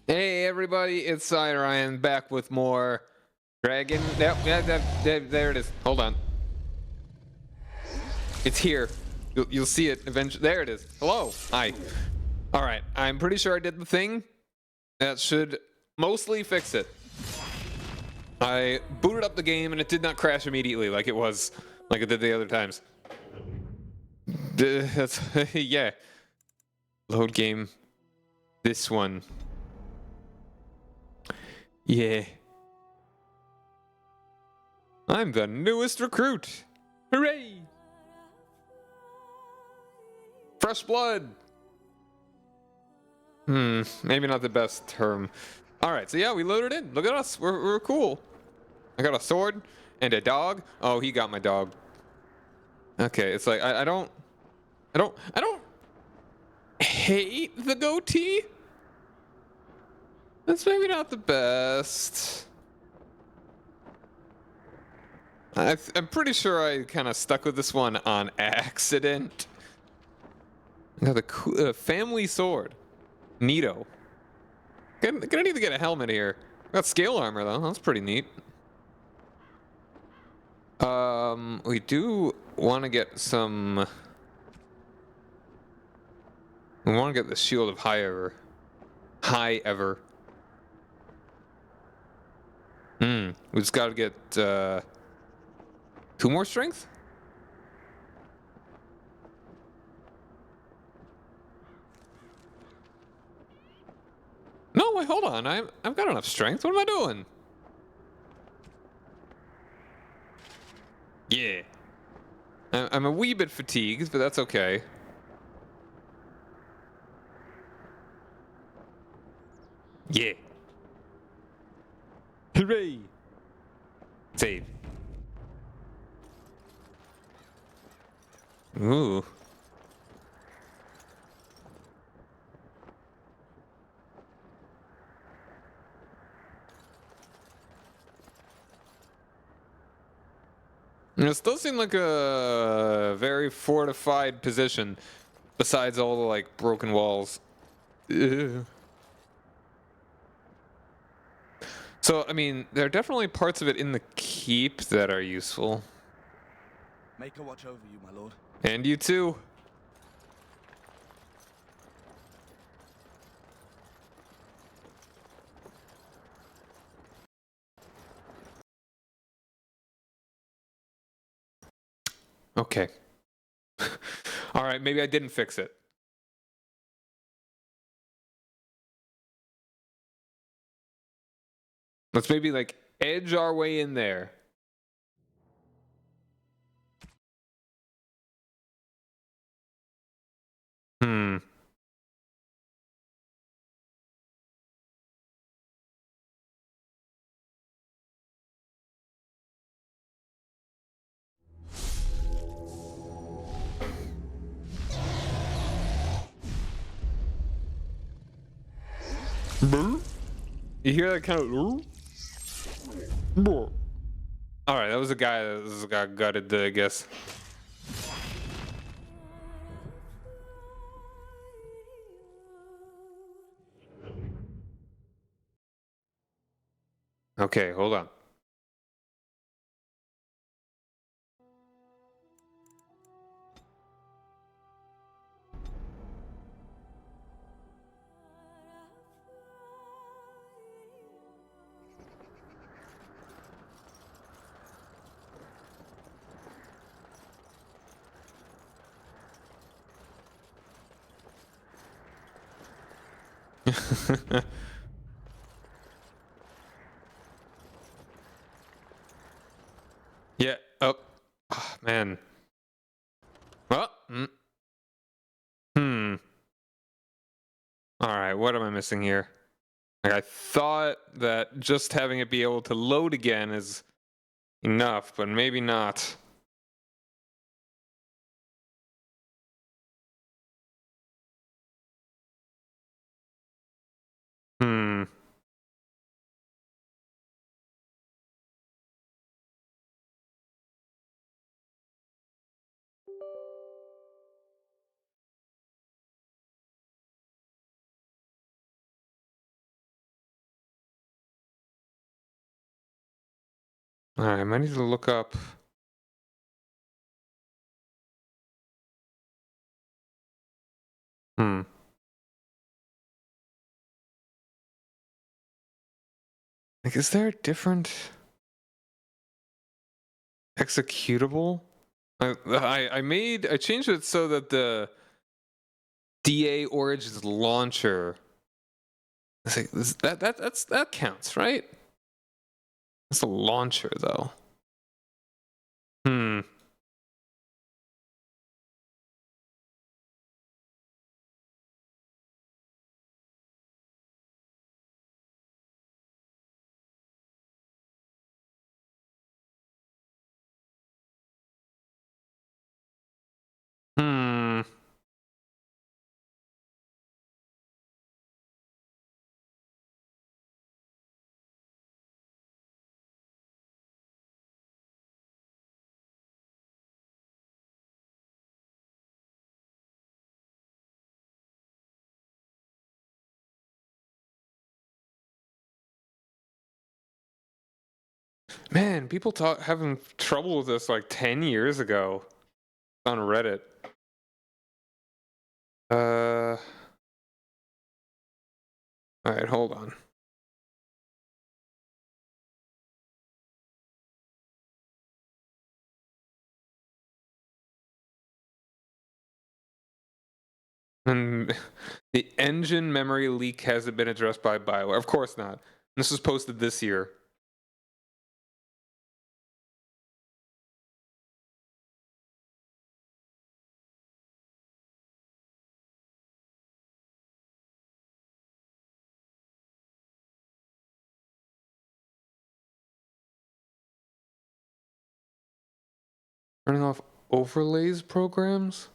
Hey everybody, it's Ryan back with more Dragon. Yep, there it is. Hold on. It's here. You'll see it eventually. There it is. Hello. Hi. All right. I'm pretty sure I did the thing that should mostly fix it. I booted up the game and it did not crash immediately like it did the other times. That's yeah. Load game. This one. Yeah. I'm the newest recruit. Hooray! Fresh blood. Maybe not the best term. All right, so yeah, we loaded in. Look at us. We're cool. I got a sword and a dog. Oh, he got my dog. Okay, it's like I don't hate the goatee. That's maybe not the best. I'm pretty sure I kind of stuck with this one on accident. I got the family sword. Neato. Gonna need to get a helmet here. Got scale armor though. That's pretty neat. We do want to get some. We want to get the shield of high ever. We just got to get 2 more strength. No, wait, hold on. I've got enough strength. What am I doing? Yeah. I'm a wee bit fatigued, but that's okay. Yeah. Hooray! Save. Ooh. This does seem like a very fortified position, besides all the like broken walls. Ugh. So, I mean, there are definitely parts of it in the keep that are useful. Make a watch over you, my lord. And you too. Okay. All right, maybe I didn't fix it. Let's maybe like edge our way in there. Hmm. You hear that kind of? All right, that was a guy that got gutted, I guess. Okay, hold on. Yeah. Oh. Oh, man. Well. All right. What am I missing here? Like, I thought that just having it be able to load again is enough, but maybe not. Hmm. Alright, I might need to look up. Hmm. Like, is there a different executable? I changed it so that the DA Origins launcher. It's like, that counts, right? It's a launcher though. Hmm. Hmm. Man, people having trouble with this like 10 years ago on Reddit. All right, hold on. And the engine memory leak hasn't been addressed by BioWare. Of course not. This was posted this year. Turning off overlays programs?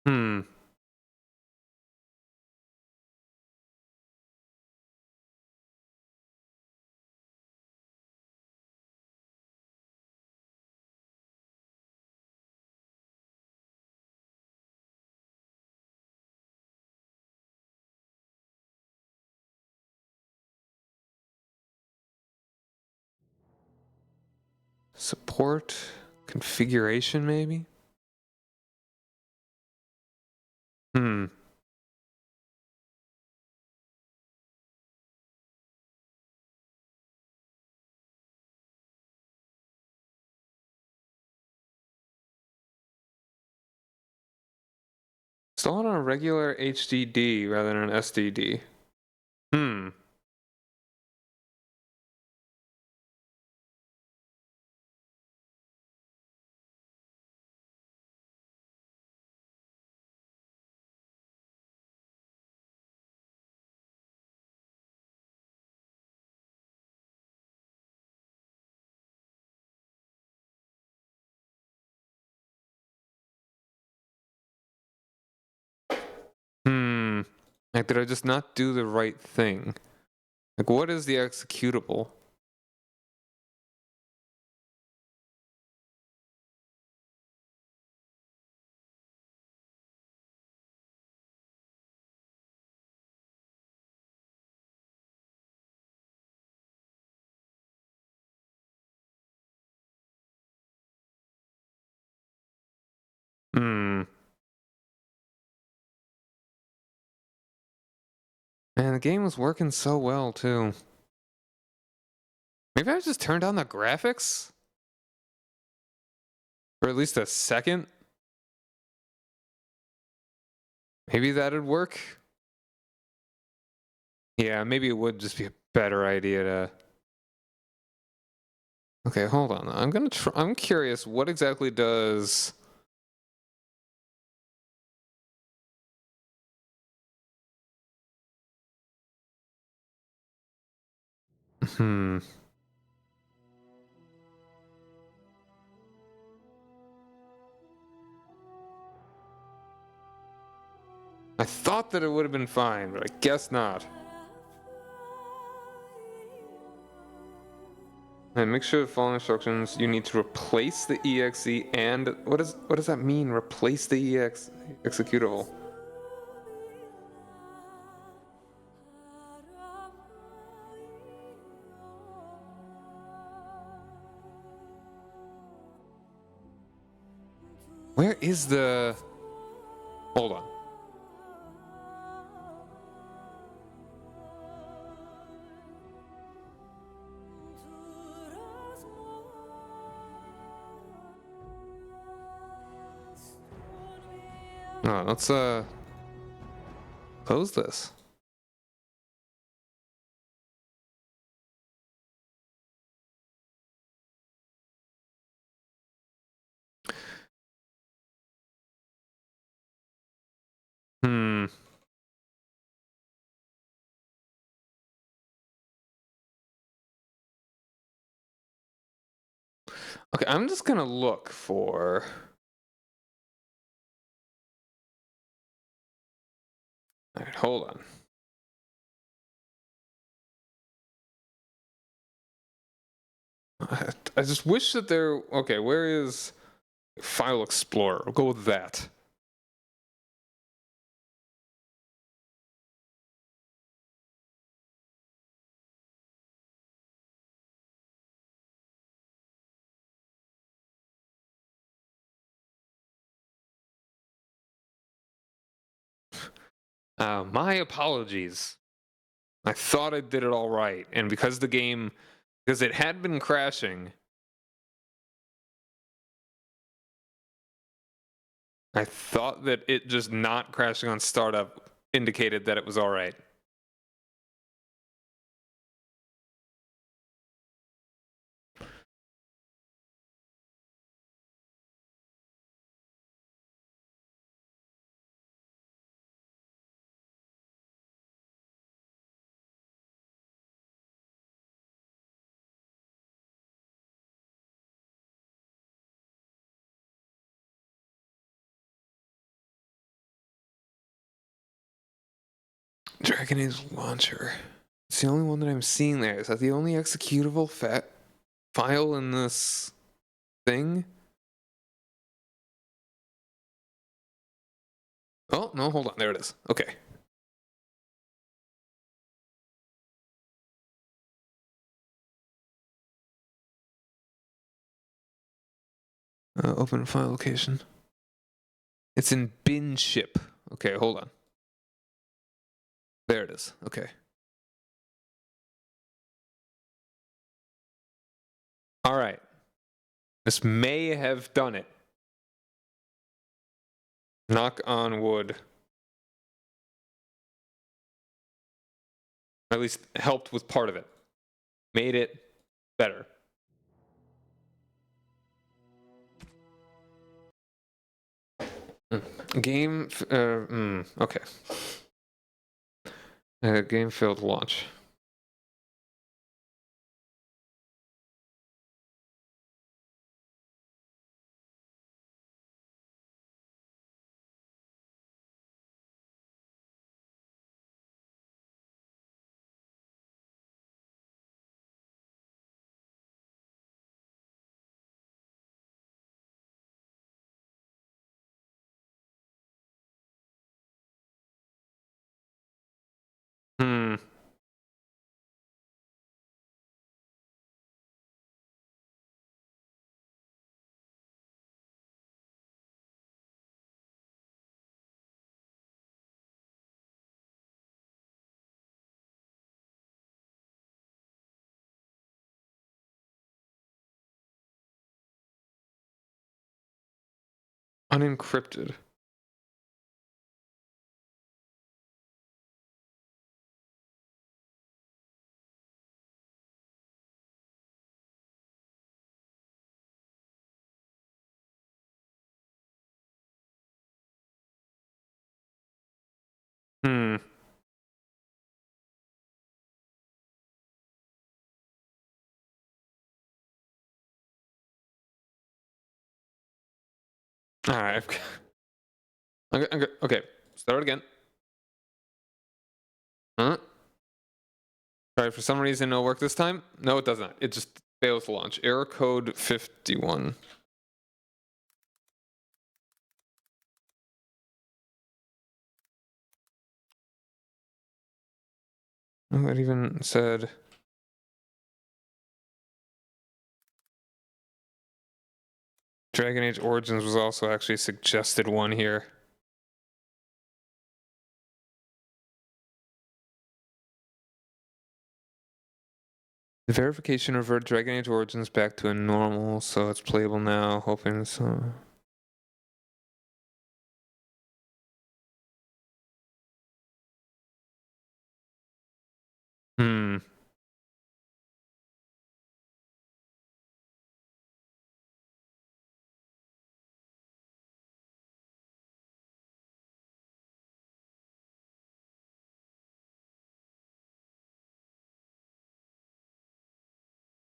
Hmm. Support configuration, maybe? Hmm. Install it on a regular HDD rather than an SDD. Hmm. Hmm. Like, did I just not do the right thing? Like, what is the executable? Hmm. Man, the game was working so well, too. Maybe I just turned on the graphics? For at least a second? Maybe that'd work? Yeah, maybe it would just be a better idea to... Okay, hold on. I'm curious, what exactly does... Hmm. I thought that it would have been fine, but I guess not. And make sure the following instructions, you need to replace the EXE and... What does that mean, replace the executable? Where is the... Hold on. Oh, let's close this. Hmm. Okay, I'm just gonna look for... All right, hold on. I just wish that there... Okay, where is File Explorer? I'll go with that. My apologies. I thought I did it all right, and because the game... Because it had been crashing... I thought that it just not crashing on startup indicated that it was all right. Dragon Age Launcher. It's the only one that I'm seeing there. Is that the only executable file in this thing? Oh, no, hold on. There it is. Okay. Open file location. It's in bin ship. Okay, hold on. There it is. Okay. All right. This may have done it. Knock on wood. Or at least helped with part of it. Made it better. Game. Okay. Game failed launch. Hmm. Unencrypted. Hmm. All right. Okay. Start again. Huh? All right. For some reason, it'll work this time. No, it does not. It just fails to launch. Error code 51. Oh, it even said. Dragon Age Origins was also actually a suggested one here. The verification reverted Dragon Age Origins back to a normal, so it's playable now. Hoping so. Hmm.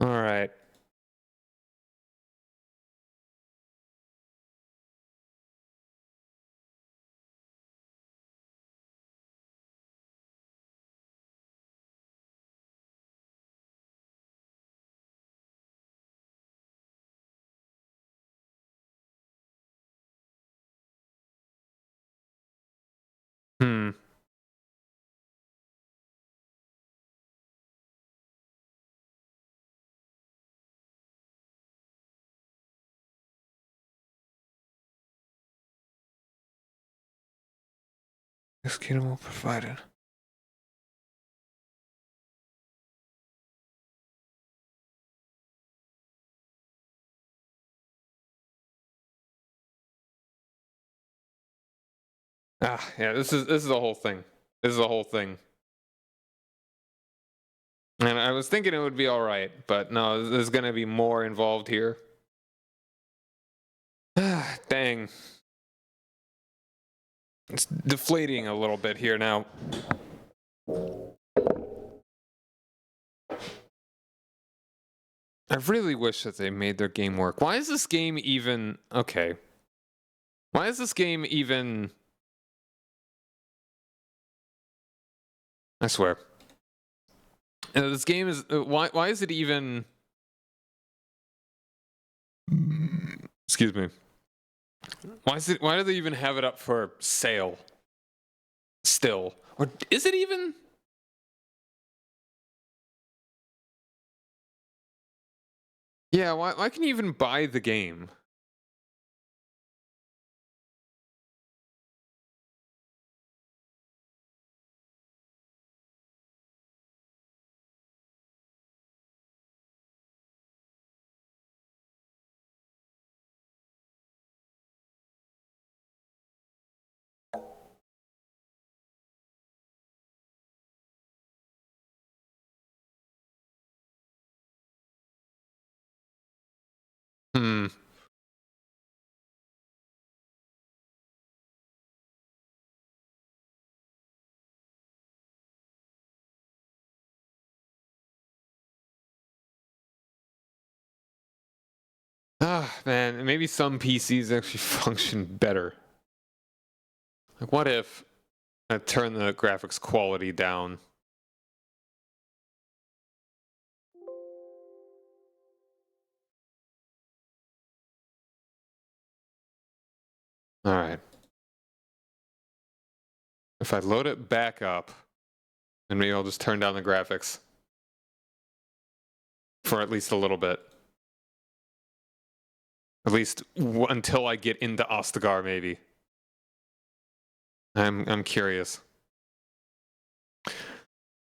All right. Hmm. Executable provided. Ah, yeah. This is the whole thing. This is the whole thing. And I was thinking it would be all right, but no, there's gonna be more involved here. Ah, dang. It's deflating a little bit here now. I really wish that they made their game work. Why is this game even... Okay. Why is this game even... I swear. This game is... Why is it even... Excuse me. Why do they even have it up for sale? Still. Or is it even... Yeah, why can you even buy the game? Hmm. Ah, man, maybe some PCs actually function better. Like, what if I turn the graphics quality down? All right. If I load it back up, then maybe I'll just turn down the graphics for at least a little bit. At least until I get into Ostagar, maybe. I'm curious.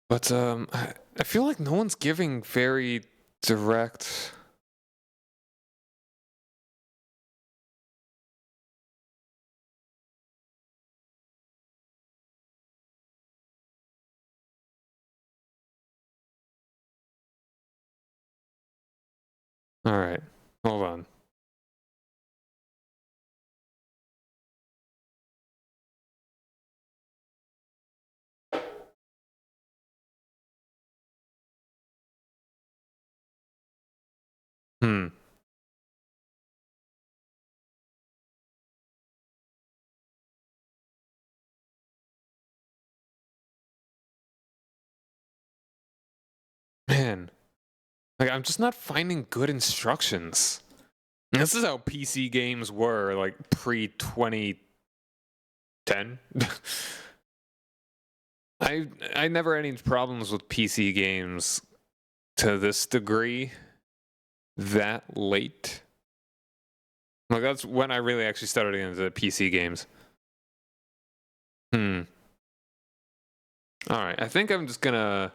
But I feel like no one's giving very direct. All right, hold on. Hmm. Man, like I'm just not finding good instructions. This is how PC games were, like pre-2010. I never had any problems with PC games to this degree that late. Like, that's when I really actually started into PC games. Alright, I think I'm just gonna...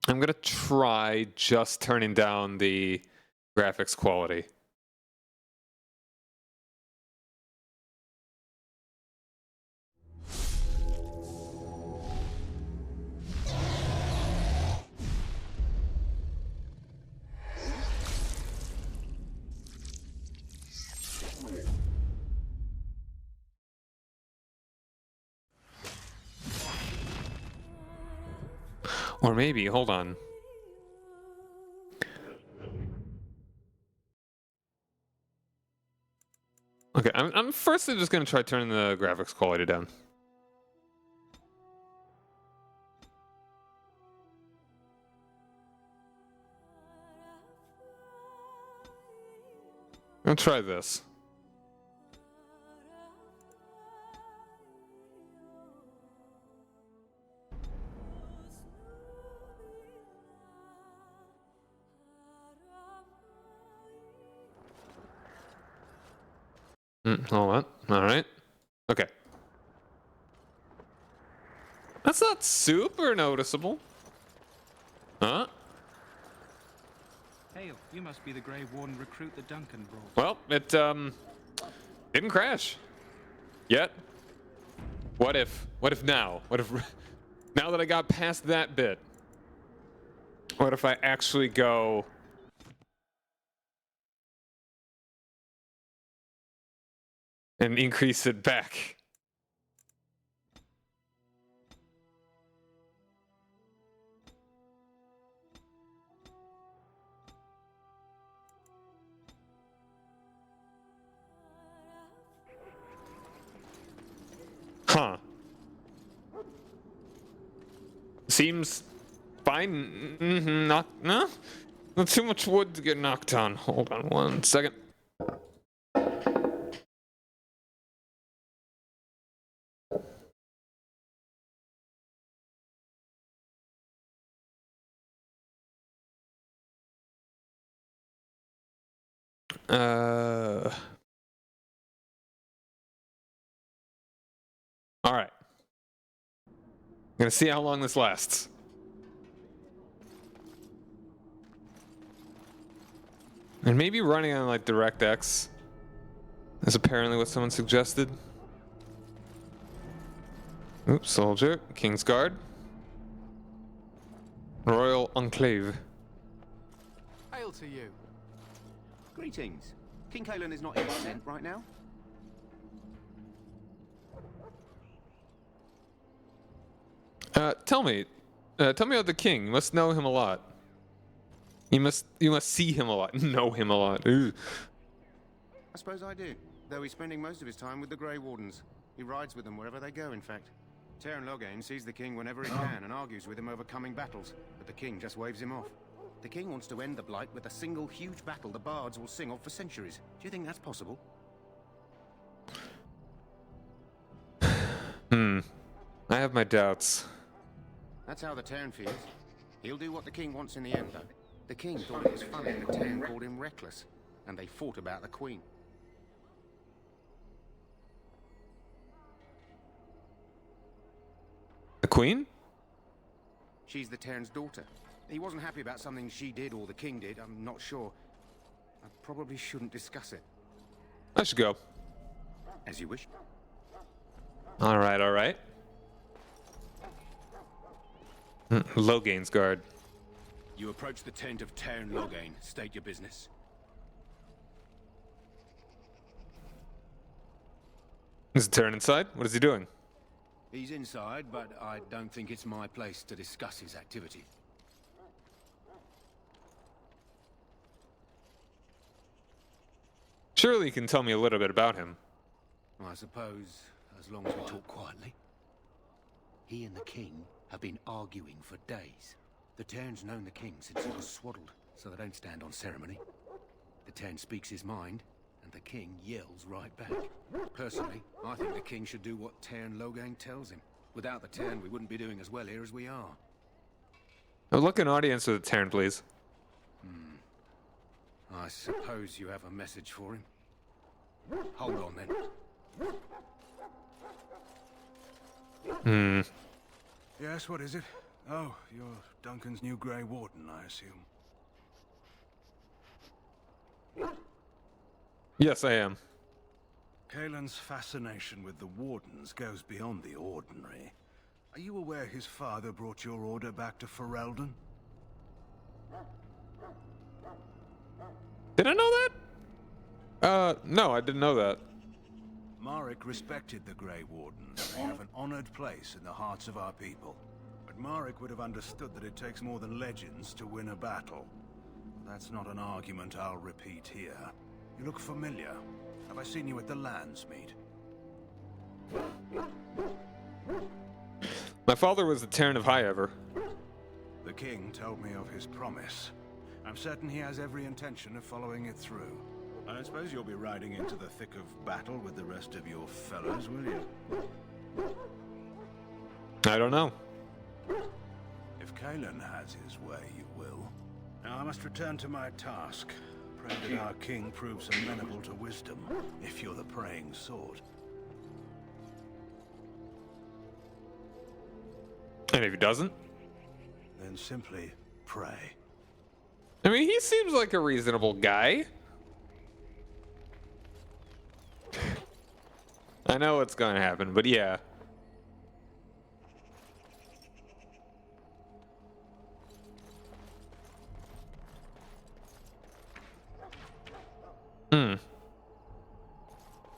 I'm gonna try just turning down the graphics quality. Or maybe, hold on. Okay, I'm firstly just gonna try turning the graphics quality down. I'll try this. Hold on. Alright. Okay. That's not super noticeable. Huh? Hail, you must be the Grey Warden recruit the Duncan brought. Well, it, didn't crash. Yet. What if now? What if, now that I got past that bit, what if I actually go... and increase it back? Huh. Seems fine. Not too much wood to get knocked on. Hold on 1 second. All right. Gonna see how long this lasts. And maybe running on like DirectX is apparently what someone suggested. Oops, soldier, King's Guard, Royal Enclave. Hail to you. Greetings. King Cailan is not in tent right now? Tell me about the king. You must know him a lot. You must see him a lot, know him a lot. Ooh. I suppose I do, though he's spending most of his time with the Grey Wardens. He rides with them wherever they go, in fact. Teyrn Loghain sees the king whenever he can and argues with him over coming battles, but the king just waves him off. The king wants to end the Blight with a single huge battle the bards will sing of for centuries. Do you think that's possible? I have my doubts. That's how the Teyrn feels. He'll do what the king wants in the end, though. The king thought it was funny that Teyrn called him reckless, and they fought about the queen. The queen? She's the Teyrn's daughter. He wasn't happy about something she did or the king did, I'm not sure. I probably shouldn't discuss it. I should go. As you wish. All right, all right. Loghain's Guard. You approach the tent of Teyrn Loghain. State your business. Is it Teyrn inside? What is he doing? He's inside, but I don't think it's my place to discuss his activity. Surely you can tell me a little bit about him. I suppose, as long as we talk quietly. He and the king have been arguing for days. The Teyrn's known the king since he was swaddled, so they don't stand on ceremony. The Teyrn speaks his mind, and the king yells right back. Personally, I think the king should do what Teyrn Loghain tells him. Without the Tern, we wouldn't be doing as well here as we are. A look an audience with the Terran, please. I suppose you have a message for him. Hold on, then. Yes, what is it? Oh, you're Duncan's new Grey Warden, I assume. Yes, I am. Cailan's fascination with the Wardens goes beyond the ordinary. Are you aware his father brought your order back to Ferelden? Did I know that? No, I didn't know that. Marek respected the Grey Wardens. They have an honored place in the hearts of our people. But Marek would have understood that it takes more than legends to win a battle. That's not an argument I'll repeat here. You look familiar. Have I seen you at the Landsmeet? My father was the Terran of High Ever. The king told me of his promise. I'm certain he has every intention of following it through. I don't suppose you'll be riding into the thick of battle with the rest of your fellows, will you? I don't know. If Cailan has his way, you will. Now I must return to my task. Pray that our king proves amenable to wisdom, if you're the praying sort. And if he doesn't? Then simply pray. I mean, he seems like a reasonable guy. I know what's going to happen, but yeah.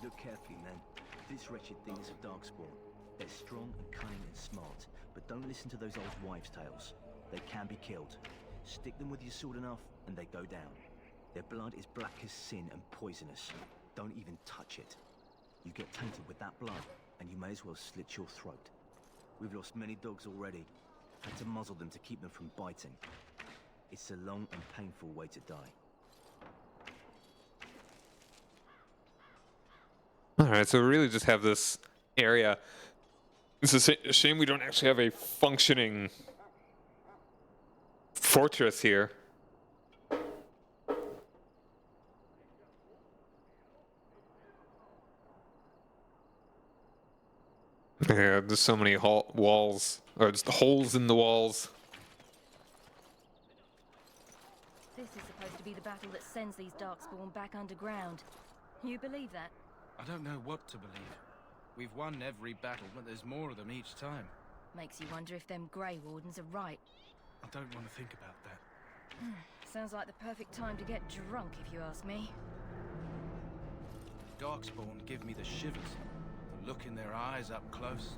Look carefully, men. This wretched thing is a darkspawn. They're strong and cunning and smart, but don't listen to those old wives' tales. They can be killed. Stick them with your sword enough, and they go down. Their blood is black as sin and poisonous. Don't even touch it. You get tainted with that blood, and you may as well slit your throat. We've lost many dogs already. Had to muzzle them to keep them from biting. It's a long and painful way to die. Alright, so we really just have this area. It's a shame we don't actually have a functioning fortress here. Yeah, there's so many walls, or just holes in the walls. This is supposed to be the battle that sends these darkspawn back underground. You believe that? I don't know what to believe. We've won every battle, but there's more of them each time. Makes you wonder if them Grey Wardens are right. I don't want to think about that. Sounds like the perfect time to get drunk, if you ask me. Darkspawn give me the shivers. The look in their eyes up close.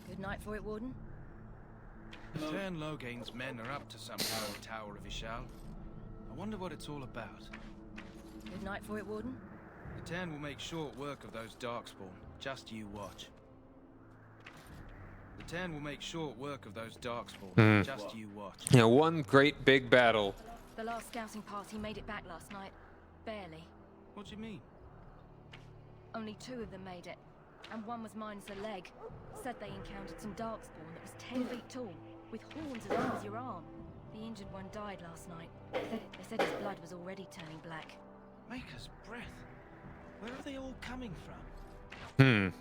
Good night for it, Warden. Tern Loghain's men are up to some Tower of Ishal. I wonder what it's all about. Good night for it, Warden. The Tern will make short work of those Darkspawn. Just you watch. The Tern will make short work of those Darkspawn. Just you watch. Yeah, one great big battle. The last scouting party made it back last night. Barely. What do you mean? Only 2 of them made it. And one was minus a leg. Said they encountered some darkspawn that was 10 feet tall, with horns as long as your arm. The injured one died last night. They said his blood was already turning black. Maker's breath. Where are they all coming from?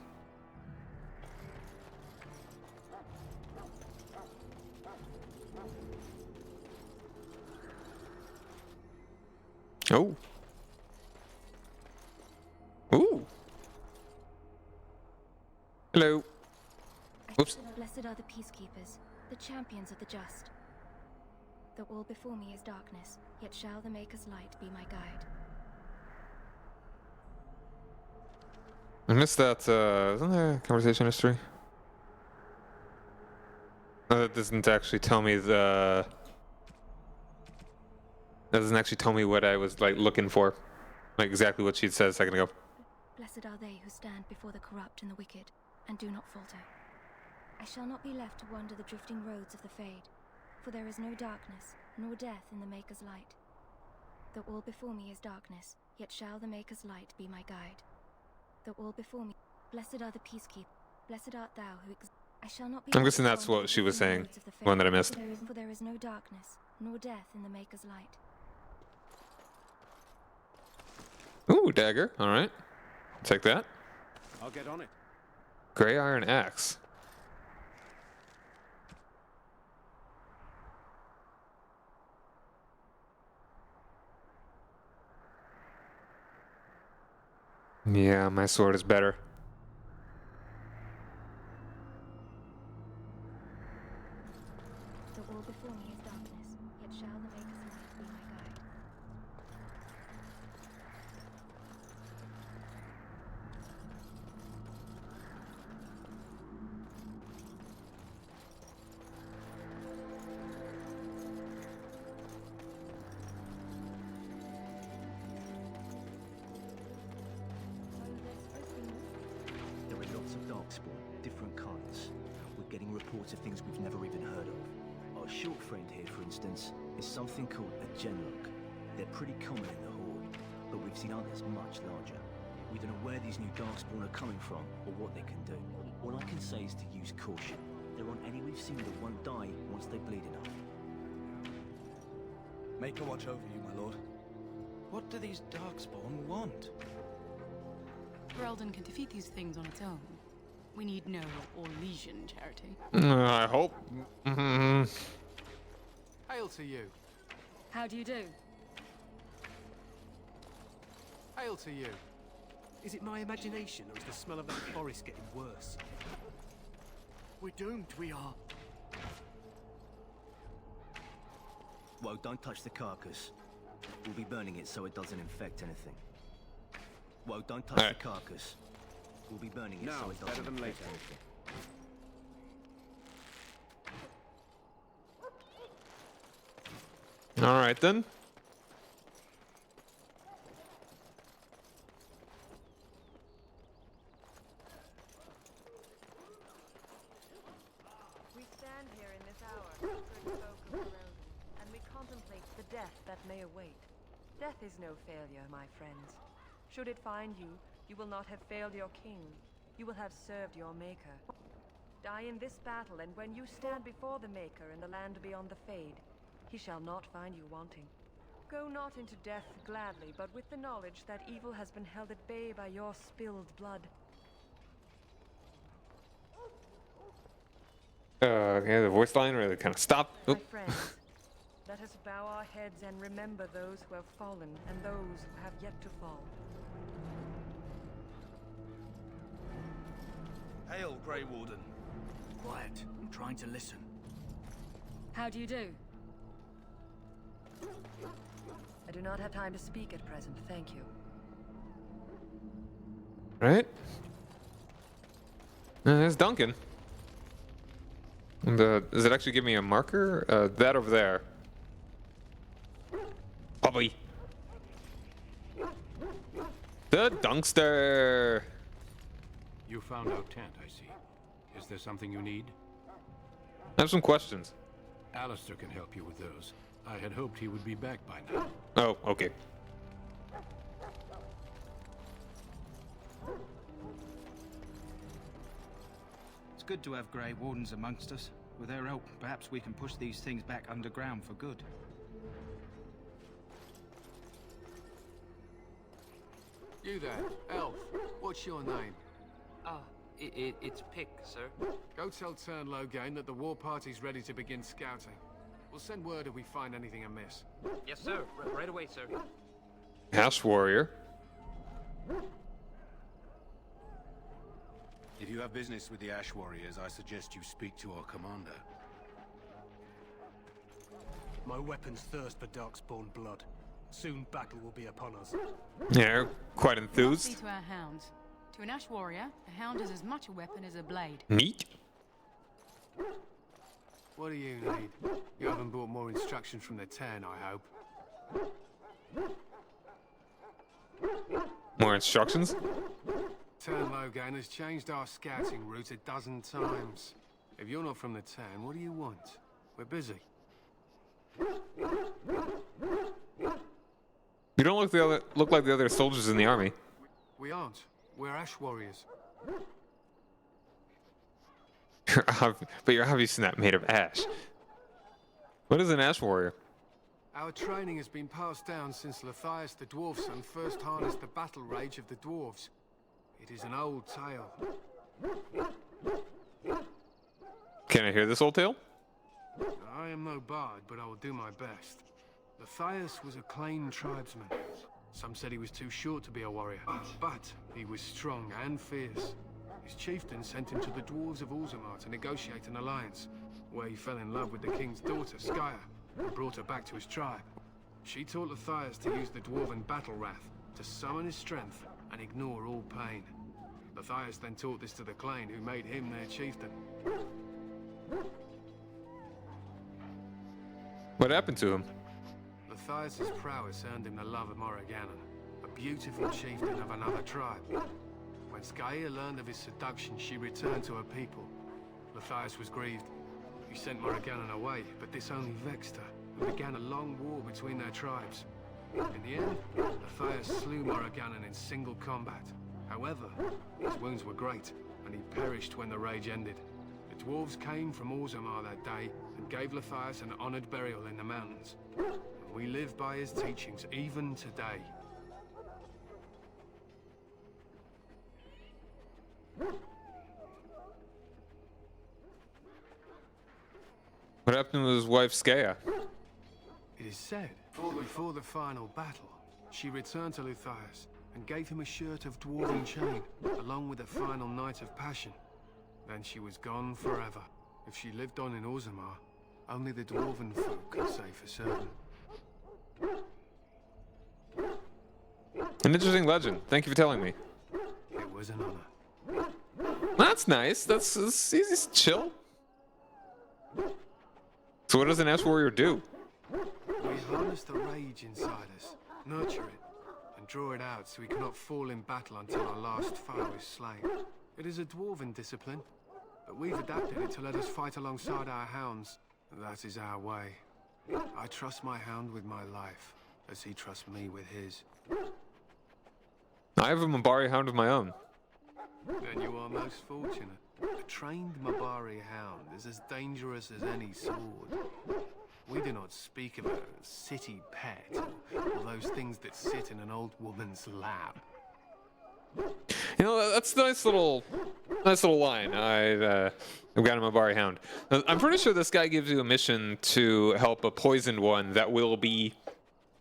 Oh. Ooh. Hello. Oops. Blessed are the peacekeepers, the champions of the just. The wall before me is darkness, yet shall the Maker's light be my guide. I missed that, isn't there conversation history? That doesn't actually tell me the... That doesn't actually tell me what I was, like, looking for. Like, exactly what she said a second ago. Blessed are they who stand before the corrupt and the wicked, and do not falter. I shall not be left to wander the drifting roads of the Fade, for there is no darkness, nor death in the Maker's light. The wall before me is darkness, yet shall the Maker's light be my guide. The wall before me, blessed are the peacekeepers. Blessed art thou who I shall not be. I'm guessing that's what she was saying. One that I missed. For there is no darkness, nor death in the Maker's light. Ooh, dagger. All right. Take that. I'll get on it. Gray iron axe. Yeah, my sword is better. Though all before me is darkness, yet shall the Maker's light be my guide. There are lots of darkspawn, different kinds. We're getting reports of things we've never even heard of. Our short friend here, for instance, is something called a genlock. They're pretty common in the Horde, but we've seen others much larger. We don't know where these new darkspawn are coming from, or what they can do. All I can say is to use caution. There aren't any we've seen that won't die once they bleed enough. Make a watch over you, my lord. What do these darkspawn want? Ferelden can defeat these things on its own. We need no Orlesian charity. I hope. Hail to you. How do you do? Hail to you. Is it my imagination, or is the smell of that forest getting worse? We're doomed, we are. Well, don't touch the carcass. We'll be burning it so it doesn't infect anything. Well, don't touch the carcass. We'll be burning it so it doesn't infect anything. All right then. We stand here in this hour, folk of Ferelden, and we contemplate the death that may await. Death is no failure, my friends. Should it find you, you will not have failed your king. You will have served your maker. Die in this battle, and when you stand before the Maker in the land beyond the Fade, he shall not find you wanting. Go not into death gladly, but with the knowledge that evil has been held at bay by your spilled blood. Okay, the voice line really kind of stopped. My Oop. friends, let us bow our heads and remember those who have fallen and those who have yet to fall. Hail, Grey Warden. Quiet. I'm trying to listen. How do you do? I do not have time to speak at present, thank you. Right? There's Duncan. And, does it actually give me a marker? That over there. Probably. The Dunkster. You found our tent, I see. Is there something you need? I have some questions. Alistair can help you with those. I had hoped he would be back by now. Oh, okay. It's good to have Grey Wardens amongst us. With their help, perhaps we can push these things back underground for good. You there, elf. What's your name? It's Pick, sir. Go tell Tern Logain that the war party's ready to begin scouting. We'll send word if we find anything amiss. Yes, sir. Right away, sir. Ash Warrior. If you have business with the Ash Warriors, I suggest you speak to our commander. My weapons thirst for darkspawn blood. Soon battle will be upon us. Yeah, quite Must be enthused. to our hounds. To an Ash warrior, a hound is as much a weapon as a blade. Neat. What do you need? You haven't brought more instructions from the Tern, I hope. More instructions? Tern Logain has changed our scouting route 12 times. If you're not from the Tern, what do you want? We're busy. You don't look like the other soldiers in the army. We aren't. We're Ash Warriors. But you're obviously not made of ash. What is an ash warrior? Our training has been passed down since Matthias the dwarf son first harnessed the battle rage of the dwarves. It is an old tale. Can I hear this old tale? I am no bard, but I will do my best. Matthias was a Clane tribesman. Some said he was too short to be a warrior, but he was strong and fierce. His chieftain sent him to the dwarves of Orzammar to negotiate an alliance, where he fell in love with the king's daughter, Skaya, and brought her back to his tribe. She taught Matthias to use the dwarven battle wrath to summon his strength and ignore all pain. Matthias then taught this to the Clane, who made him their chieftain. What happened to him? Matthias's prowess earned him the love of Morrigannon, a beautiful chieftain of another tribe. When Skaya learned of his seduction, she returned to her people. Matthias was grieved. He sent Morrigannon away, but this only vexed her, and began a long war between their tribes. In the end, Matthias slew Morrigannon in single combat. However, his wounds were great, and he perished when the rage ended. The dwarves came from Orzammar that day, and gave Matthias an honored burial in the mountains. And we live by his teachings even today. What happened to his wife Skaya? It is said, before the final battle, she returned to Matthias and gave him a shirt of dwarven chain, along with a final night of passion. Then she was gone forever. If she lived on in Orzammar, only the dwarven folk could say for certain. An interesting legend. Thank you for telling me. It was an honor. That's nice. That's easy. Chill. So what does an ash warrior do? We harness the rage inside us, nurture it, and draw it out so we cannot fall in battle until our last foe is slain. It is a dwarven discipline, but we've adapted it to let us fight alongside our hounds. That is our way. I trust my hound with my life, as he trusts me with his. I have a Mabari hound of my own. Then you are most fortunate. A trained Mabari hound is as dangerous as any sword. We do not speak of a city pet, or those things that sit in an old woman's lap. You know, that's a nice little line. I've got a Mabari hound. I'm pretty sure this guy gives you a mission to help a poisoned one that will be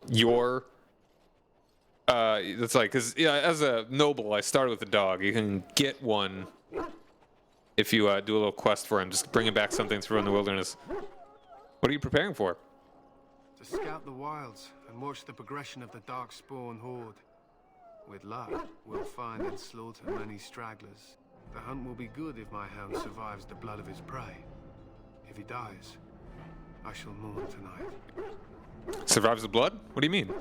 your... it's like, cause yeah, as a noble, I started with a dog. You can get one if you do a little quest for him. Just bringing back something through in the wilderness. What are you preparing for? To scout the wilds and watch the progression of the Darkspawn horde. With luck, we'll find and slaughter many stragglers. The hunt will be good if my hound survives the blood of his prey. If he dies, I shall mourn tonight. Survives the blood? What do you mean?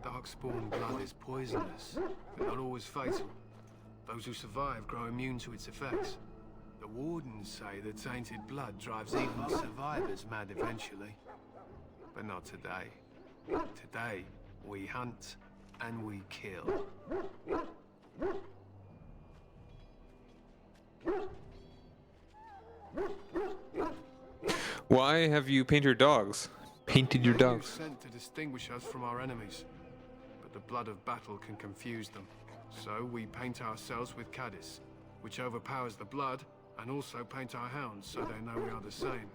Darkspawn blood is poisonous, but not always fatal. Those who survive grow immune to its effects. The Wardens say that tainted blood drives even survivors mad eventually. But not today. Today, we hunt and we kill. Why have you painted your dogs? Painted your dogs? Sent to distinguish us from our enemies. But the blood of battle can confuse them. So we paint ourselves with Caddis, which overpowers the blood, and also paint our hounds so they know we are the same.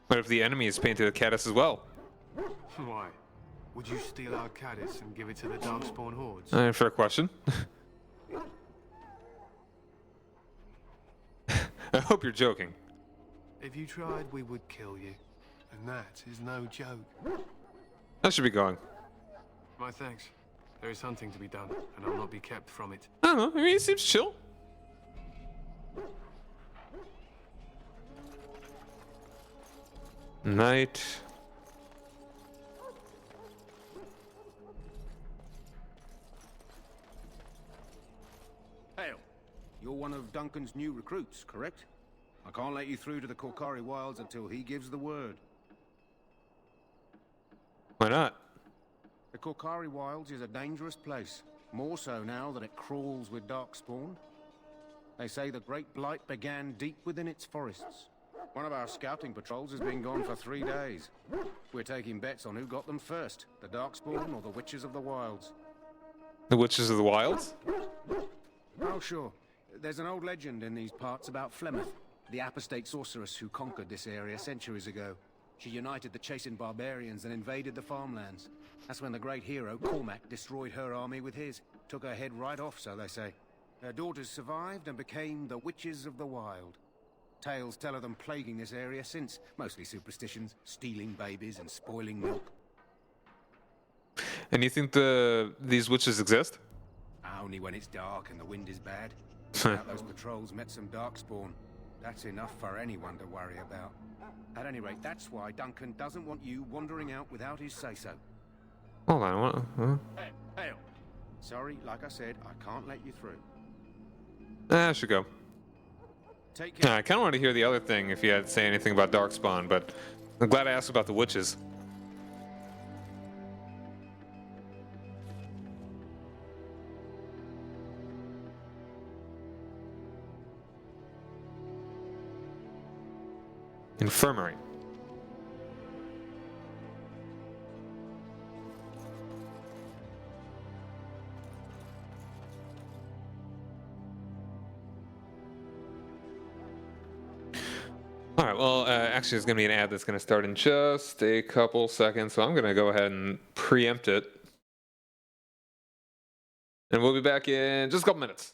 What if the enemy is painted with Caddis as well? Why? Would you steal our Caddis and give it to the Darkspawn hordes? Fair question. I hope you're joking. If you tried, we would kill you. And that is no joke. I should be going. My thanks. There is hunting to be done, and I'll not be kept from it. I don't know. I mean, he seems chill. Night. Hail. You're one of Duncan's new recruits, correct? I can't let you through to the Korcari Wilds until he gives the word. Why not? The Korcari Wilds is a dangerous place. More so now that it crawls with Darkspawn. They say the Great Blight began deep within its forests. One of our scouting patrols has been gone for 3 days. We're taking bets on who got them first, the Darkspawn or the Witches of the Wilds. The Witches of the Wilds? Oh, sure. There's an old legend in these parts about Flemeth, the apostate sorceress who conquered this area centuries ago. She united the chasing barbarians and invaded the farmlands. That's when the great hero, Cormac, destroyed her army with his. Took her head right off, so they say. Her daughters survived and became the Witches of the Wild. Tales tell of them plaguing this area since, mostly superstitions, stealing babies and spoiling milk. And you think these witches exist? Only when it's dark and the wind is bad. Out those patrols met some Darkspawn. That's enough for anyone to worry about. At any rate, that's why Duncan doesn't want you wandering out without his say-so. Hold on, what? Huh? Hey, sorry, like I said, I can't let you through. I should go. Take care. I kind of want to hear the other thing if you had to say anything about Darkspawn, but I'm glad I asked about the witches. Infirmary. All right, well, actually, there's going to be an ad that's going to start in just a couple seconds, so I'm going to go ahead and preempt it. And we'll be back in just a couple minutes.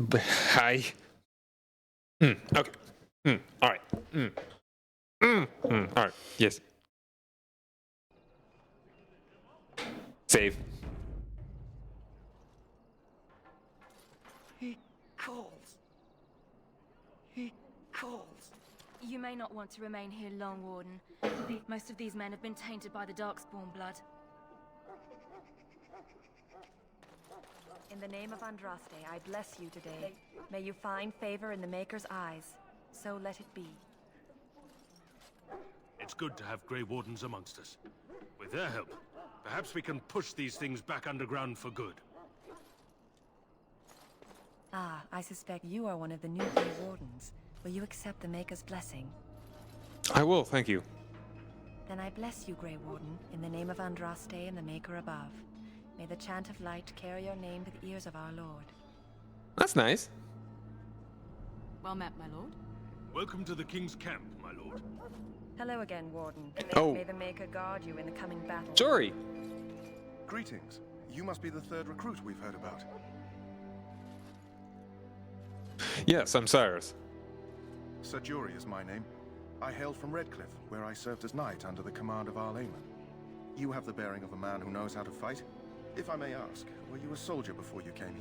Hi. Okay. All right. All right. Yes. Save. He calls. He calls. You may not want to remain here long, Warden. Most of these men have been tainted by the Darkspawn blood. In the name of Andraste, I bless you today. May you find favor in the Maker's eyes. So let it be. It's good to have Grey Wardens amongst us. With their help, perhaps we can push these things back underground for good. Ah, I suspect you are one of the new Grey Wardens. Will you accept the Maker's blessing? I will, thank you. Then I bless you, Grey Warden, in the name of Andraste and the Maker above. May the chant of light carry your name to the ears of our Lord. That's nice. Well met, my lord. Welcome to the King's camp, my lord. Hello again, Warden. Oh. May the Maker guard you in the coming battle. Jory. Greetings. You must be the third recruit we've heard about. Yes, I'm Cyrus. Sir Jury is my name. I hail from Redcliffe, where I served as knight under the command of Arl Eamon. You have the bearing of a man who knows how to fight. If I may ask, were you a soldier before you came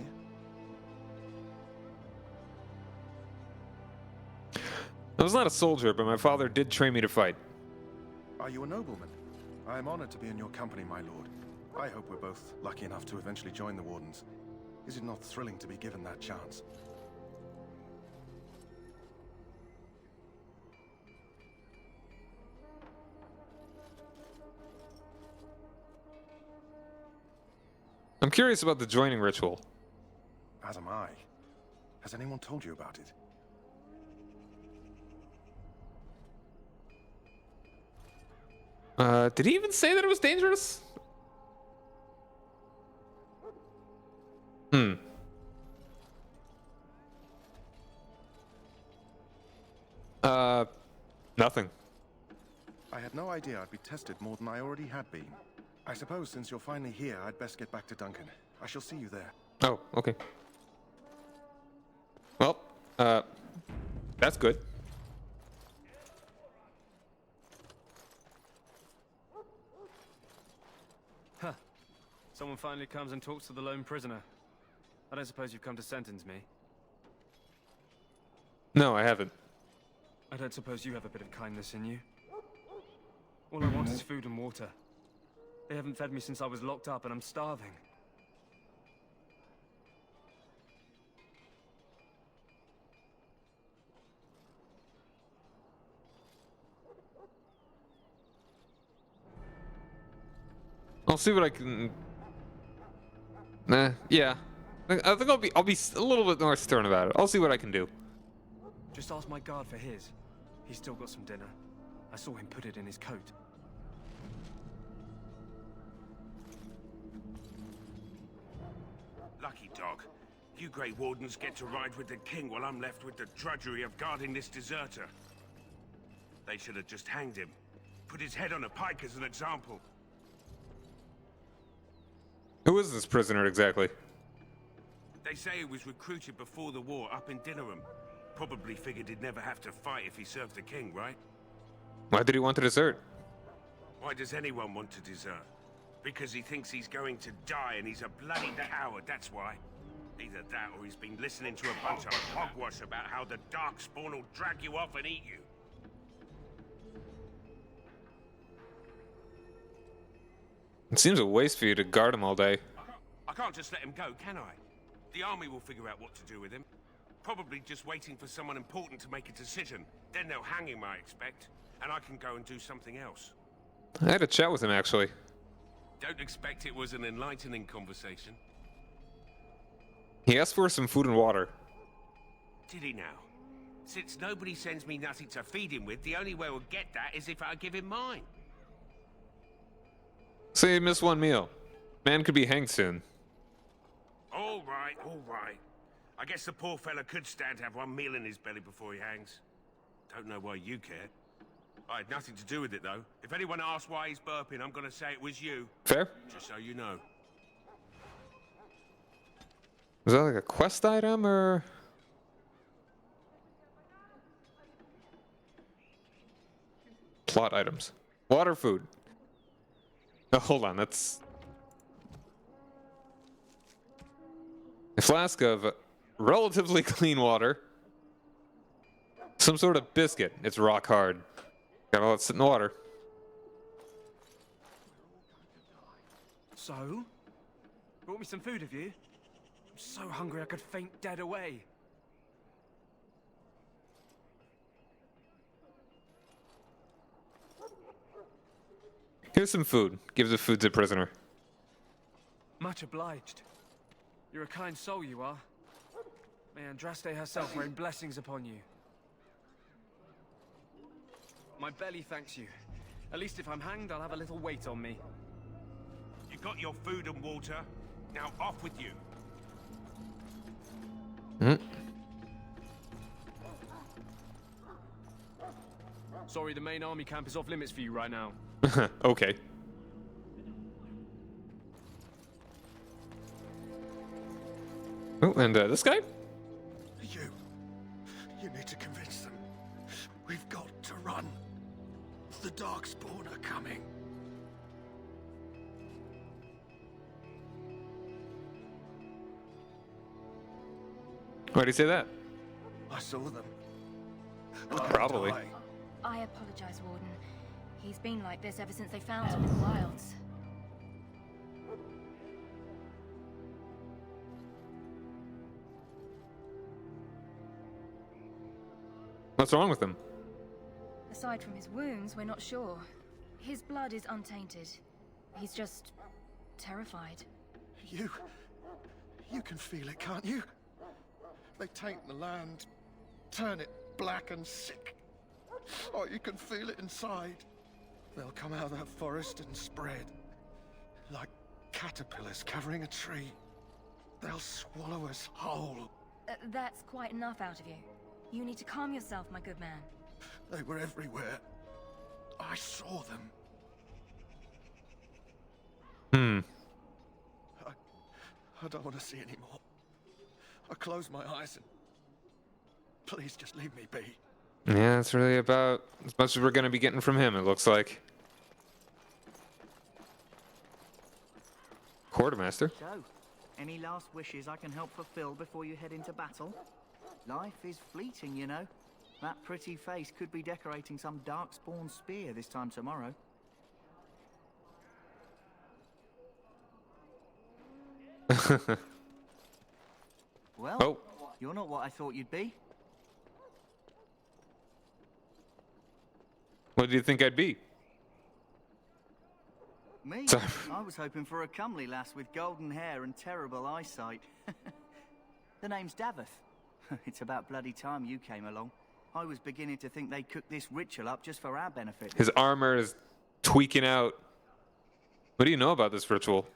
here? I was not a soldier, but my father did train me to fight. Are you a nobleman? I am honored to be in your company, my lord. I hope we're both lucky enough to eventually join the Wardens. Is it not thrilling to be given that chance? I'm curious about the joining ritual. As am I. Has anyone told you about it? Did he even say that it was dangerous? Nothing. I had no idea I'd be tested more than I already had been. I suppose since you're finally here, I'd best get back to Duncan. I shall see you there. Oh, okay. Well, that's good. Huh. Someone finally comes and talks to the lone prisoner. I don't suppose you've come to sentence me. No, I haven't. I don't suppose you have a bit of kindness in you. All I want is food and water. They haven't fed me since I was locked up and I'm starving. I'll see what I can. Yeah. I think I'll be a little bit more stern about it. I'll see what I can do. Just ask my guard for his. He's still got some dinner. I saw him put it in his coat. Lucky dog. You Grey Wardens get to ride with the King while I'm left with the drudgery of guarding this deserter. They should have just hanged him. Put his head on a pike as an example. Who is this prisoner exactly? They say he was recruited before the war up in Dinnerham. Probably figured he'd never have to fight if he served the King, right? Why did he want to desert? Why does anyone want to desert? Because he thinks he's going to die and he's a bloody coward, that's why. Either that or he's been listening to a bunch of hogwash about how the Darkspawn will drag you off and eat you. It seems a waste for you to guard him all day. I can't just let him go, can I? The army will figure out what to do with him. Probably just waiting for someone important to make a decision. Then they'll hang him, I expect. And I can go and do something else. I had a chat with him, actually. Don't expect it was an enlightening conversation. He asked for some food and water. Did he now? Since nobody sends me nothing to feed him with, the only way we'll get that is if I give him mine. Say he missed one meal. Man could be hanged soon. All right, all right. I guess the poor fella could stand to have one meal in his belly before he hangs. Don't know why you care. I had nothing to do with it, though. If anyone asks why he's burping, I'm gonna say it was you. Fair. Just so you know. Is that like a quest item or? Plot items. Water, food. Oh, hold on, that's a flask of relatively clean water. Some sort of biscuit. It's rock hard. Gotta let it sit in the water. So? Brought me some food, have you? I'm so hungry I could faint dead away. Here's some food. Give the food to the prisoner. Much obliged. You're a kind soul, you are. May Andraste herself rain blessings upon you. My belly thanks you. At least if I'm hanged, I'll have a little weight on me. You got your food and water. Now off with you. Sorry, the main army camp is off limits for you right now. Okay. Oh, and this guy? You need to convince them. We've got to run. The Darkspawn are coming. Why do you say that? I saw them. Probably. I apologize, Warden. He's been like this ever since they found him in the wilds. What's wrong with him? Aside from his wounds, we're not sure. His blood is untainted. He's just terrified. You can feel it, can't you? They taint the land, turn it black and sick. Oh, you can feel it inside. They'll come out of that forest and spread. Like caterpillars covering a tree. They'll swallow us whole. That's quite enough out of you. You need to calm yourself, my good man. They were everywhere. I saw them. I don't want to see anymore. I close my eyes and please just leave me be. Yeah, that's really about as much as we're going to be getting from him, it looks like. Quartermaster. So, any last wishes I can help fulfill before you head into battle? Life is fleeting, you know. That pretty face could be decorating some Darkspawn spear this time tomorrow. Well, you're not what I thought you'd be. What do you think I'd be? Me? Sorry. I was hoping for a comely lass with golden hair and terrible eyesight. The name's Daveth. It's about bloody time you came along. I was beginning to think they cooked this ritual up just for our benefit. His armor is tweaking out. What do you know about this ritual?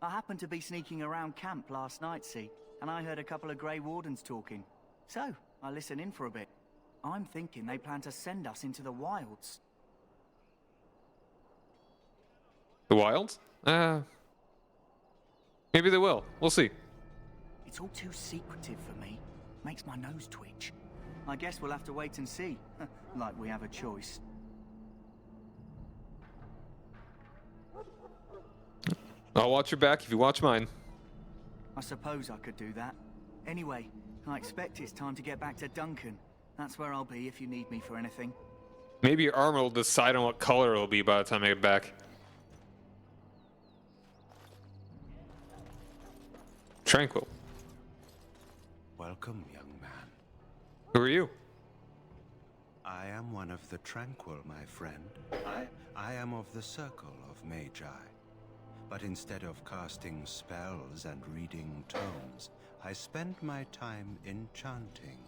I happened to be sneaking around camp last night, see, and I heard a couple of Grey Wardens talking. So, I listened in for a bit. I'm thinking they plan to send us into the wilds. The wilds? Maybe they will. We'll see. It's all too secretive for me. Makes my nose twitch. I guess we'll have to wait and see. Like we have a choice. I'll watch your back if you watch mine. I suppose I could do that. Anyway, I expect it's time to get back to Duncan. That's where I'll be if you need me for anything. Maybe your armor will decide on what color it'll be by the time I get back. Tranquil. Welcome, young man. Who are you? I am one of the Tranquil, my friend. I am of the Circle of Magi. But instead of casting spells and reading tomes, I spend my time enchanting.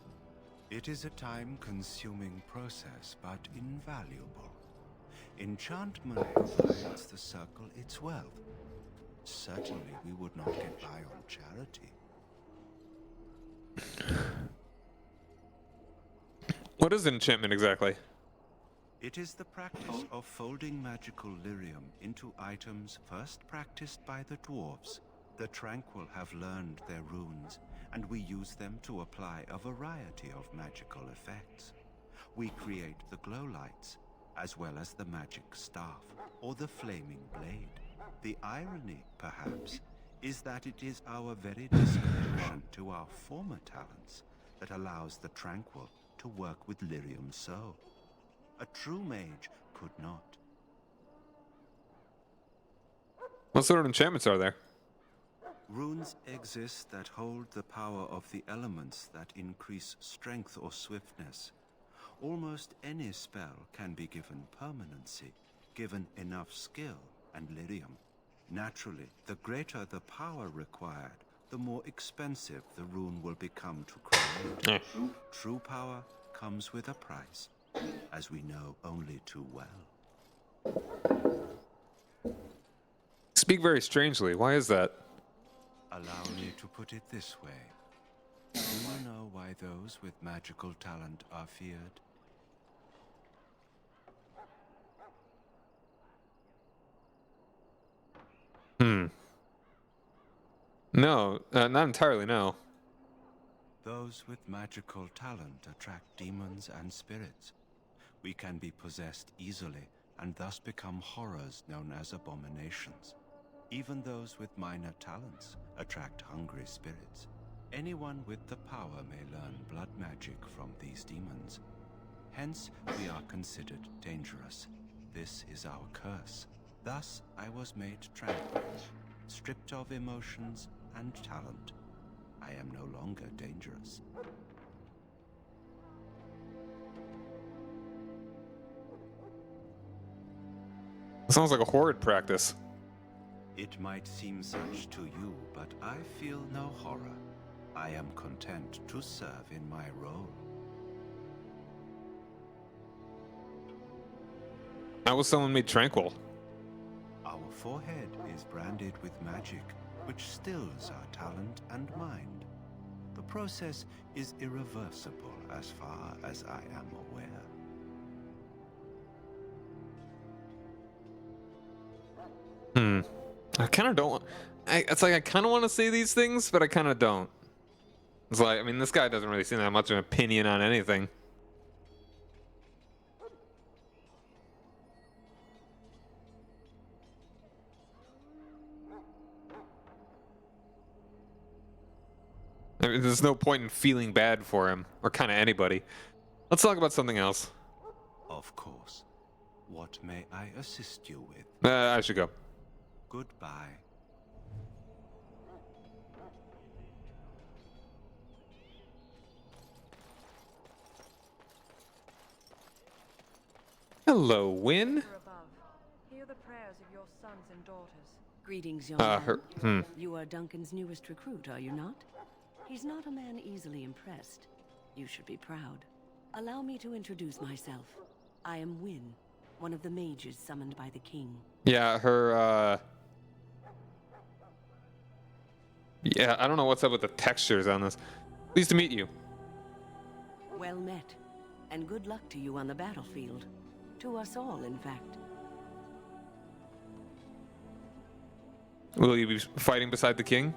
It is a time-consuming process, but invaluable. Enchantment provides the Circle its wealth. Certainly we would not get by on charity. What is enchantment exactly? It is the practice of folding magical lyrium into items first practiced by the dwarves, The Tranquil have learned their runes, and we use them to apply a variety of magical effects. We create the glow lights, as well as the magic staff, or the flaming blade. The irony, perhaps, is that it is our very disconnection to our former talents that allows the Tranquil to work with lyrium so. A true mage could not. What sort of enchantments are there? Runes exist that hold the power of the elements that increase strength or swiftness. Almost any spell can be given permanency, given enough skill and lyrium. Naturally, the greater the power required, the more expensive the rune will become to create. True power comes with a price, as we know only too well. Speak very strangely. Why is that? Allow me to put it this way. Do you know why those with magical talent are feared? No, not entirely, no. Those with magical talent attract demons and spirits. We can be possessed easily, and thus become horrors known as abominations. Even those with minor talents attract hungry spirits. Anyone with the power may learn blood magic from these demons. Hence, we are considered dangerous. This is our curse. Thus, I was made tranquil, stripped of emotions and talent. I am no longer dangerous. Sounds like a horrid practice. It might seem such to you, but I feel no horror. I am content to serve in my role. How was someone made tranquil? Our forehead is branded with magic, which stills our talent and mind. The process is irreversible as far as I am aware. I kind of don't. It's like I kind of want to say these things, but I kind of don't. It's like, I mean, this guy doesn't really seem that much of an opinion on anything. I mean, there's no point in feeling bad for him, or kind of anybody. Let's talk about something else. Of course. What may I assist you with? I should go. Goodbye. Hello, Win. Hear the prayers of your sons and daughters. Greetings, young man. her. You are Duncan's newest recruit, are you not? He's not a man easily impressed. You should be proud. Allow me to introduce myself. I am Win, one of the mages summoned by the king. Yeah, her, yeah, I don't know what's up with the textures on this. Pleased to meet you. Well met. And good luck to you on the battlefield. To us all, in fact. Will you be fighting beside the king?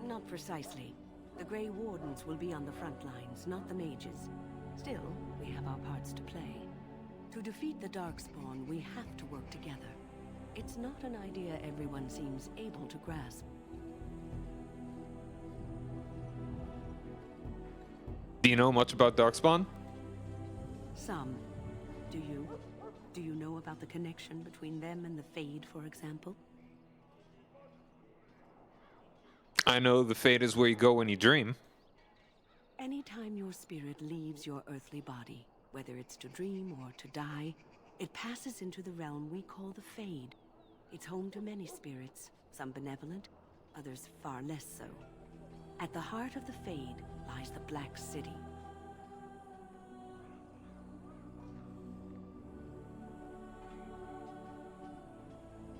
Not precisely. The Grey Wardens will be on the front lines, not the mages. Still, we have our parts to play. To defeat the Darkspawn, we have to work together. It's not an idea everyone seems able to grasp. Do you know much about Darkspawn? Some. Do you? Do you know about the connection between them and the Fade, for example? I know the Fade is where you go when you dream. Anytime your spirit leaves your earthly body, whether it's to dream or to die, it passes into the realm we call the Fade. It's home to many spirits, some benevolent, others far less so. At the heart of the Fade lies the Black City.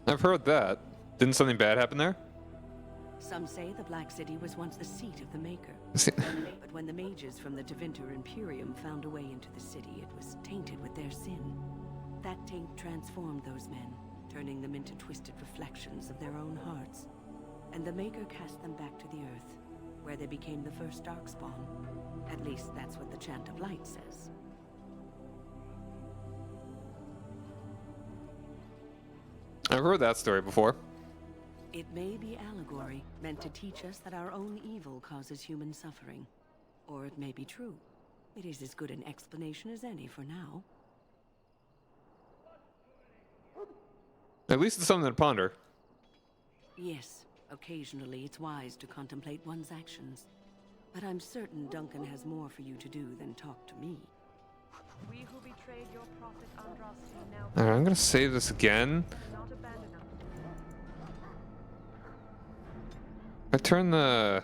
I've heard that. Didn't something bad happen there? Some say the Black City was once the seat of the Maker. But when the mages from the Tevinter Imperium found a way into the city, it was tainted with their sin. That taint transformed those men, turning them into twisted reflections of their own hearts, and the Maker cast them back to the earth, where they became the first Darkspawn. At least that's what the Chant of Light says. I've heard that story before. It may be allegory, meant to teach us that our own evil causes human suffering. Or it may be true. It is as good an explanation as any for now. At least it's something to ponder. Yes, occasionally it's wise to contemplate one's actions. But I'm certain Duncan has more for you to do than talk to me. We who betrayed your prophet Andraste now Alright, I'm gonna save this again. not abandon us. I turn the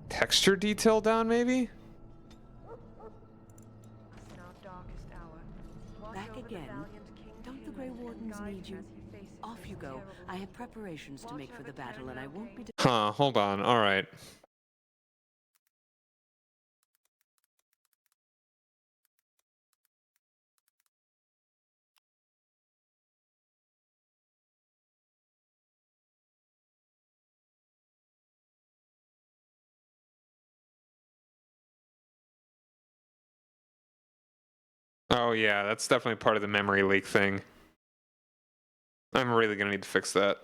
texture detail down, maybe? In our darkest hour, watch Back over the again? valiant King Don't the Grey Cailan and Wardens guide need him you? as he faces Off this you go. terrible I have preparations to make for the battle, and I won't be... Huh, hold on. Alright. Oh yeah, that's definitely part of the memory leak thing. I'm really gonna need to fix that.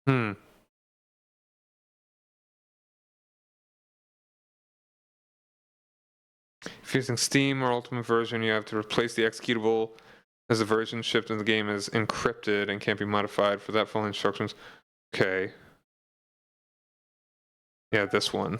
Hmm. If using Steam or Ultimate version, you have to replace the executable as the version shipped in the game is encrypted and can't be modified. For that, follow instructions. Okay. Yeah, this one.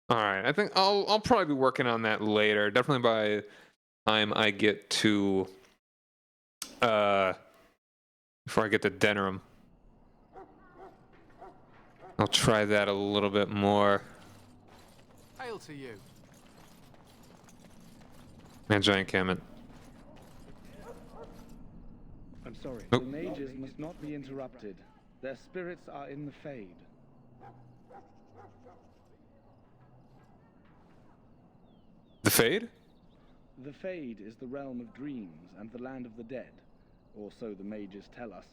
All right, I think I'll probably be working on that later. Definitely by the time I get to before I get to Denerim. I'll try that a little bit more. Hail to you. Man, giant cannon. I'm sorry. Nope. The mages must not be interrupted. Their spirits are in the Fade. The Fade? The Fade is the realm of dreams and the land of the dead, or so the mages tell us.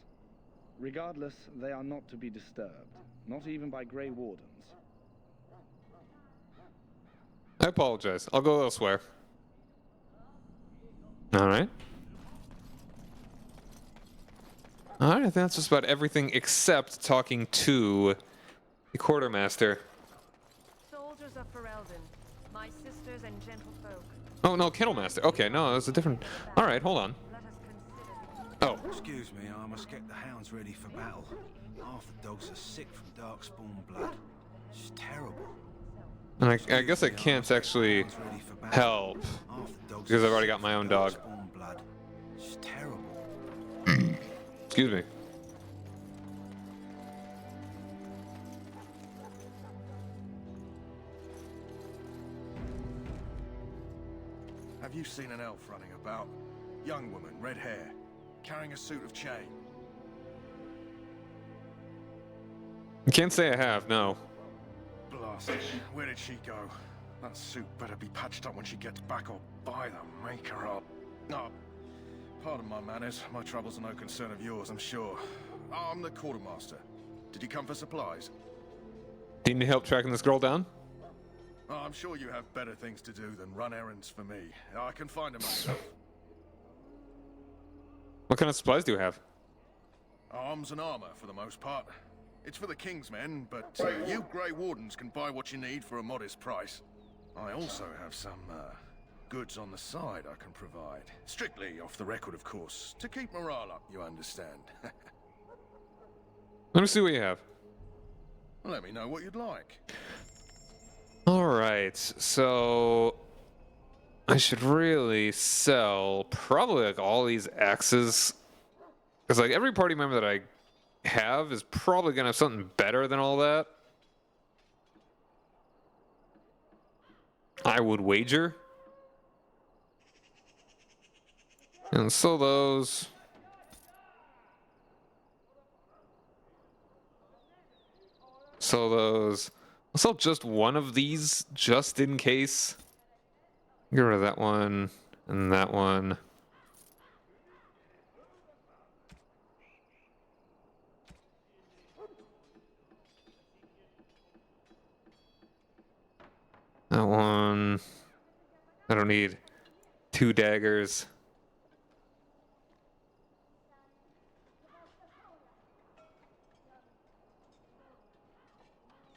Regardless, they are not to be disturbed, not even by Grey Wardens. I apologize. I'll go elsewhere. Alright. Alright, I think that's just about everything except talking to the quartermaster. Soldiers of Ferelden, my sisters and gentlefolk. Oh, no, Kennelmaster. Okay, no, that's a different... Alright, hold on. Oh. Excuse me, I must get the hounds ready for battle. Half the dogs are sick from darkspawn blood. It's terrible. And I guess I can't actually help because I've already got my own dog. Blood. It's terrible. Excuse me. Have you seen an elf running about? Young woman, red hair, carrying a suit of chain. I can't say I have, no. Blasted. Where did she go? That suit better be patched up when she gets back or by the maker up. No. Pardon my manners. My troubles are no concern of yours, I'm sure. I'm the quartermaster. Did you come for supplies? Do you need help tracking this girl down? Oh, I'm sure you have better things to do than run errands for me. I can find them myself. What kind of supplies do you have? Arms and armor, for the most part. It's for the King's men, but you Grey Wardens can buy what you need for a modest price. I also have some, goods on the side I can provide. Strictly off the record, of course. To keep morale up, you understand. Let me see what you have. Let me know what you'd like. Alright, so... I should really sell probably like all these axes. Because like every party member that I have is probably going to have something better than all that. I would wager. And sell those. Sell those. I'll sell just one of these, just in case. Get rid of that one and that one. That one. I don't need 2 daggers.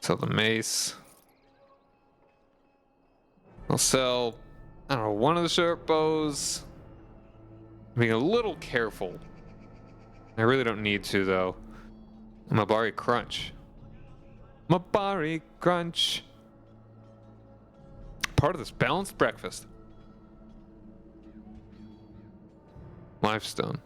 Sell the mace. I'll sell, I don't know, one of the short bows. I'm being a little careful. I really don't need to, though. Mabari Crunch. Mabari Crunch. Part of this balanced breakfast. Lifestone.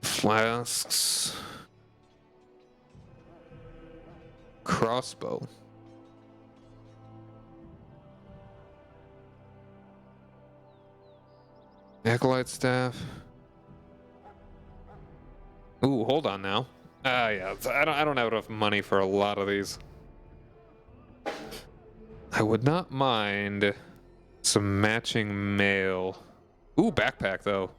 Flasks. Crossbow. Acolyte staff. Ooh, hold on now. Yeah, I don't have enough money for a lot of these. I would not mind some matching mail. Ooh, backpack though.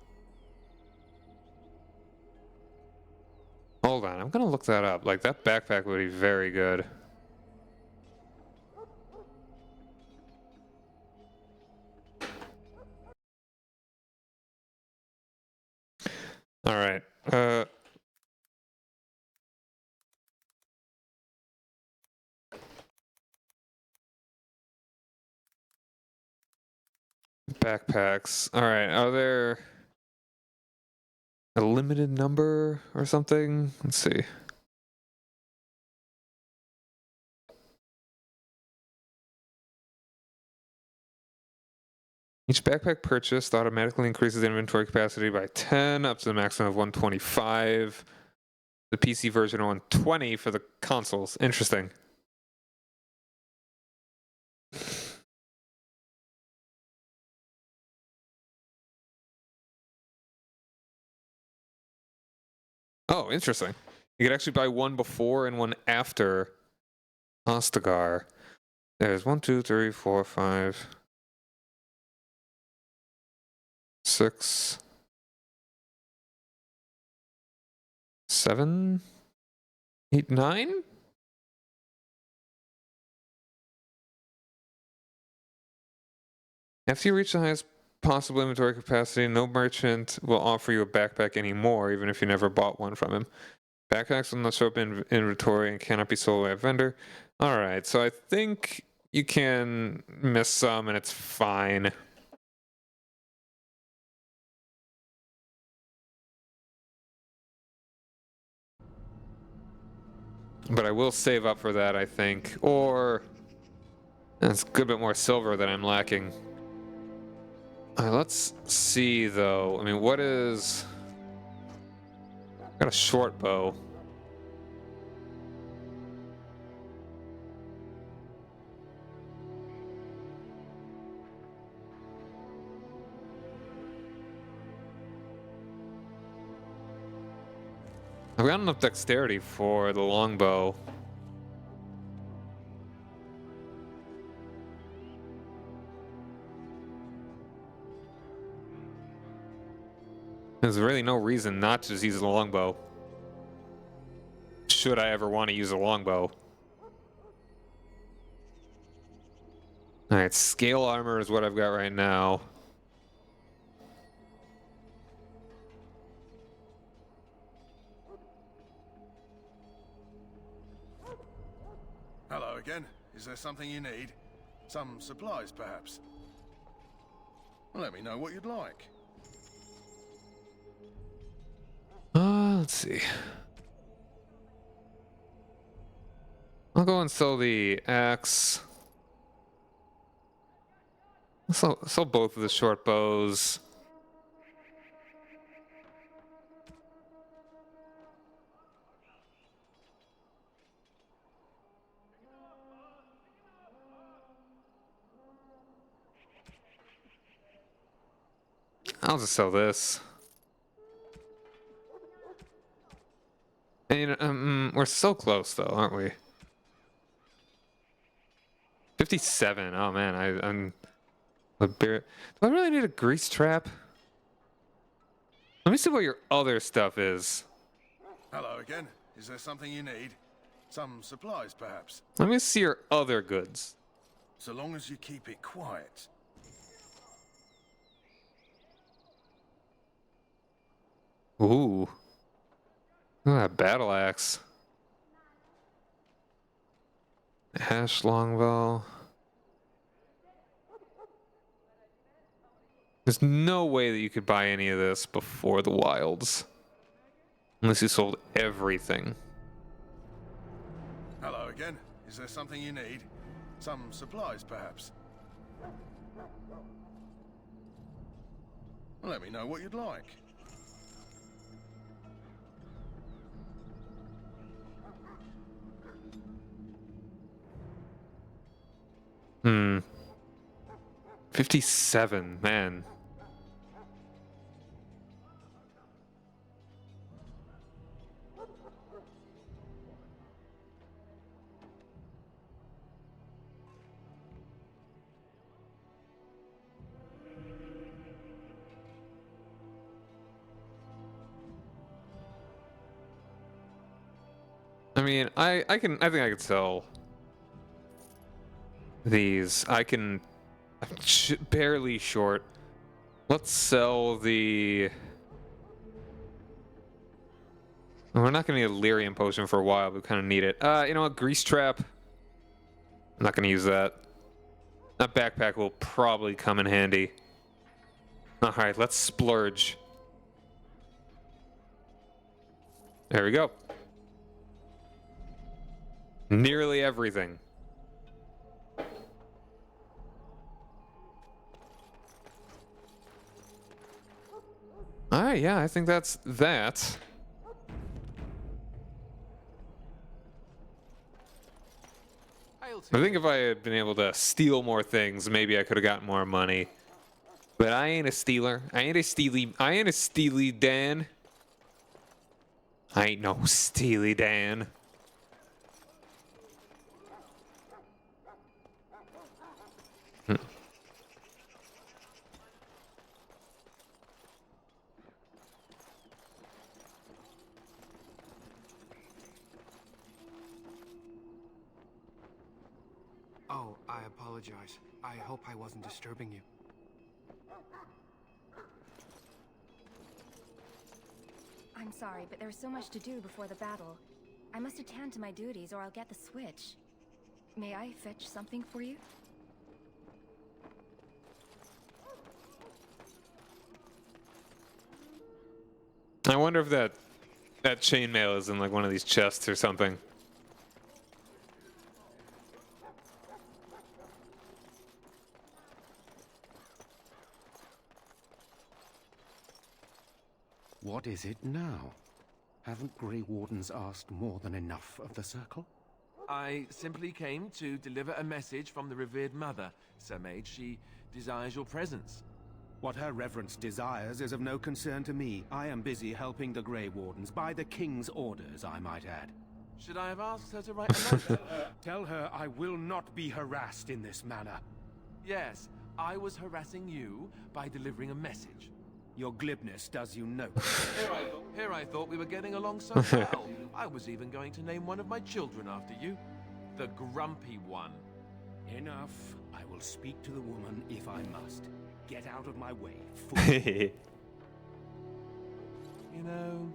Hold on, I'm gonna look that up. Like, that backpack would be very good. All right. Backpacks. All right. Are there a limited number or something? Let's see. Each backpack purchased automatically increases inventory capacity by 10 up to the maximum of 125. The PC version 120 for the consoles. Interesting. Oh, interesting. You could actually buy one before and one after Ostagar. There's 1, 2, 3, 4, 5, 6, 7, 8, 9? After you reach the highest possible inventory capacity, no merchant will offer you a backpack anymore, even if you never bought one from him. Backpacks will not show up in inventory and cannot be sold by a vendor. Alright, so I think you can miss some and it's fine. But I will save up for that, I think. Or that's a good bit more silver that I'm lacking. Let's see, though. I mean, what is... Got a short bow. I've got enough dexterity for the longbow. There's really no reason not to just use the longbow. Should I ever want to use a longbow. Alright, scale armor is what I've got right now. Hello again. Is there something you need? Some supplies, perhaps? Let me know what you'd like. Let's see. I'll go and sell the axe. So both of the short bows. I'll just sell this. And, you know, we're so close though, aren't we? 57. Oh man, I'm a bear. Do I really need a grease trap? Let me see what your other stuff is. Hello again. Is there something you need? Some supplies, perhaps? Let me see your other goods. So long as you keep it quiet. Ooh. Look at that battle axe. Ash longbow. There's no way that you could buy any of this before the wilds. Unless you sold everything. Hello again. Is there something you need? Some supplies, perhaps? Let me know what you'd like. Hmm. 57, man. I mean, I think I could sell these. I'm barely short. Let's sell the... We're not gonna need a lyrium potion for a while, but we kind of need it. You know what? Grease trap. I'm not gonna use that. That backpack will probably come in handy. Alright, let's splurge. There we go. Nearly everything. Alright, yeah, I think that's that. I think if I had been able to steal more things, maybe I could have gotten more money. But I ain't a stealer. I ain't a Steely Dan. I ain't no Steely Dan. Oh, I apologize. I hope I wasn't disturbing you. I'm sorry, but there's so much to do before the battle. I must attend to my duties or I'll get the switch. May I fetch something for you? I wonder if that chainmail is in like one of these chests or something. What is it now? Haven't Grey Wardens asked more than enough of the Circle? I simply came to deliver a message from the revered mother, Sir Mage. She desires your presence. What her reverence desires is of no concern to me. I am busy helping the Grey Wardens, by the King's orders, I might add. Should I have asked her to write a note? Tell her I will not be harassed in this manner. Yes, I was harassing you by delivering a message. Your glibness does you no. Here I thought we were getting along so well. I was even going to name one of my children after you. The Grumpy One. Enough. I will speak to the woman if I must. Get out of my way, fool. You know,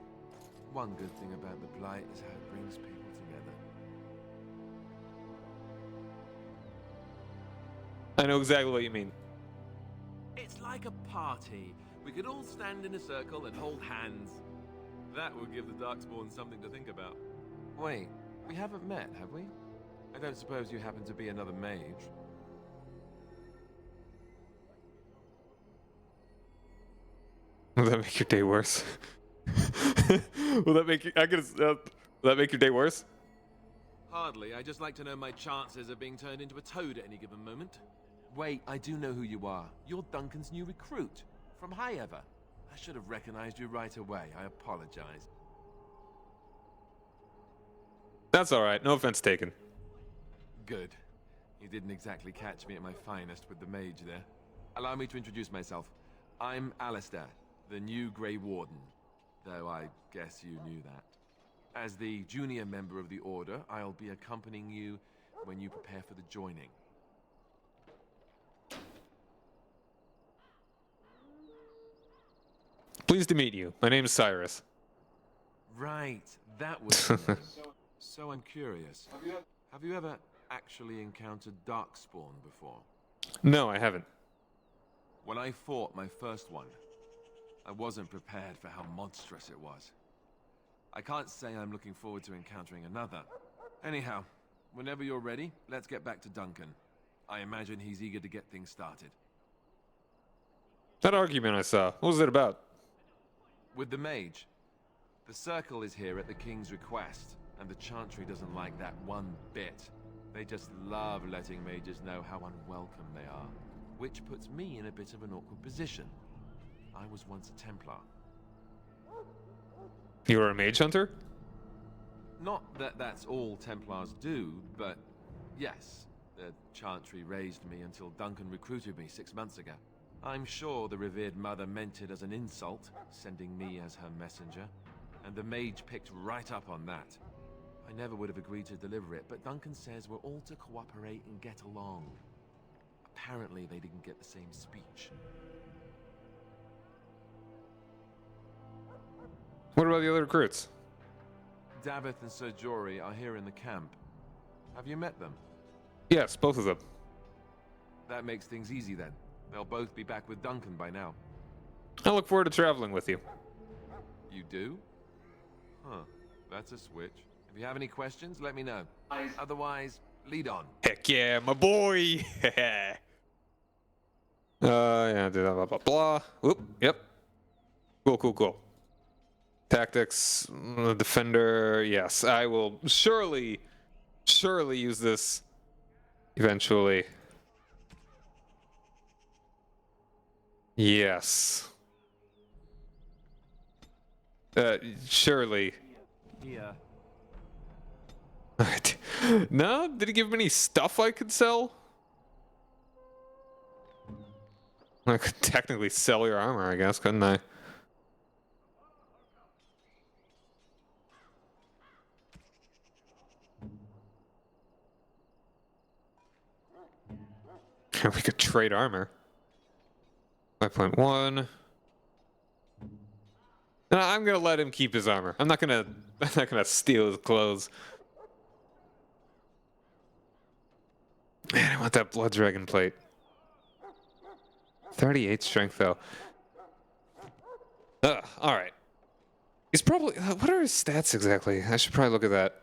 one good thing about the Blight is how it brings people together. I know exactly what you mean. It's like a party. We could all stand in a circle and hold hands. That would give the Darkspawn something to think about. Wait, we haven't met, have we? I don't suppose you happen to be another mage? Will that make your day worse? Will that make you, will that make your day worse? Hardly. I just like to know my chances of being turned into a toad at any given moment. Wait, I do know who you are. You're Duncan's new recruit. From High Ever. I should have recognized you right away. I apologize. That's alright, no offense taken. Good. You didn't exactly catch me at my finest with the mage there. Allow me to introduce myself. I'm Alistair, the new Grey Warden. Though I guess you knew that. As the junior member of the Order, I'll be accompanying you when you prepare for the joining. Pleased to meet you. My name is Cyrus. Right, that was the name. So I'm curious. Have you ever actually encountered Darkspawn before? No, I haven't. When I fought my first one, I wasn't prepared for how monstrous it was. I can't say I'm looking forward to encountering another. Anyhow, whenever you're ready, let's get back to Duncan. I imagine he's eager to get things started. That argument I saw, what was it about? With the mage. The Circle is here at the King's request, and the Chantry doesn't like that one bit. They just love letting mages know how unwelcome they are, which puts me in a bit of an awkward position. I was once a Templar. You were a mage hunter? Not that that's all Templars do, but yes. The Chantry raised me until Duncan recruited me 6 months ago. I'm sure the revered mother meant it as an insult, sending me as her messenger, and the mage picked right up on that. I never would have agreed to deliver it, but Duncan says we're all to cooperate and get along. Apparently they didn't get the same speech. What about the other recruits? Davith and Sir Jory are here in the camp. Have you met them? Yes, both of them. That makes things easy then. They'll both be back with Duncan by now. I look forward to traveling with you. You do? Huh. That's a switch. If you have any questions, let me know. Otherwise, lead on. Heck yeah, my boy! Yeah, blah, blah, blah, blah. Whoop, yep. Cool. Tactics, defender, yes. I will surely use this eventually. Yes. Surely. Yeah. No? Did he give me any stuff I could sell? I could technically sell your armor, I guess, couldn't I? We could trade armor. 5.1. No, I'm gonna let him keep his armor. I'm not gonna steal his clothes. Man, I want that blood dragon plate. 38 strength though. Alright. He's probably what are his stats exactly? I should probably look at that.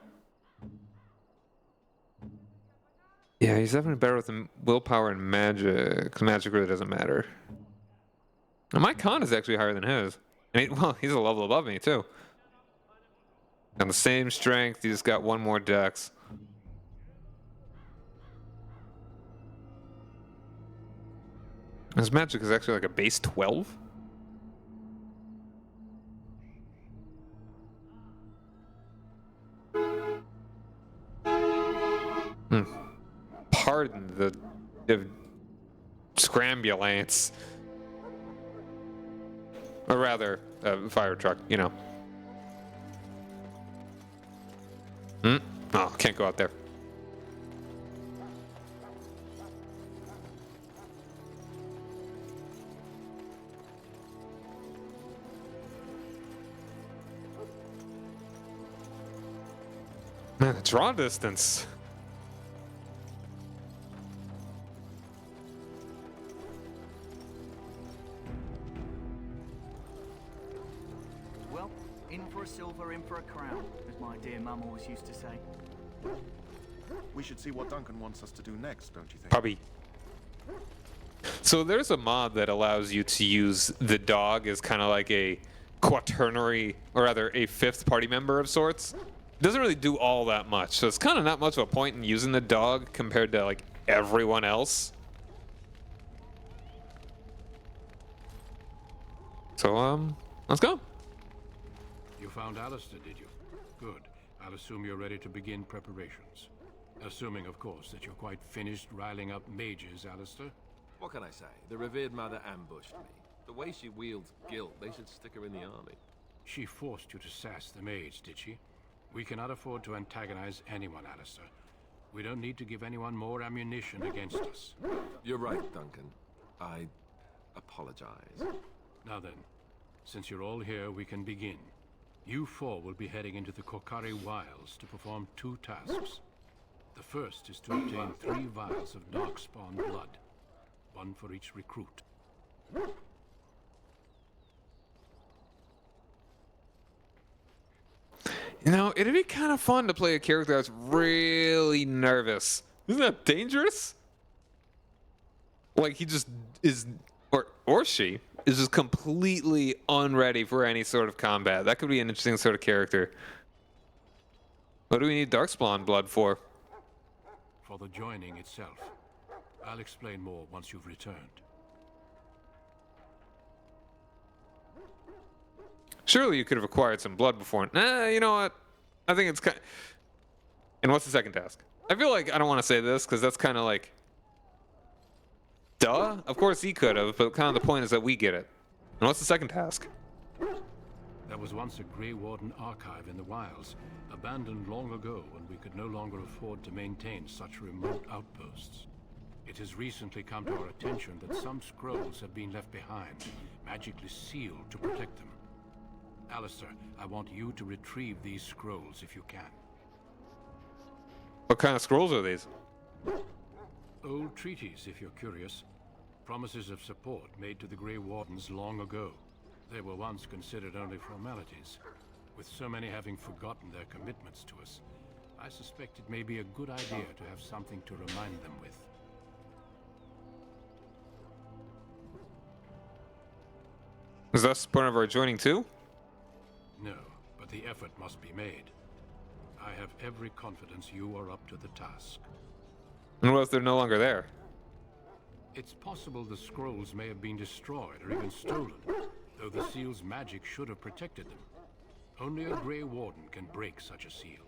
Yeah, he's definitely better with willpower and magic. Magic really doesn't matter. Now, my con is actually higher than his. And he's a level above me, too. On the same strength, he just got one more dex. His magic is actually like a base 12? Pardon the scrambulance. Or rather, fire truck, you know. Oh, can't go out there. Man, the draw distance. Well, in for a silver, in for a crown, as my dear mum always used to say. We should see what Duncan wants us to do next, don't you think? Probably So there's a mod that allows you to use the dog as kind of like a quaternary, or rather a fifth party member of sorts. It doesn't really do all that much, so it's kind of not much of a point in using the dog compared to like everyone else. So let's go. You found Alistair, did you? Good. I'll assume you're ready to begin preparations. Assuming, of course, that you're quite finished riling up mages, Alistair. What can I say? The revered mother ambushed me. The way she wields guilt, they should stick her in the army. She forced you to sass the mage, did she? We cannot afford to antagonize anyone, Alistair. We don't need to give anyone more ammunition against us. You're right, Duncan. I apologize. Now then, since you're all here, we can begin. You four will be heading into the Korcari Wilds to perform 2 tasks. The first is to obtain 3 vials of darkspawn blood, 1 for each recruit. You know, it'd be kind of fun to play a character that's really nervous. Isn't that dangerous? Like he just is, or she is just completely unready for any sort of combat. That could be an interesting sort of character. What do we need darkspawn blood for? For the joining itself. I'll explain more once you've returned. Surely you could have acquired some blood before. Nah, you know what? I think it's kind. And what's the second task? I feel like I don't want to say this because that's kind of like. Duh. Of course he could have, but kind of the point is that we get it. And what's the second task? There was once a Grey Warden archive in the wilds, abandoned long ago when we could no longer afford to maintain such remote outposts. It has recently come to our attention that some scrolls have been left behind, magically sealed to protect them. Alistair, I want you to retrieve these scrolls if you can. What kind of scrolls are these? Old treaties, if you're curious. Promises of support made to the Grey Wardens long ago. They were once considered only formalities. With so many having forgotten their commitments to us, I suspect it may be a good idea to have something to remind them with. Is that part of our joining too? No, but the effort must be made. I have every confidence you are up to the task. And what if they're no longer there? It's possible the scrolls may have been destroyed or even stolen, though the seal's magic should have protected them. Only a Grey Warden can break such a seal.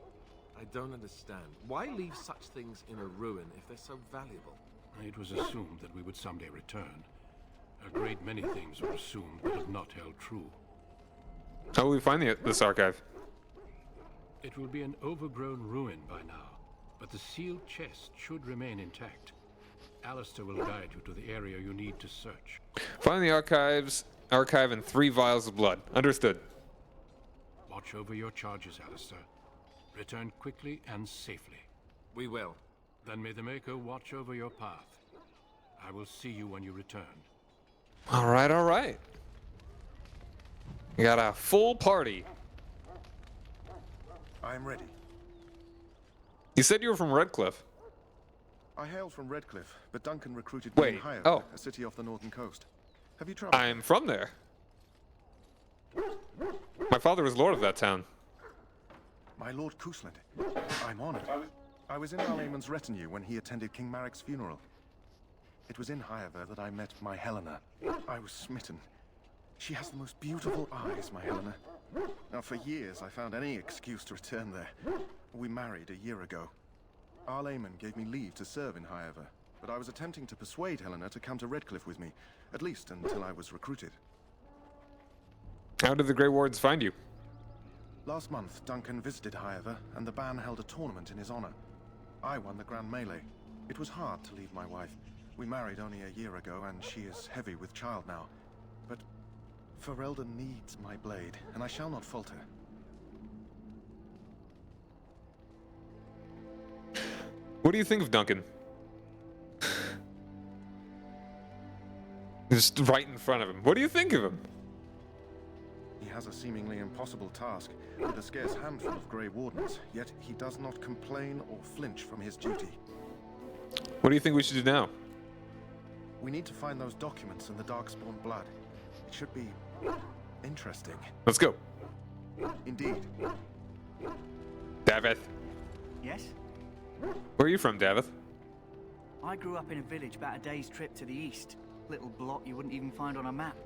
I don't understand. Why leave such things in a ruin if they're so valuable? It was assumed that we would someday return. A great many things were assumed but have not held true. How will we find this archive? It will be an overgrown ruin by now, but the sealed chest should remain intact. Alistair will guide you to the area you need to search. Find the archive and 3 vials of blood. Understood. Watch over your charges, Alistair. Return quickly and safely. We will. Then may the Maker watch over your path. I will see you when you return. All right, all right. We got a full party. I am ready. You said you were from Redcliffe. I hail from Redcliffe, but Duncan recruited me in Higher, a city off the northern coast. Have you traveled? I'm from there. My father was lord of that town. My Lord Cousland. I'm honored. I was in Arlayman's retinue when he attended King Maric's funeral. It was in Higher that I met my Helena. I was smitten. She has the most beautiful eyes, my Helena. Now, for years, I found any excuse to return there. We married a year ago. Arlayman gave me leave to serve in Higher, but I was attempting to persuade Helena to come to Redcliffe with me, at least until I was recruited. How did the Grey Wardens find you? Last month, Duncan visited Higher, and the band held a tournament in his honor. I won the Grand Melee. It was hard to leave my wife. We married only a year ago, and she is heavy with child now. But Ferelden needs my blade, and I shall not falter. What do you think of Duncan? Just right in front of him. What do you think of him? He has a seemingly impossible task, with a scarce handful of Grey Wardens, yet he does not complain or flinch from his duty. What do you think we should do now? We need to find those documents and the Darkspawn blood. It should be interesting. Let's go. Indeed. Davith. Yes? Where are you from, Davith? I grew up in a village about a day's trip to the east. Little blot you wouldn't even find on a map.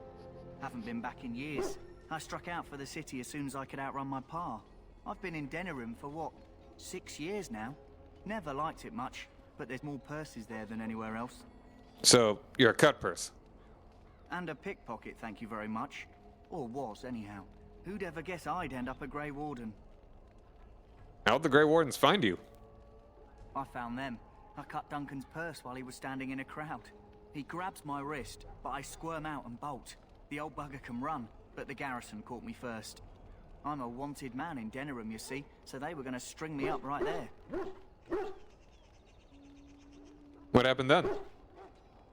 Haven't been back in years. I struck out for the city as soon as I could outrun my pa. I've been in Denerim for what, 6 years now? Never liked it much, but there's more purses there than anywhere else. So, you're a cut purse. And a pickpocket, thank you very much. Or was, anyhow. Who'd ever guess I'd end up a Grey Warden? How'd the Grey Wardens find you? I found them. I cut Duncan's purse while he was standing in a crowd. He grabs my wrist, but I squirm out and bolt. The old bugger can run, but the garrison caught me first. I'm a wanted man in Denerim, you see, so they were going to string me up right there. What happened then?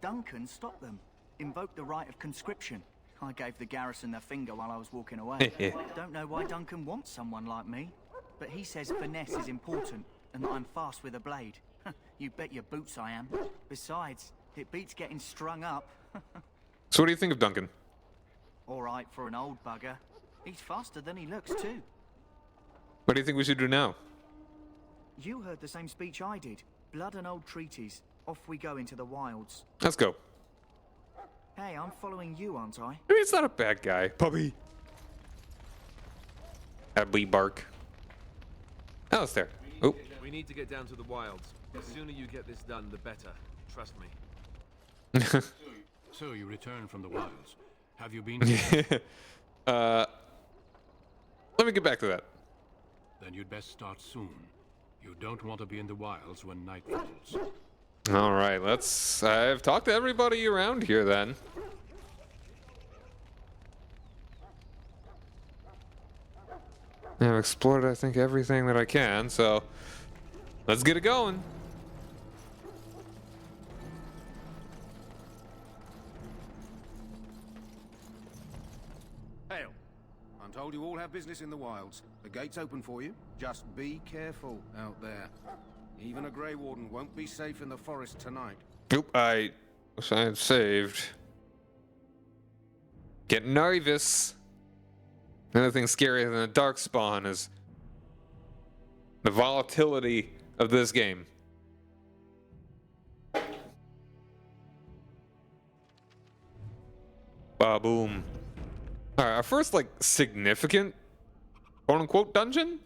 Duncan stopped them. Invoked the right of conscription. I gave the garrison the finger while I was walking away. Don't know why Duncan wants someone like me, but he says finesse is important and that I'm fast with a blade. You bet your boots I am. Besides, it beats getting strung up. So what do you think of Duncan? All right for an old bugger. He's faster than he looks too. What do you think we should do now? You heard the same speech I did. Blood and old treaties. Off we go into the wilds. Let's go. Hey, I'm following you, aren't I? I mean, it's not a bad guy. Puppy. Abby bark. Alistair. Oh. We need to get down to the wilds. The sooner you get this done, the better. Trust me. So you return from the wilds. Have you been? Let me get back to that. Then you'd best start soon. You don't want to be in the wilds when night falls. All right, I've talked to everybody around here then. I've explored, I think, everything that I can, so let's get it going. Hail. I'm told you all have business in the wilds. The gate's open for you. Just be careful out there. Even a Grey Warden won't be safe in the forest tonight. Oop, I wish I had saved. Get nervous. Another thing scarier than a darkspawn is the volatility of this game. Ba-boom. Alright, our first, like, significant, quote-unquote, dungeon?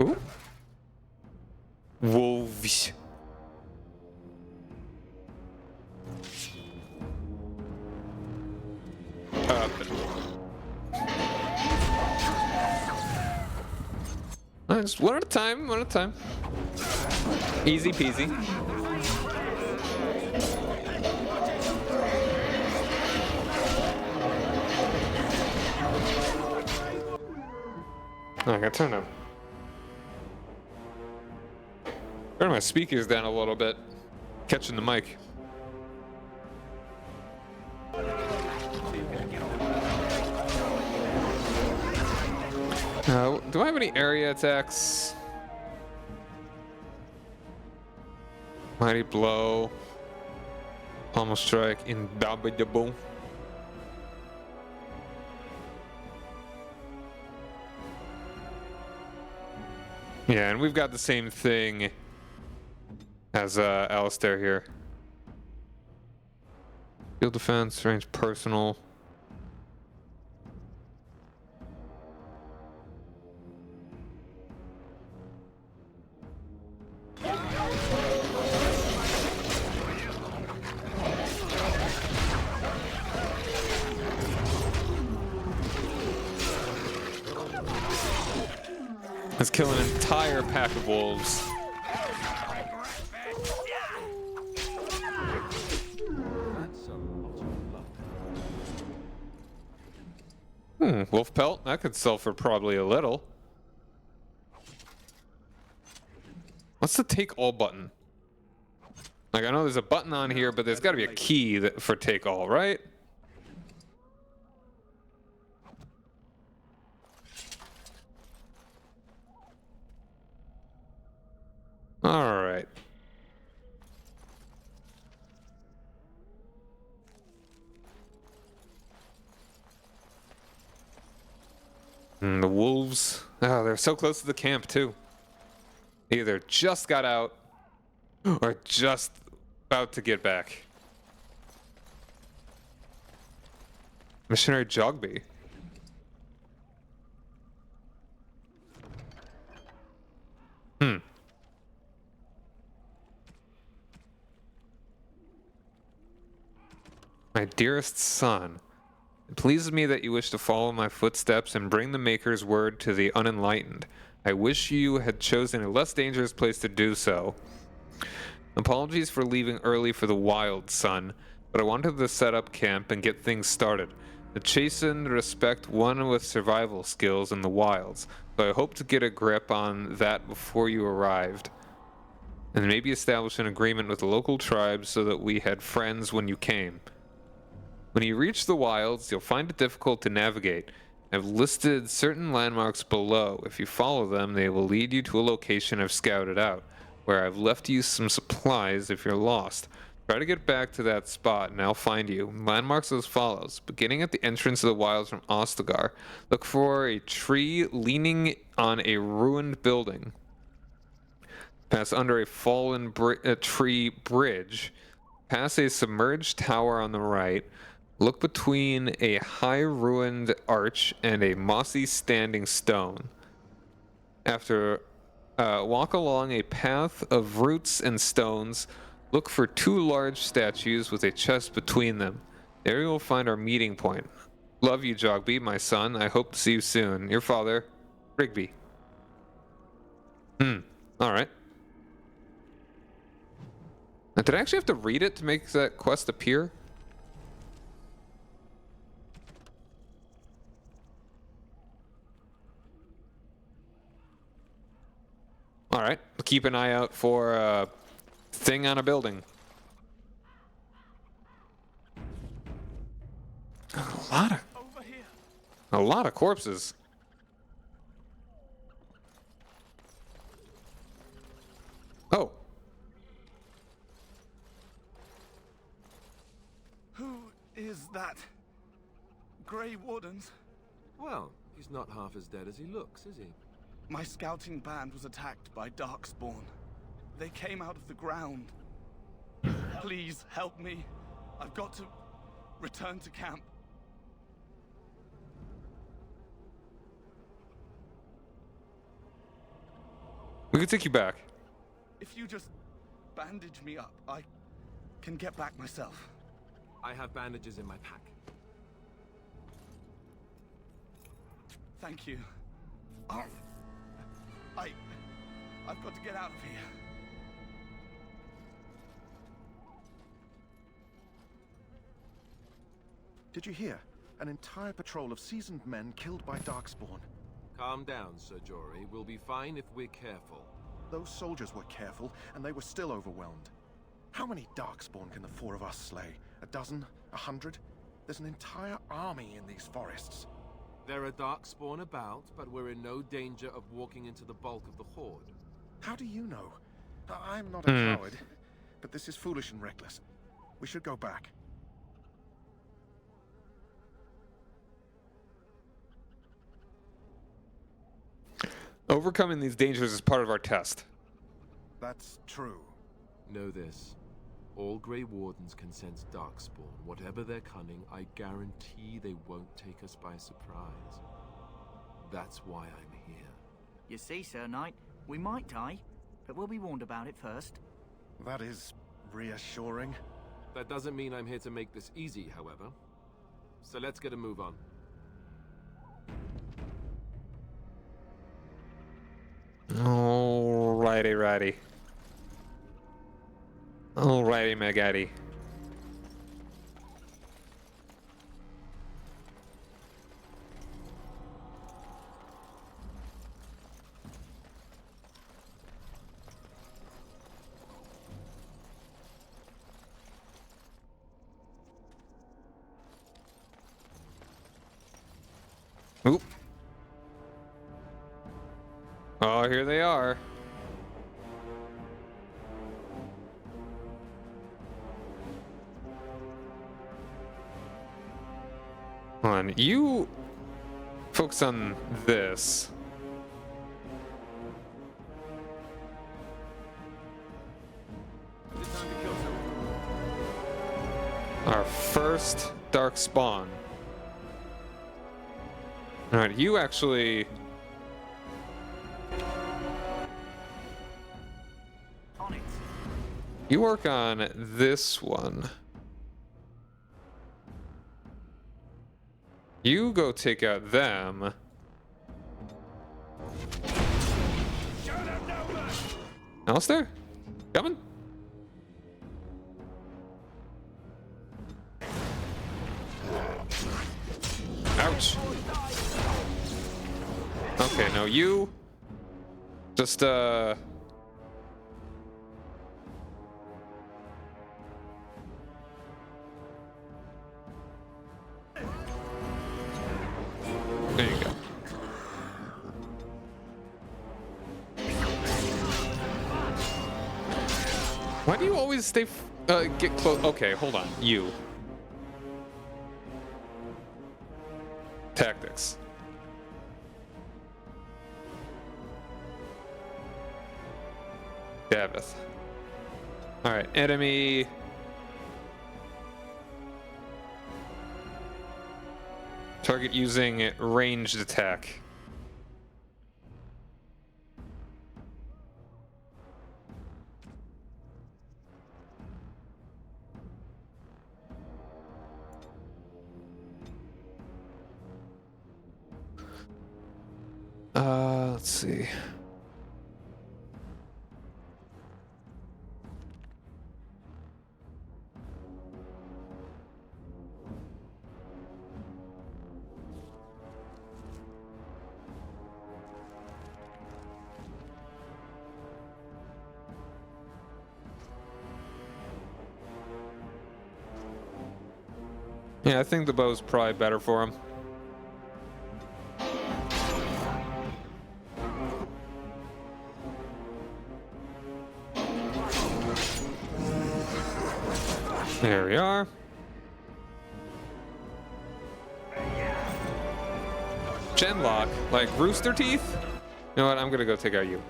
Ooh. Wolves. Just one at a time, one at a time. Easy peasy. Oh, I gotta turn my speakers down a little bit, catching the mic. Do I have any area attacks? Mighty Blow. Almost Strike. Indomitable. Yeah, and we've got the same thing as Alistair here. Field defense, range personal. Let's kill an entire pack of wolves. Wolf pelt? That could sell for probably a little. What's the take all button? Like, I know there's a button on here, but there's got to be a key for take all, right? All right. And the wolves. Oh, they're so close to the camp too. Either just got out or just about to get back. Missionary Jogby. My dearest son, it pleases me that you wish to follow my footsteps and bring the Maker's word to the unenlightened. I wish you had chosen a less dangerous place to do so. Apologies for leaving early for the Wilds, son, but I wanted to set up camp and get things started. The chastened respect one with survival skills in the wilds, so I hope to get a grip on that before you arrived. And maybe establish an agreement with the local tribes so that we had friends when you came. When you reach the wilds, you'll find it difficult to navigate. I've listed certain landmarks below. If you follow them, they will lead you to a location I've scouted out, where I've left you some supplies if you're lost. Try to get back to that spot and I'll find you. Landmarks as follows. Beginning at the entrance of the wilds from Ostagar, look for a tree leaning on a ruined building. Pass under a fallen tree bridge. Pass a submerged tower on the right. Look between a high ruined arch and a mossy standing stone. After walk along a path of roots and stones. Look for 2 large statues with a chest between them. There you will find our meeting point. Love you, Jogby, my son. I hope to see you soon. Your father, Rigby. Alright. Now, did I actually have to read it to make that quest appear? Alright, keep an eye out for a thing on a building. A lot of corpses. Oh. Who is that? Grey Wardens? Well, he's not half as dead as he looks, is he? My scouting band was attacked by Darkspawn. They came out of the ground. Please help me. I've got to return to camp. We can take you back. If you just bandage me up, I can get back myself. I have bandages in my pack. Thank you. I've got to get out of here. Did you hear? An entire patrol of seasoned men killed by Darkspawn. Calm down, Sir Jory. We'll be fine if we're careful. Those soldiers were careful, and they were still overwhelmed. How many Darkspawn can the 4 of us slay? A dozen? 100? There's an entire army in these forests. There are Darkspawn about, but we're in no danger of walking into the bulk of the Horde. How do you know? I'm not a coward, but this is foolish and reckless. We should go back. Overcoming these dangers is part of our test. That's true. Know this. All Grey Wardens can sense Darkspawn. Whatever their cunning, I guarantee they won't take us by surprise. That's why I'm here. You see, Sir Knight, we might die, but we'll be warned about it first. That is reassuring. That doesn't mean I'm here to make this easy, however. So let's get a move on. Alrighty. Alrighty, Magatti. Oop. Oh, here they are. Hold on, you focus on this. Our first dark spawn. Alright, you actually... You work on this one. You go take out them. Alistair? Coming? Ouch. Okay, no, you just there you go. Why do you always stay get close? Okay, hold on. You. Tactics. Davith. Alright, enemy. Target using ranged attack. Let's see. Yeah, I think the bow's probably better for him. There we are. Genlock, like Rooster Teeth? You know what? I'm gonna go take out you.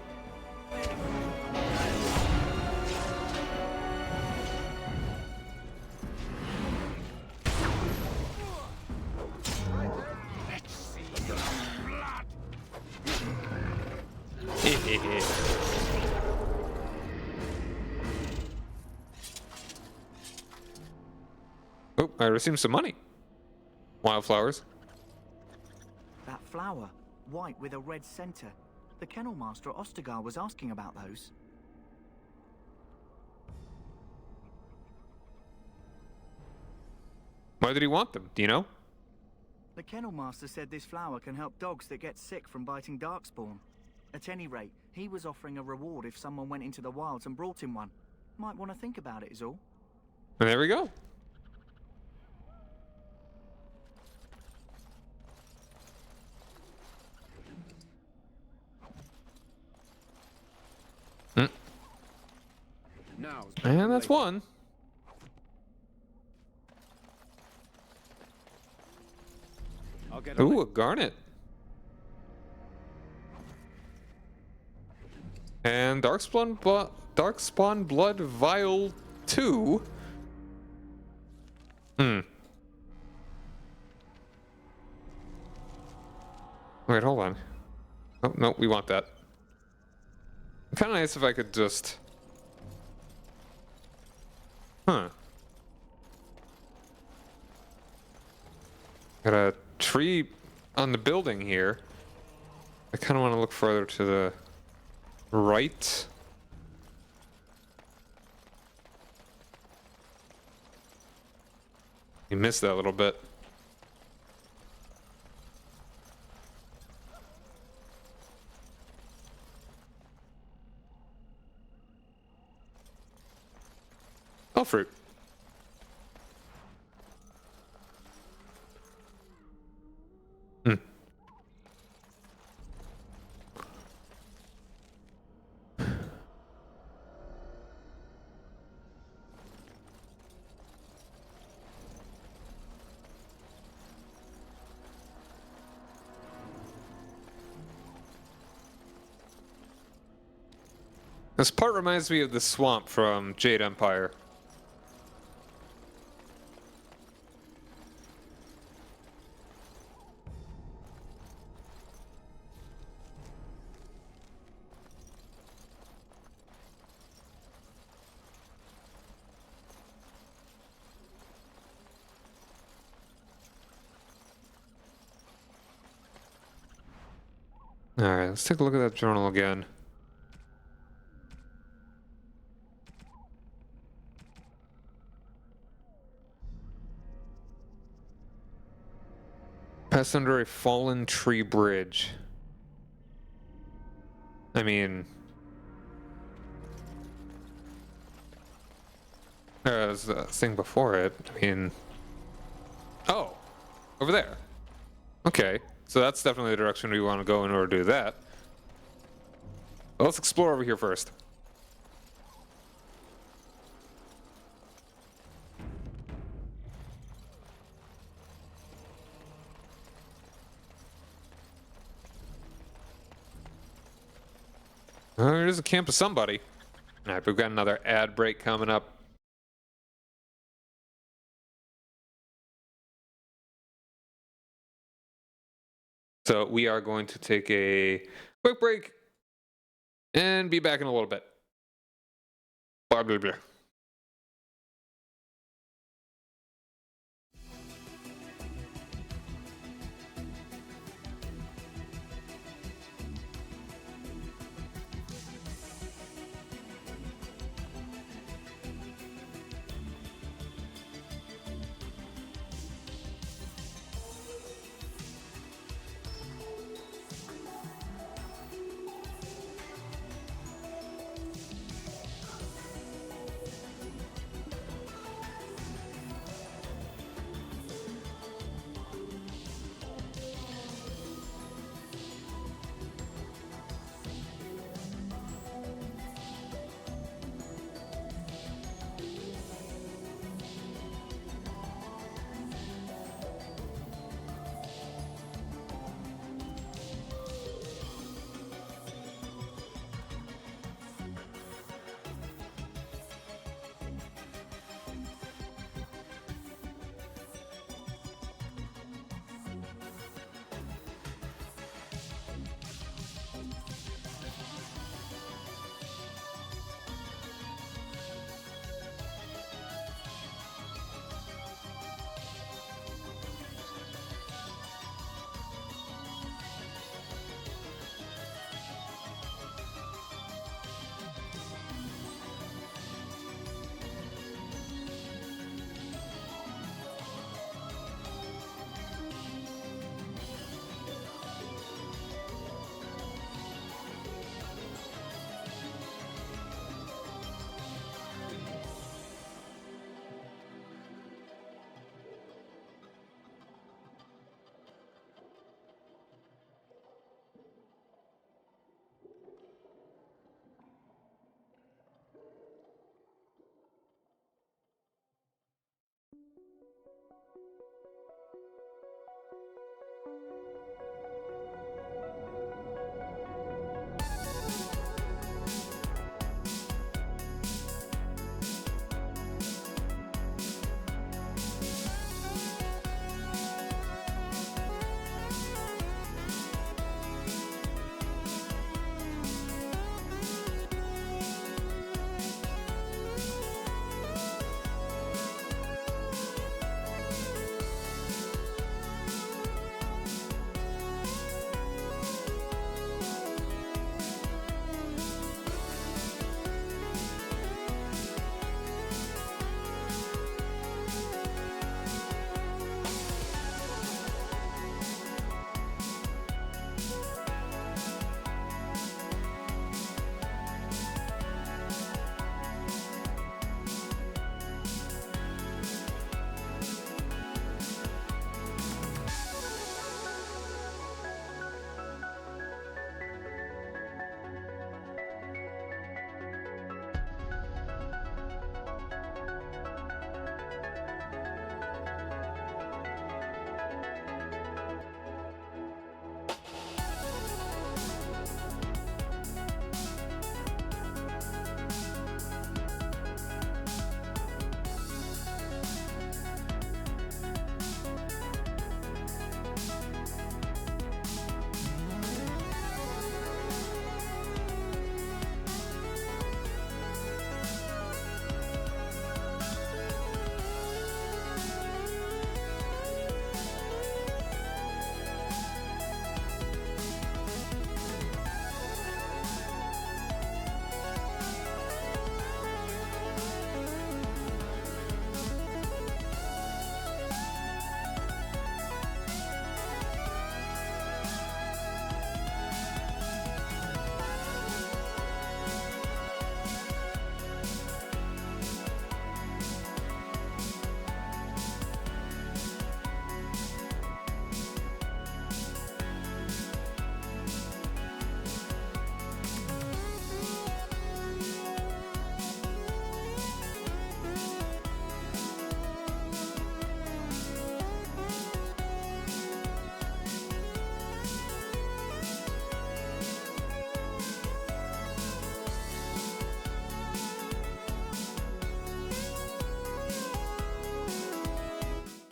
Oh, I received some money. Wildflowers. That flower, white with a red center. The kennel master at Ostagar was asking about those. Why did he want them? Do you know? The kennel master said this flower can help dogs that get sick from biting darkspawn. At any rate, he was offering a reward if someone went into the wilds and brought him one. Might want to think about it is all. And there we go. And that's one. Ooh, a garnet. And Darkspawn Blood Vial 2. Wait, hold on. Oh, no, we want that. Kind of nice if I could just... Huh. Got a tree on the building here. I kind of want to look further to the right. You missed that a little bit. Oh, fruit. This part reminds me of the swamp from Jade Empire. Alright, let's take a look at that journal again. Passed under a fallen tree bridge. I mean... there's the thing before it. I mean... Oh! Over there. Okay. So that's definitely the direction we want to go in order to do that. Well, let's explore over here first. There's a camp of somebody. Alright, we've got another ad break coming up. So we are going to take a quick break and be back in a little bit. Blah, blah, blah.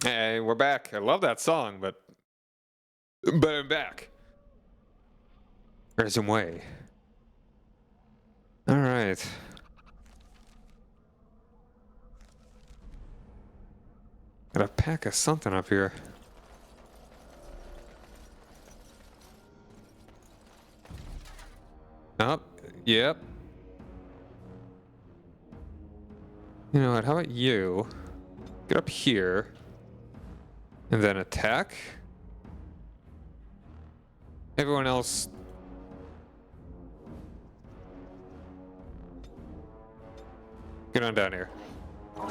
Hey, we're back. I love that song, but I'm back. There's some way. All right. Got a pack of something up here. Up. Yep. You know what? How about you get up here and then attack? Everyone else. Get on down here. So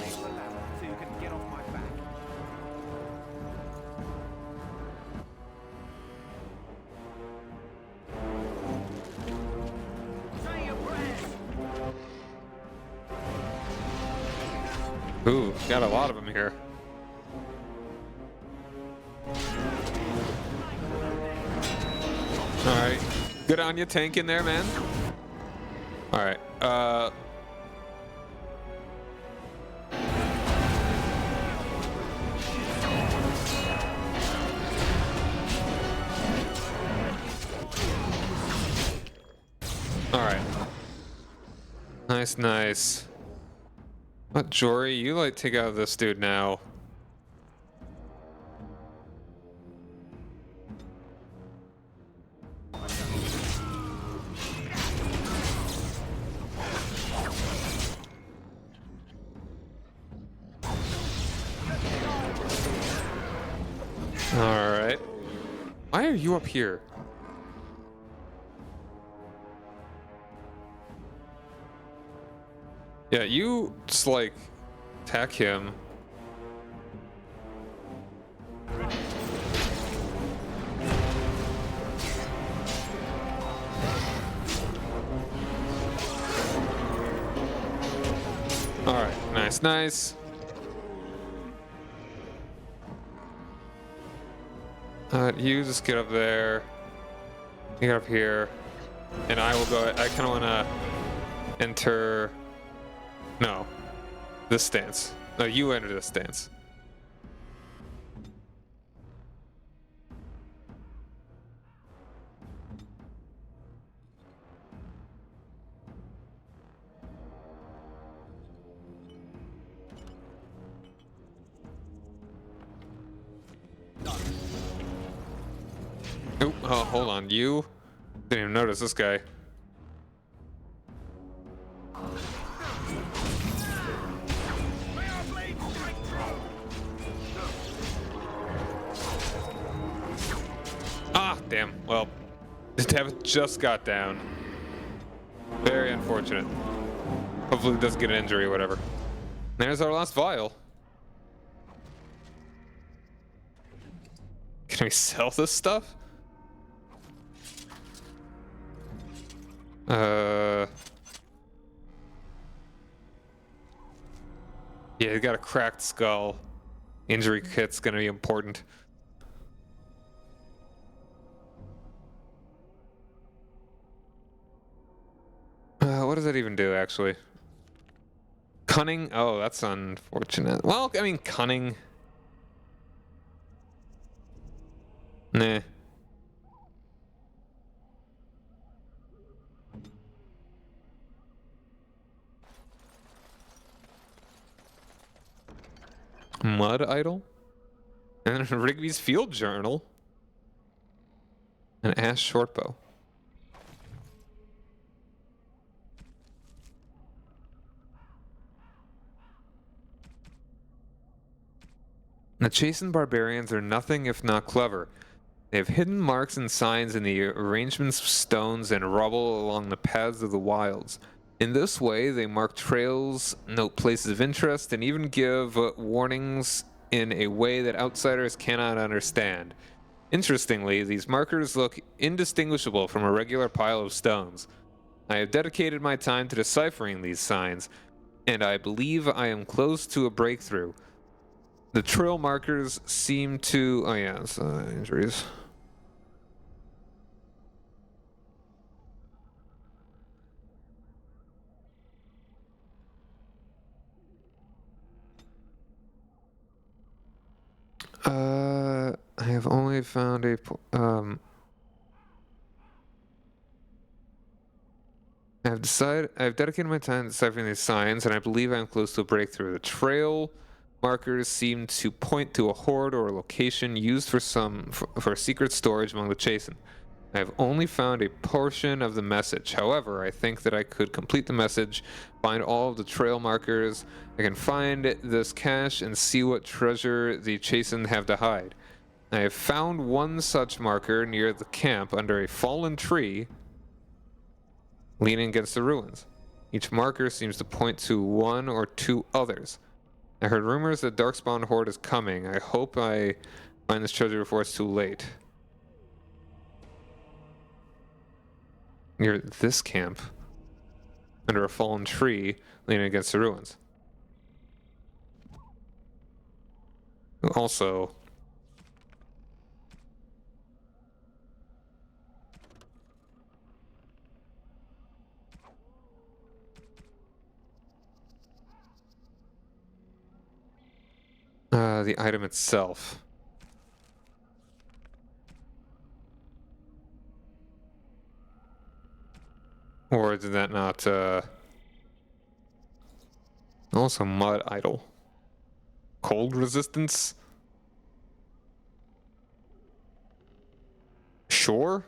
you can get off my back. Say your prayers. Ooh, got a lot of them here. Alright. Good on you, tank in there, man. Alright, Alright. Nice, nice. What, Jory? You like take out this dude now. Alright. Why are you up here? Yeah, you just like attack him. Alright, nice, nice. You just get up there. You get up here. And I will go. I kind of want to enter. No. This stance. No, you enter this stance. Oh, hold on. You didn't even notice this guy. Ah, damn. Well, David just got down. Very unfortunate. Hopefully he doesn't get an injury or whatever. There's our last vial. Can we sell this stuff? Yeah, he's got a cracked skull. Injury kit's gonna be important. What does that even do, actually? Cunning? Oh, that's unfortunate. Well, I mean, cunning. Nah. Mud idol? And Rigby's field journal. An ash shortbow. The chastened barbarians are nothing if not clever. They have hidden marks and signs in the arrangements of stones and rubble along the paths of the wilds. In this way, they mark trails, note places of interest, and even give warnings in a way that outsiders cannot understand. Interestingly, these markers look indistinguishable from a regular pile of stones. I have dedicated my time to deciphering these signs, and I believe I am close to a breakthrough. The trail markers seem to... Oh yeah, it's, injuries. I have only found a I've dedicated my time to deciphering these signs, and I believe I'm close to a breakthrough. The trail markers seem to point to a hoard or a location used for secret storage among the Chastened. I have only found a portion of the message. However, I think that I could complete the message, find all of the trail markers. I can find this cache and see what treasure the Chastened have to hide. I have found one such marker near the camp under a fallen tree, leaning against the ruins. Each marker seems to point to one or two others. I heard rumors that Darkspawn Horde is coming. I hope I find this treasure before it's too late. Near this camp, under a fallen tree, leaning against the ruins. Also, the item itself. Or did that not, also mud idol. Cold resistance? Sure?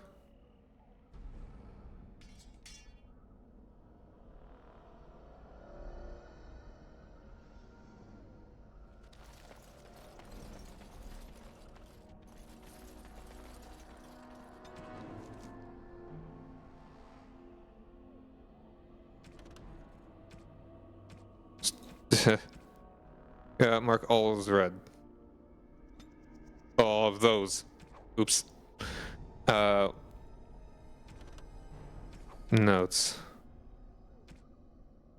Yeah, mark all as red. All of those. Oops. Notes.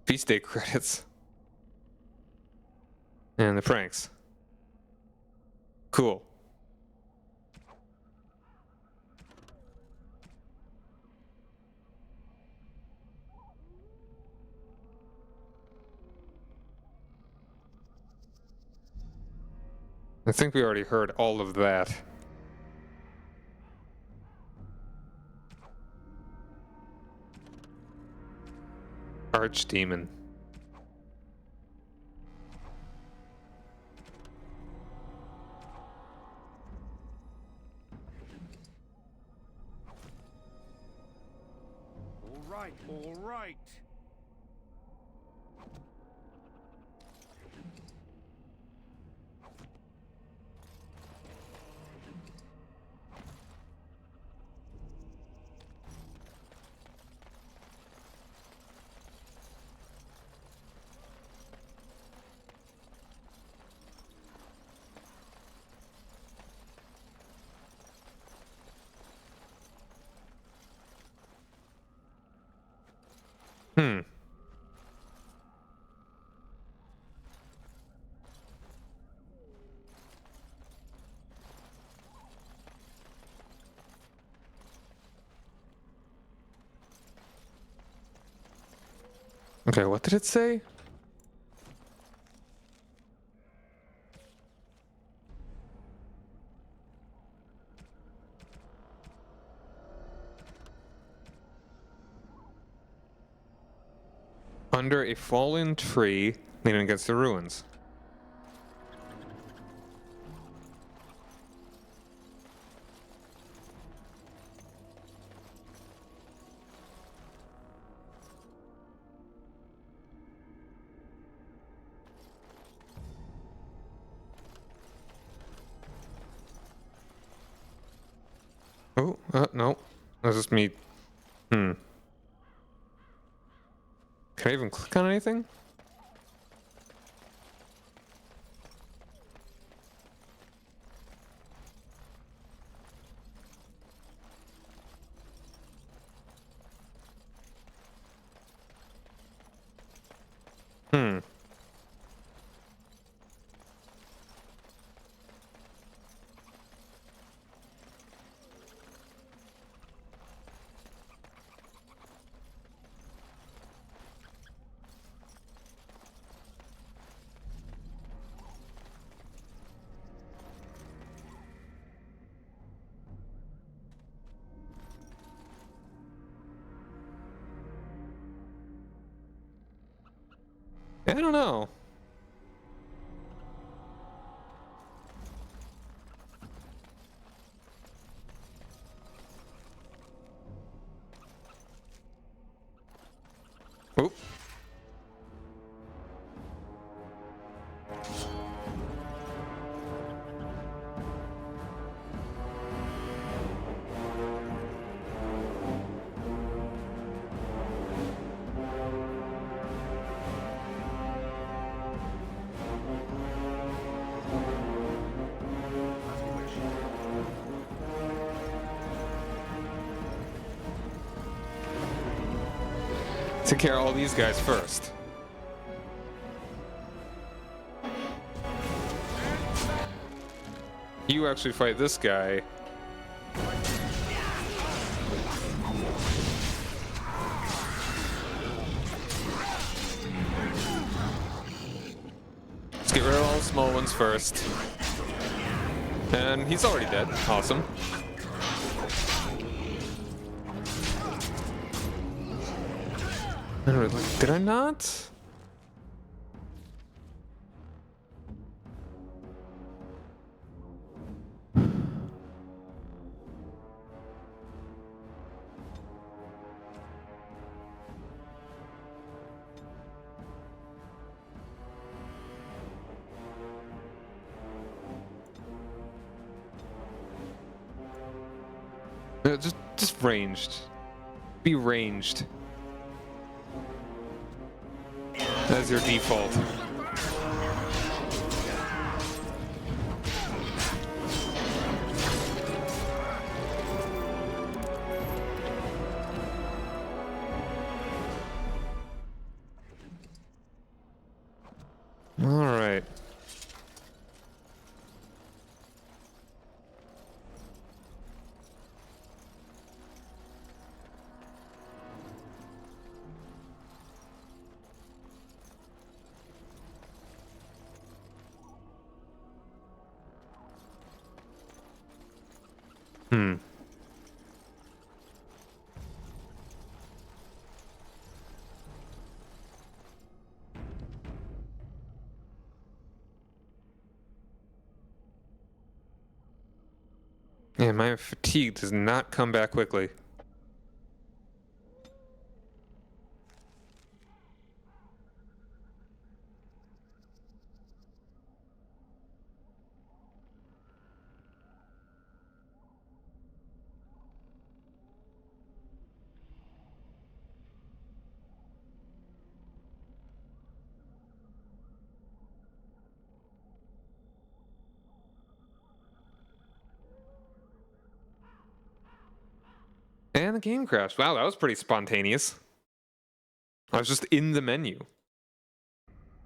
Feast day credits. And the pranks. Cool. I think we already heard all of that. Archdemon. All right. Okay, what did it say? Under a fallen tree, leaning against the ruins. Oh, no. That's just me. Can I even click on anything? I don't know. Oop. Take care of all these guys first. You actually fight this guy. Let's get rid of all the small ones first. And he's already dead. Awesome. Did I not? Just ranged. Be ranged. That's your default. All right. Yeah, my fatigue does not come back quickly. And the game crashed. Wow, that was pretty spontaneous. I was just in the menu.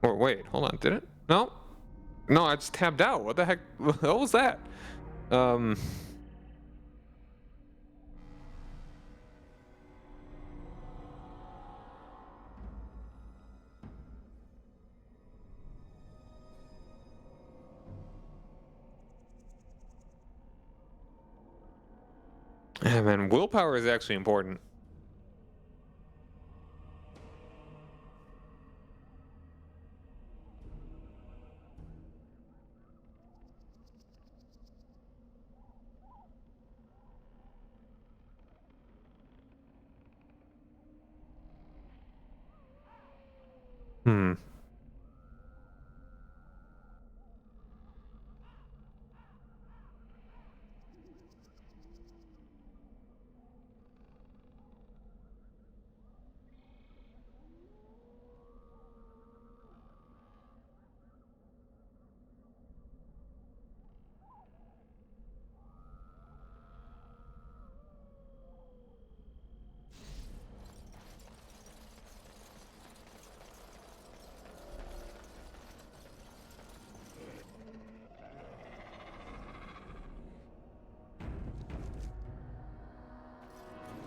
Or wait, hold on, did it? No? No, I just tabbed out. What the heck? What was that? Yeah, man, willpower is actually important.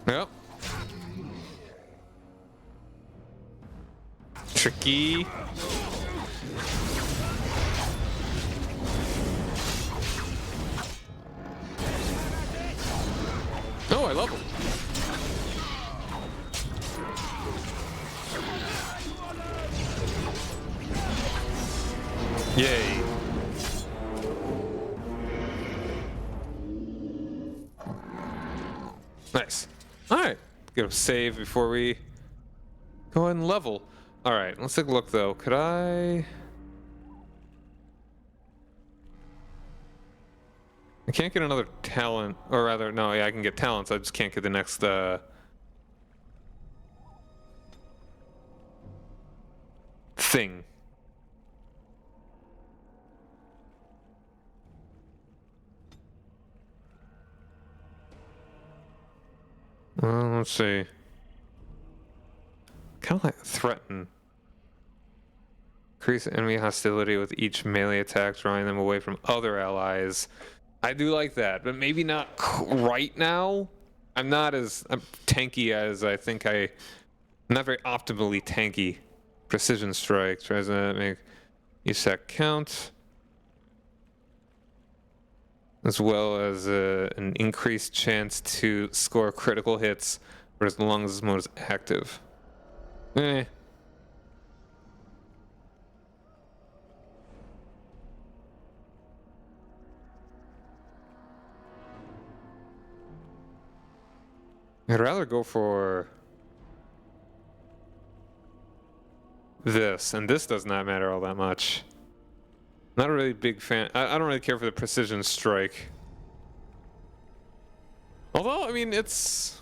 Yep. Tricky. Oh, I love him. Yay. Nice. Alright. Get a save before we go ahead and level. Alright, let's take a look though. Could I can't get another talent, or rather, no, yeah, I can get talents. I just can't get the next, thing. Well, let's see. Kind of like threaten. Increase enemy hostility with each melee attack, drawing them away from other allies. I do like that, but maybe not right now. I'm not as tanky as I think I'm not very optimally tanky. Precision strike tries to make each attack count, as well as an increased chance to score critical hits for as long as this mode is active. Eh. I'd rather go for this, and this does not matter all that much. Not a really big fan. I don't really care for the precision strike. Although, I mean, that's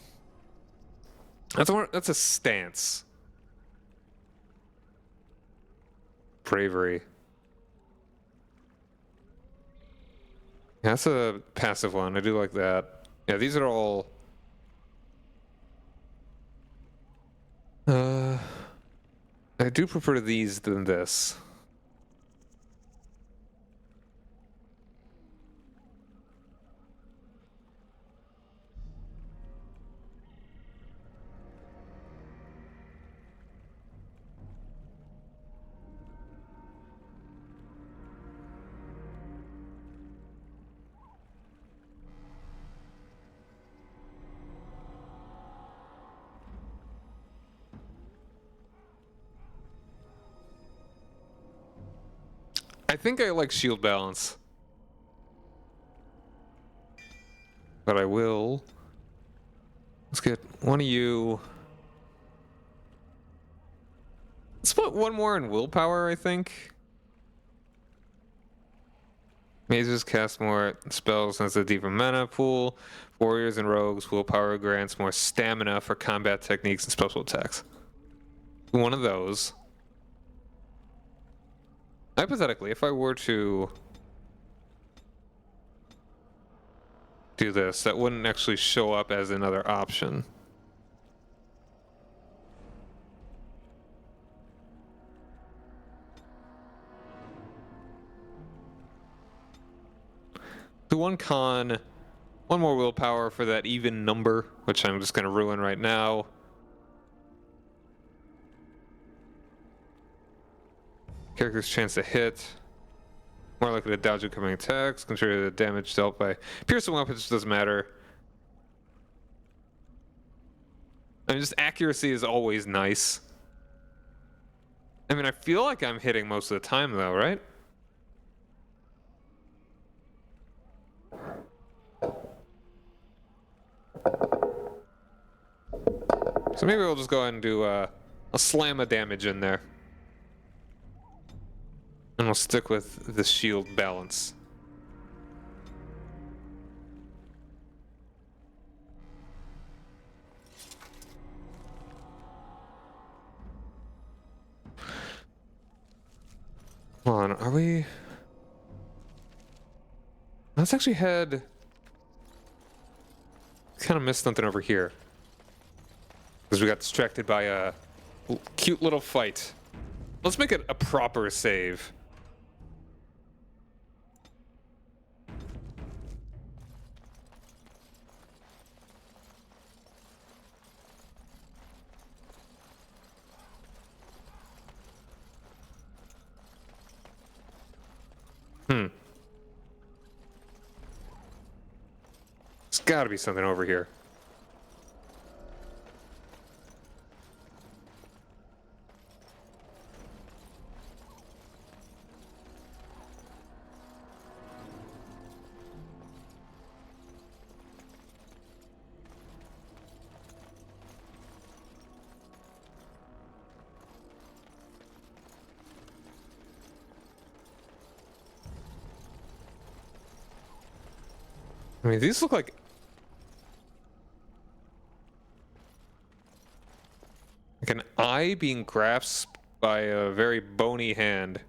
a stance. Bravery. Yeah, that's a passive one. I do like that. Yeah, these are all. I do prefer these than this. I think I like shield balance. But I will. Let's get one of you. Let's put one more in willpower, I think. Mages cast more spells since a deeper mana pool. Warriors and rogues, willpower grants more stamina for combat techniques and special attacks. One of those. Hypothetically, if I were to do this, that wouldn't actually show up as another option. The one con, one more willpower for that even number, which I'm just going to ruin right now. Character's chance to hit. More likely to dodge incoming attacks. Consider the damage dealt by piercing weapons, which doesn't matter. I mean, just accuracy is always nice. I mean, I feel like I'm hitting most of the time, though, right? So maybe we'll just go ahead and do a slam of damage in there. And we'll stick with the shield balance. Hold on, are we... Let's actually head... Kind of missed something over here. Because we got distracted by a cute little fight. Let's make it a proper save. There's gotta be something over here. I mean, these look like an eye being grasped by a very bony hand.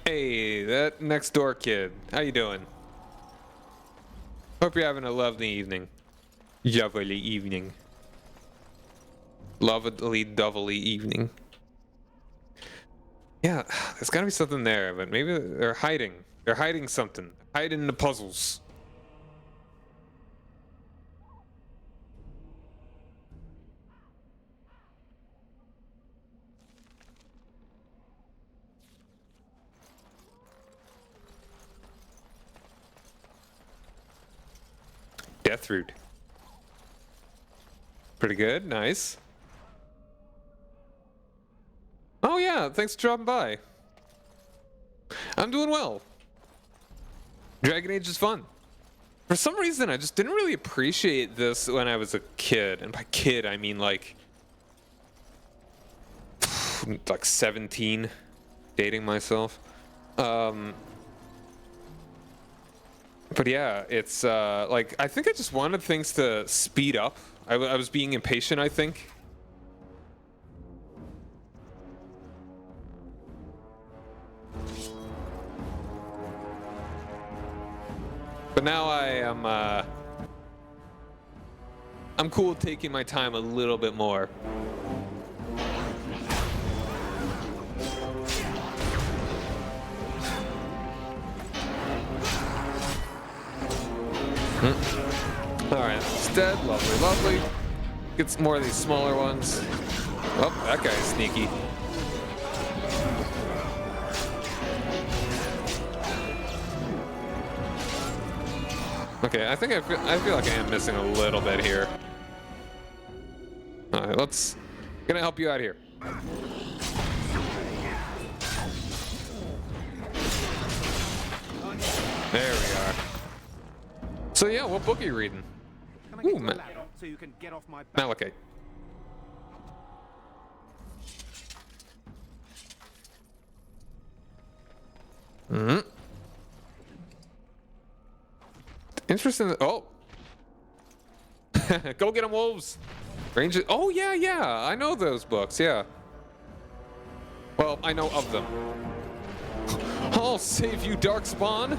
Hey, that next door kid. How you doing? Hope you're having a lovely evening. Lovely evening. Lovely, doubly evening. Yeah, there's gotta be something there, but maybe they're hiding. They're hiding something. Hiding the puzzles. Death root. Pretty good, nice. Oh yeah, thanks for dropping by. I'm doing well. Dragon Age is fun. For some reason, I just didn't really appreciate this when I was a kid. And by kid, I mean like 17, dating myself. But yeah, it's like, I think I just wanted things to speed up. I was being impatient, I think. But now I'm cool with taking my time a little bit more. Alright, it's dead. Lovely, lovely. Get some more of these smaller ones. Oh, that guy's sneaky. Okay, I think I feel like I am missing a little bit here. Alright, gonna help you out here. There we are. So yeah, what book are you reading? Ooh, so you can get off my back. Malachite. Interesting. Oh. Go get them, wolves. Rangers. Oh, yeah. I know those books, yeah. Well, I know of them. I'll save you, Darkspawn.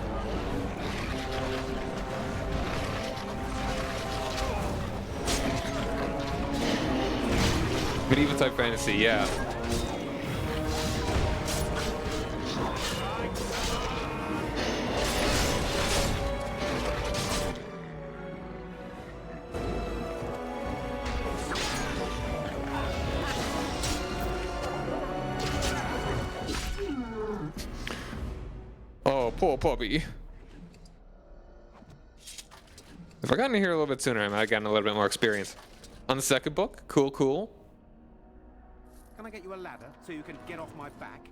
Medieval type fantasy, yeah. Oh, poor puppy. If I got in here a little bit sooner, I might have gotten a little bit more experience. On the second book, cool. Can I get you a ladder so you can get off my back?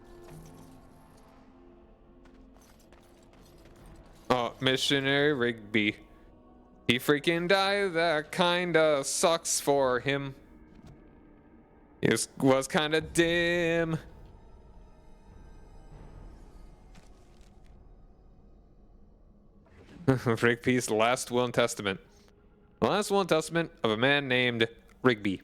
Oh, Missionary Rigby. He freaking died. That kinda sucks for him. He was kinda dim. Rigby's last will and testament. The last will and testament of a man named Rigby.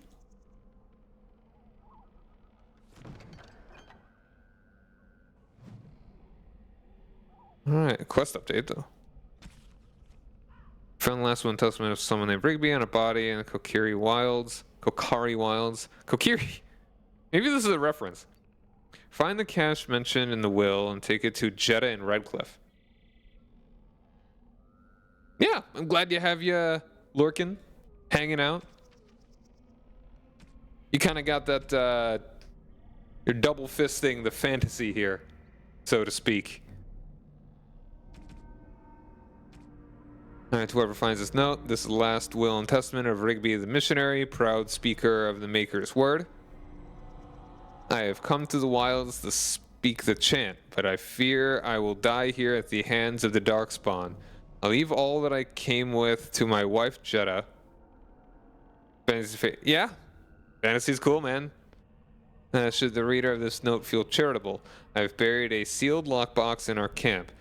Alright, quest update though. Found the last will and testament of someone named Rigby on a body in the Korcari Wilds. Kokiri? Maybe this is a reference. Find the cache mentioned in the will and take it to Jeddah and Redcliffe. Yeah, I'm glad you have you lurking, hanging out. You kind of got that, you're double fisting the fantasy here, so to speak. Alright, to whoever finds this note, this is the last will and testament of Rigby the missionary, proud speaker of the Maker's word. I have come to the wilds to speak the chant, but I fear I will die here at the hands of the Darkspawn. I'll leave all that I came with to my wife Jetta. Yeah? Fantasy's cool, man. Should the reader of this note feel charitable, I've buried a sealed lockbox in our camp,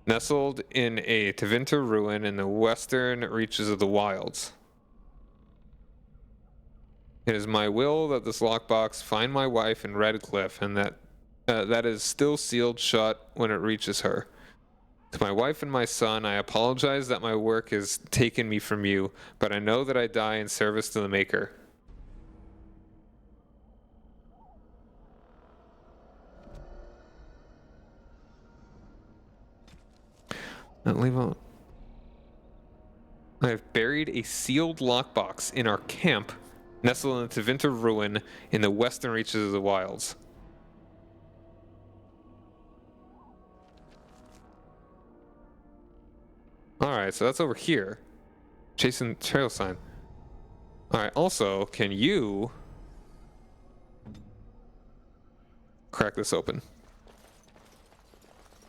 nestled in a Tevinter ruin in the western reaches of the wilds. It is my will that this lockbox find my wife in Redcliffe, and that is still sealed shut when it reaches her. To my wife and my son, I apologize that my work has taken me from you, but I know that I die in service to the Maker. Leave out. I have buried a sealed lockbox in our camp, nestled in the Tevinter ruin in the western reaches of the wilds. Alright, so that's over here. Chasing trail sign. Alright, also, can you crack this open?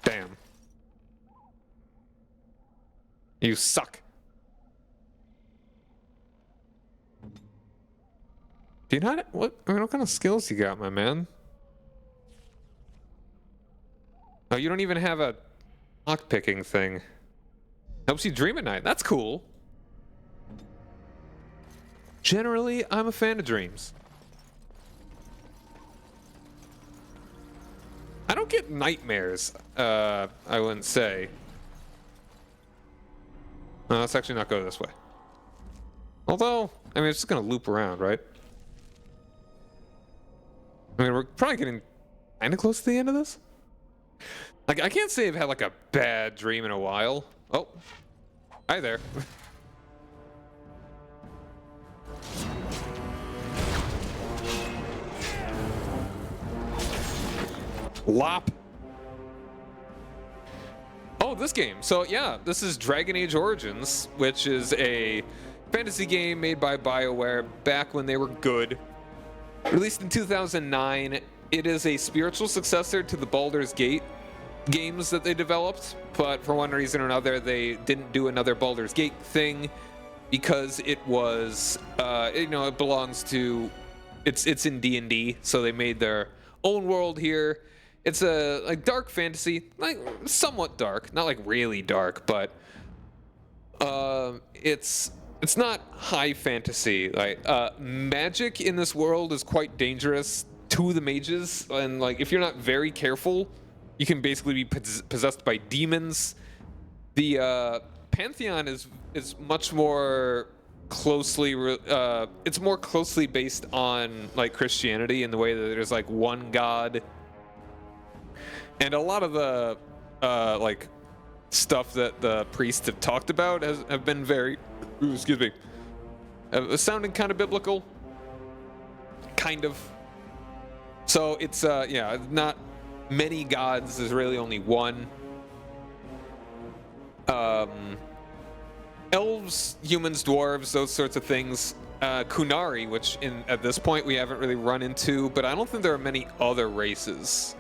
Damn. You suck. Do you not? What kind of skills you got, my man? Oh, you don't even have a lock-picking thing. Helps you dream at night. That's cool. Generally, I'm a fan of dreams. I don't get nightmares, I wouldn't say. No, let's actually not go this way. Although, I mean, it's just gonna loop around, right? I mean, we're probably getting kind of close to the end of this. Like, I can't say I've had like a bad dream in a while. Oh, hi there. Lop. Oh, this game. So yeah, this is Dragon Age Origins, which is a fantasy game made by BioWare back when they were good. Released in 2009, it is a spiritual successor to the Baldur's Gate games that they developed, but for one reason or another, they didn't do another Baldur's Gate thing because it was, it belongs to, it's in D&D, so they made their own world here. It's a like dark fantasy, like somewhat dark, not like really dark, but it's not high fantasy. Like magic in this world is quite dangerous to the mages, and like if you're not very careful, you can basically be possessed by demons. The pantheon is much more closely it's more closely based on like Christianity in the way that there's like one god. And a lot of the like stuff that the priests have talked about have been very, excuse me, sounding kind of biblical, kind of. So it's yeah, not many gods. There's really only one. Elves, humans, dwarves, those sorts of things. Kunari, which at this point we haven't really run into, but I don't think there are many other races.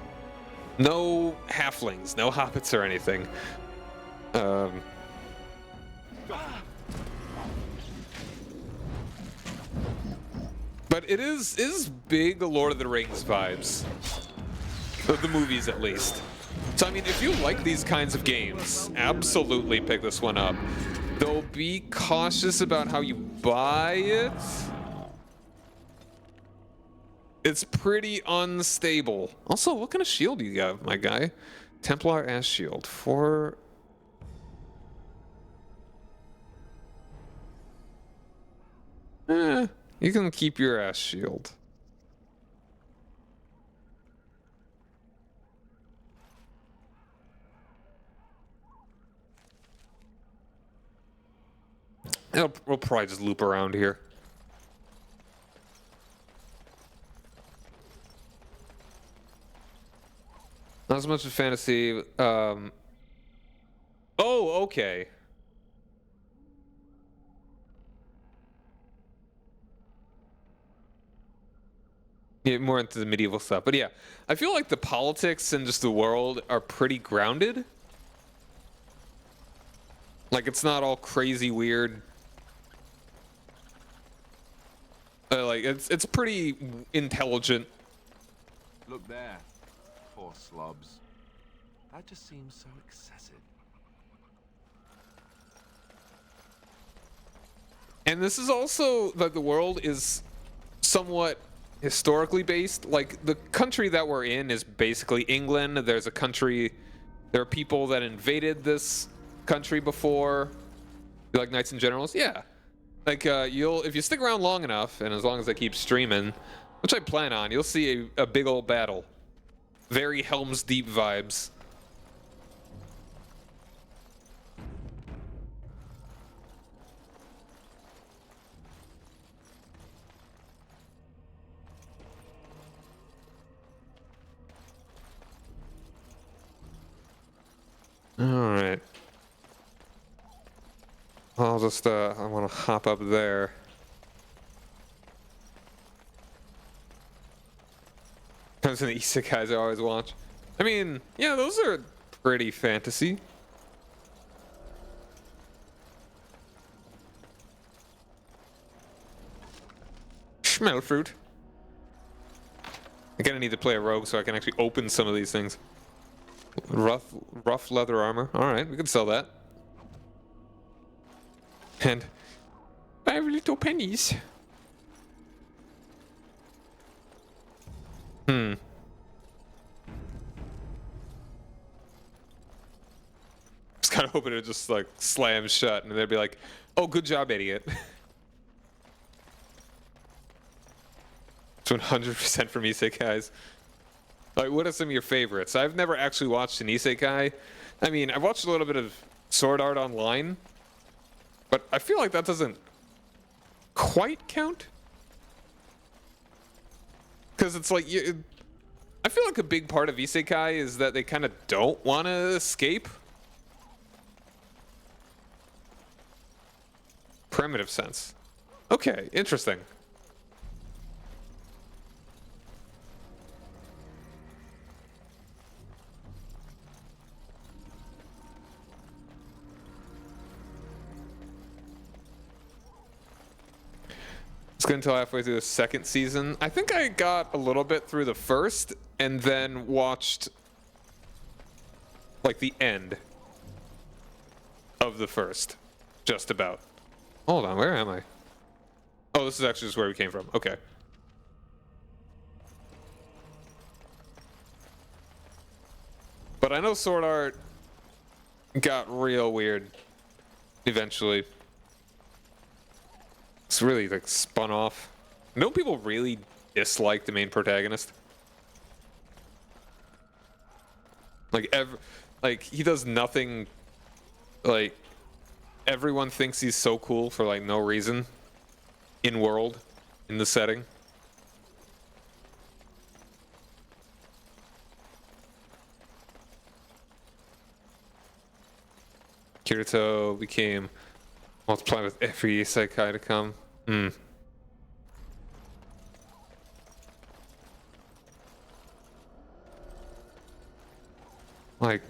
No halflings, no hobbits or anything. But it is big Lord of the Rings vibes. The movies, at least. So, I mean, if you like these kinds of games, absolutely pick this one up. Though be cautious about how you buy it. It's pretty unstable. Also, what kind of shield do you got, my guy? Templar ass shield. You can keep your ass shield. We'll probably just loop around here. Not as much as fantasy. Oh, okay. Yeah, more into the medieval stuff. But yeah, I feel like the politics and just the world are pretty grounded. Like, it's not all crazy weird. Like, it's pretty intelligent. Look there. Poor slobs. That just seems so excessive. And this is also that the world is somewhat historically based. Like, the country that we're in is basically England. There's a country, there are people that invaded this country before. You like Knights and Generals? Yeah. Like, if you stick around long enough, and as long as I keep streaming, which I plan on, you'll see a big old battle. Very Helm's Deep vibes. Alright. I'll just, I want to hop up there. Those are the isekais I always watch. I mean, yeah, those are pretty fantasy. Smell fruit. I'm gonna need to play a rogue so I can actually open some of these things. Rough leather armor. Alright, we can sell that. And 5 little pennies. Just kind of hoping it just like slams shut and they'd be like, oh, good job, idiot. It's 100% from isekais. Like, what are some of your favorites? I've never actually watched an isekai. I mean, I've watched a little bit of Sword Art Online, but I feel like that doesn't quite count. Because it's like, I feel like a big part of isekai is that they kind of don't want to escape. Primitive sense. Okay, interesting. It's good until halfway through the second season. I think I got a little bit through the first and then watched like the end of the first. Just about. Hold on, where am I? Oh, this is actually just where we came from. Okay. But I know Sword Art got real weird eventually. It's really like spun off. No people really dislike the main protagonist. Like he does nothing. Like everyone thinks he's so cool for like no reason. In world, in the setting. Kirito became multiply with every isekai to come. Like,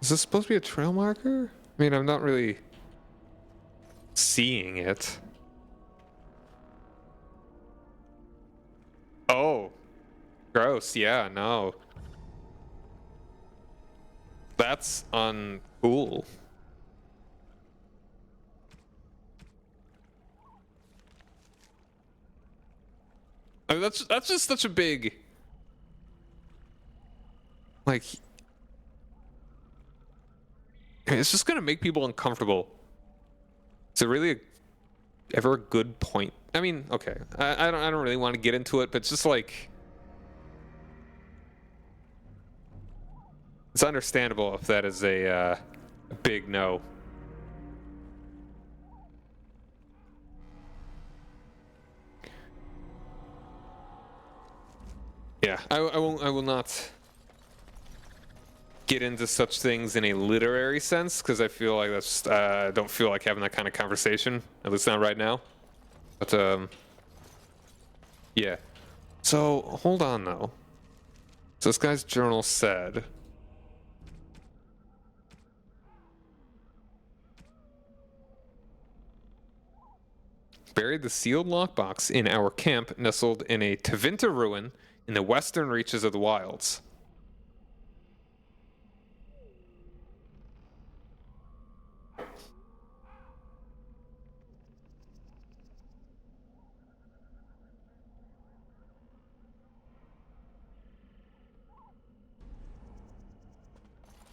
is this supposed to be a trail marker? I mean, I'm not really seeing it. Oh. Gross, yeah, no. That's uncool. I mean, that's just such a big, like, it's just gonna make people uncomfortable. Is it really ever a good point? I mean, okay, I don't really want to get into it, but it's just like, it's understandable if that is a big no. Yeah, I will not get into such things in a literary sense, because I feel like that's don't feel like having that kind of conversation, at least not right now. But yeah. So hold on though. So this guy's journal said, buried the sealed lockbox in our camp nestled in a Tevinter ruin in the western reaches of the wilds.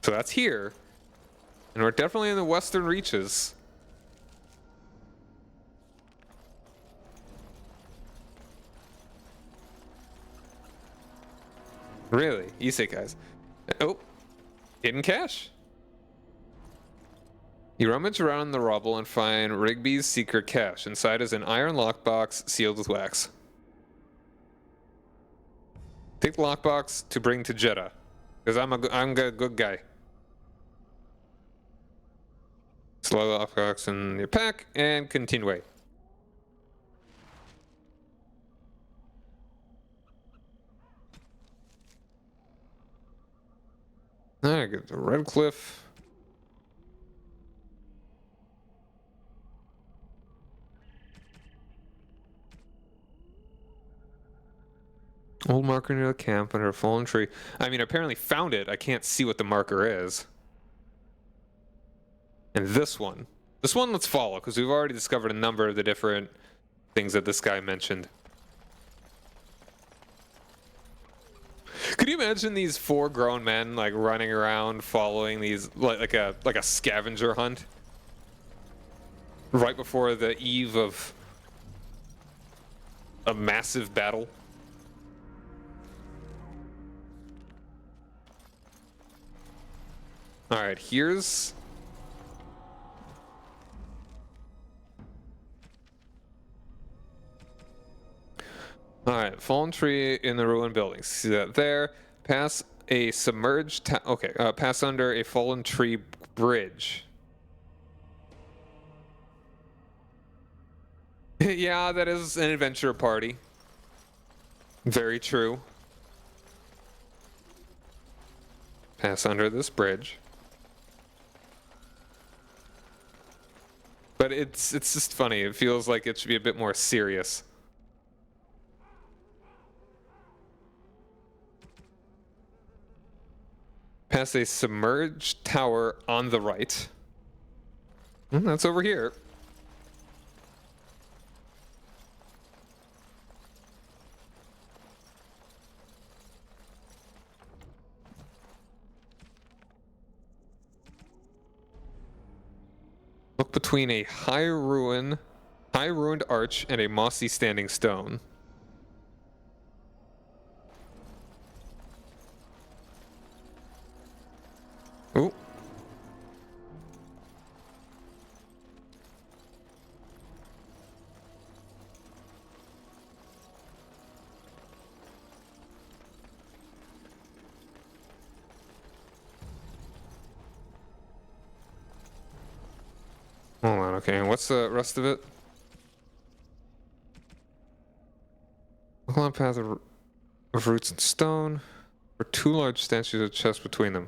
So that's here. And we're definitely in the western reaches. Really? Isekais. Oh, hidden cache. You rummage around in the rubble and find Rigby's secret cache. Inside is an iron lockbox sealed with wax. Take the lockbox to bring to Jeddah, because I'm a good guy. Slow lockbox in your pack and continue. I get the Red Cliff. Old marker near the camp under a fallen tree. I mean, I apparently found it. I can't see what the marker is. And this one. This one let's follow, because we've already discovered a number of the different things that this guy mentioned. Could you imagine these 4 grown men like running around following these like a scavenger hunt right before the eve of a massive battle? All right, here's Alright, fallen tree in the ruined buildings. See that there? Pass a submerged pass under a fallen tree bridge. Yeah, that is an adventure party. Very true. Pass under this bridge. But it's just funny. It feels like it should be a bit more serious. Past a submerged tower on the right. That's over here. Look between a high ruined arch and a mossy standing stone. Ooh. Hold on, okay, and what's the rest of it? Look along a path of roots and stone, or 2 large statues with chests between them.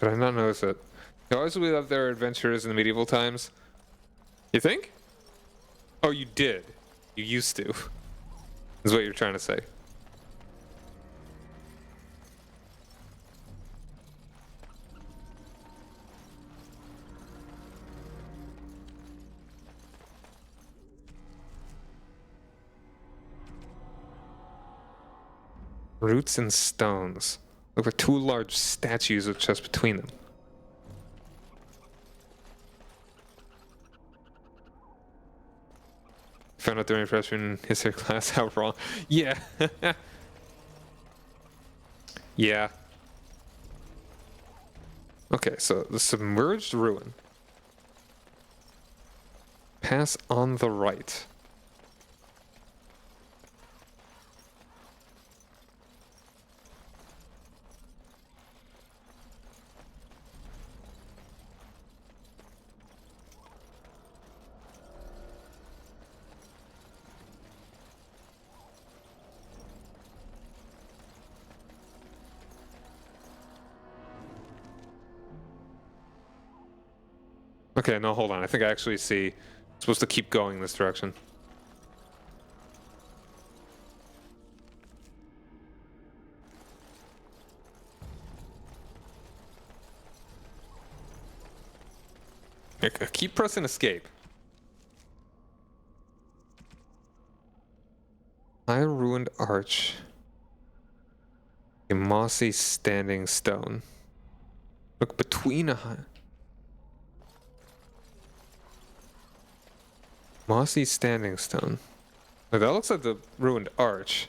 Did I not notice it? They always we love their adventures in the medieval times. You think? Oh, you did. You used to. Is what you're trying to say. Roots and stones. Look like 2 large statues with chests between them. Found out during a freshman history class how wrong. Yeah. Yeah. Okay, so the submerged ruin. Pass on the right. Okay, no, hold on. I think I actually see. I'm supposed to keep going this direction. I keep pressing escape. High ruined arch. A mossy standing stone. Look between a high... Mossy standing stone. Wait, that looks like the ruined arch.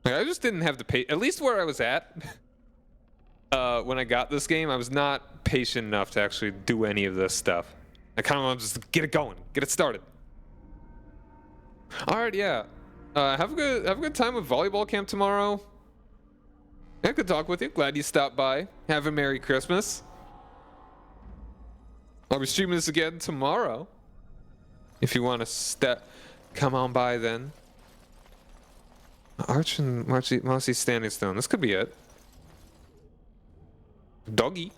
Like, I just didn't have the at least where I was at. When I got this game, I was not patient enough to actually do any of this stuff. I kind of want to just get it going, get it started. All right, yeah. Have a good time with volleyball camp tomorrow. Yeah, good talk with you. Glad you stopped by. Have a Merry Christmas. I'll be streaming this again tomorrow. If you want to come on by then. Arch and mossy standing stone. This could be it. Doggy.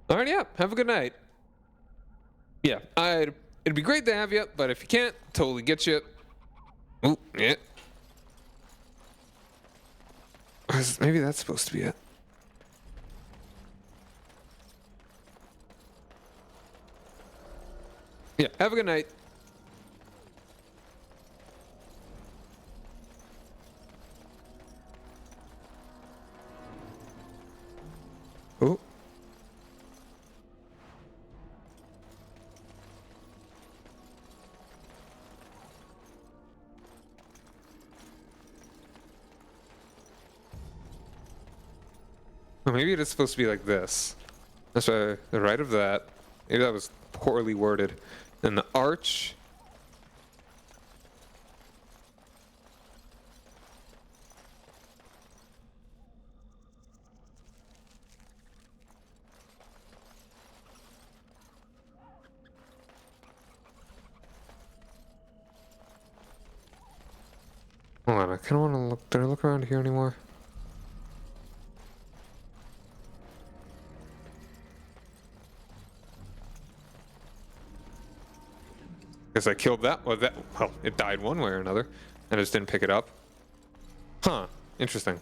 All right, yeah. Have a good night. Yeah, it'd be great to have you, but if you can't, totally get you. Ooh, yeah. Maybe that's supposed to be it. Yeah, have a good night. Oh. Well, maybe it is supposed to be like this. That's why the right of that. Maybe that was poorly worded. And the arch. Hold on, I kind of want to look. Did I look around here anymore? Guess I killed that. Well, it died one way or another. I just didn't pick it up. Huh. Interesting.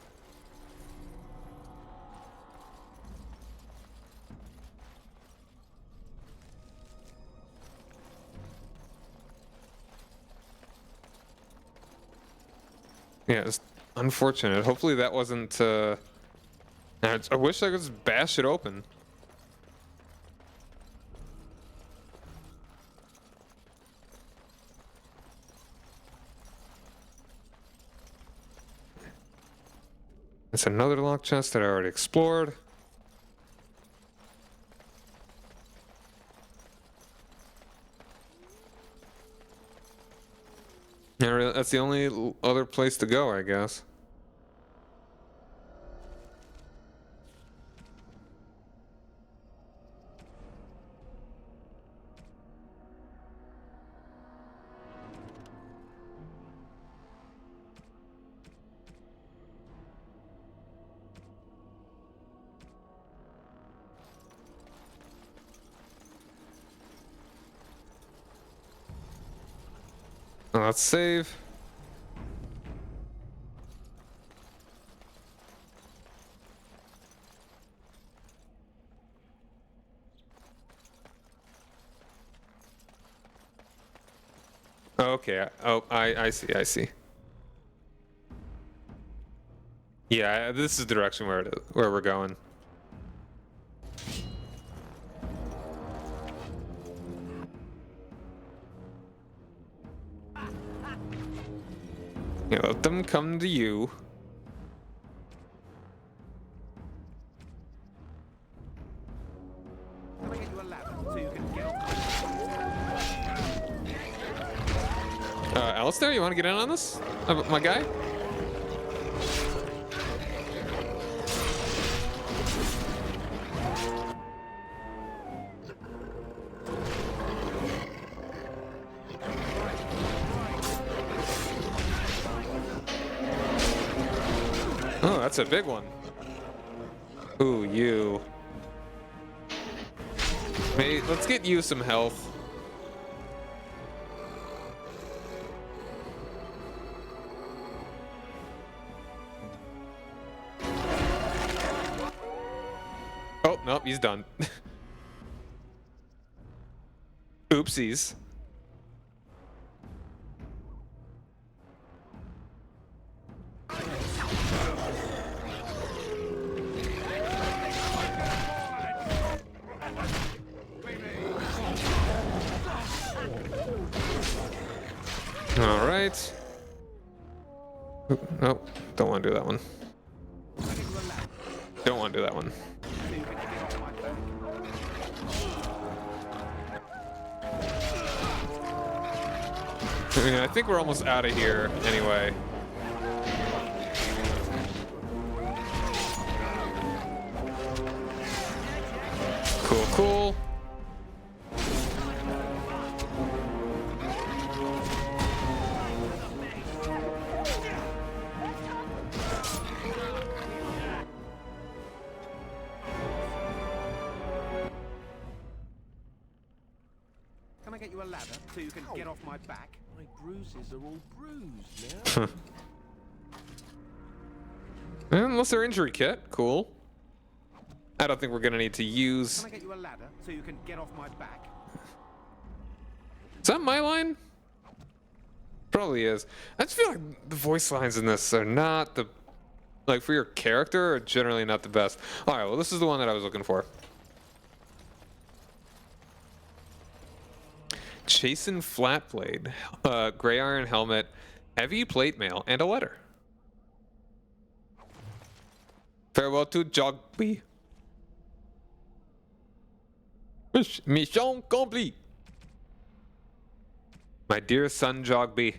Yeah, it's unfortunate. Hopefully that wasn't... I wish I could just bash it open. It's another lock chest that I already explored. Yeah, really, that's the only other place to go, I guess. Let's save. Okay. Oh, I see. I see. Yeah, this is the direction where we're going. Yeah, let them come to you. Can I get you a ladder so you can get off? Alistair, you want to get in on this? My guy? Oh, that's a big one. Ooh, you. Hey, let's get you some health. Oh, nope, he's done. Oopsies. All right. Nope, don't want to do that one. Don't want to do that one. I mean, I think we're almost out of here anyway. Cool, cool. Can I get you a ladder so you can get off my back? My bruises are all bruised now. Unless they're injury kit, cool. I don't think we're gonna need to use. Can I get you a ladder so you can get off my back? Is that my line? Probably is. I just feel like the voice lines in this are not the, like for your character, are generally not the best. All right, well this is the one that I was looking for. Chastened flat blade, gray iron helmet, heavy plate mail, and a letter. Farewell to Jogby. Mission complete. My dear son Jogby,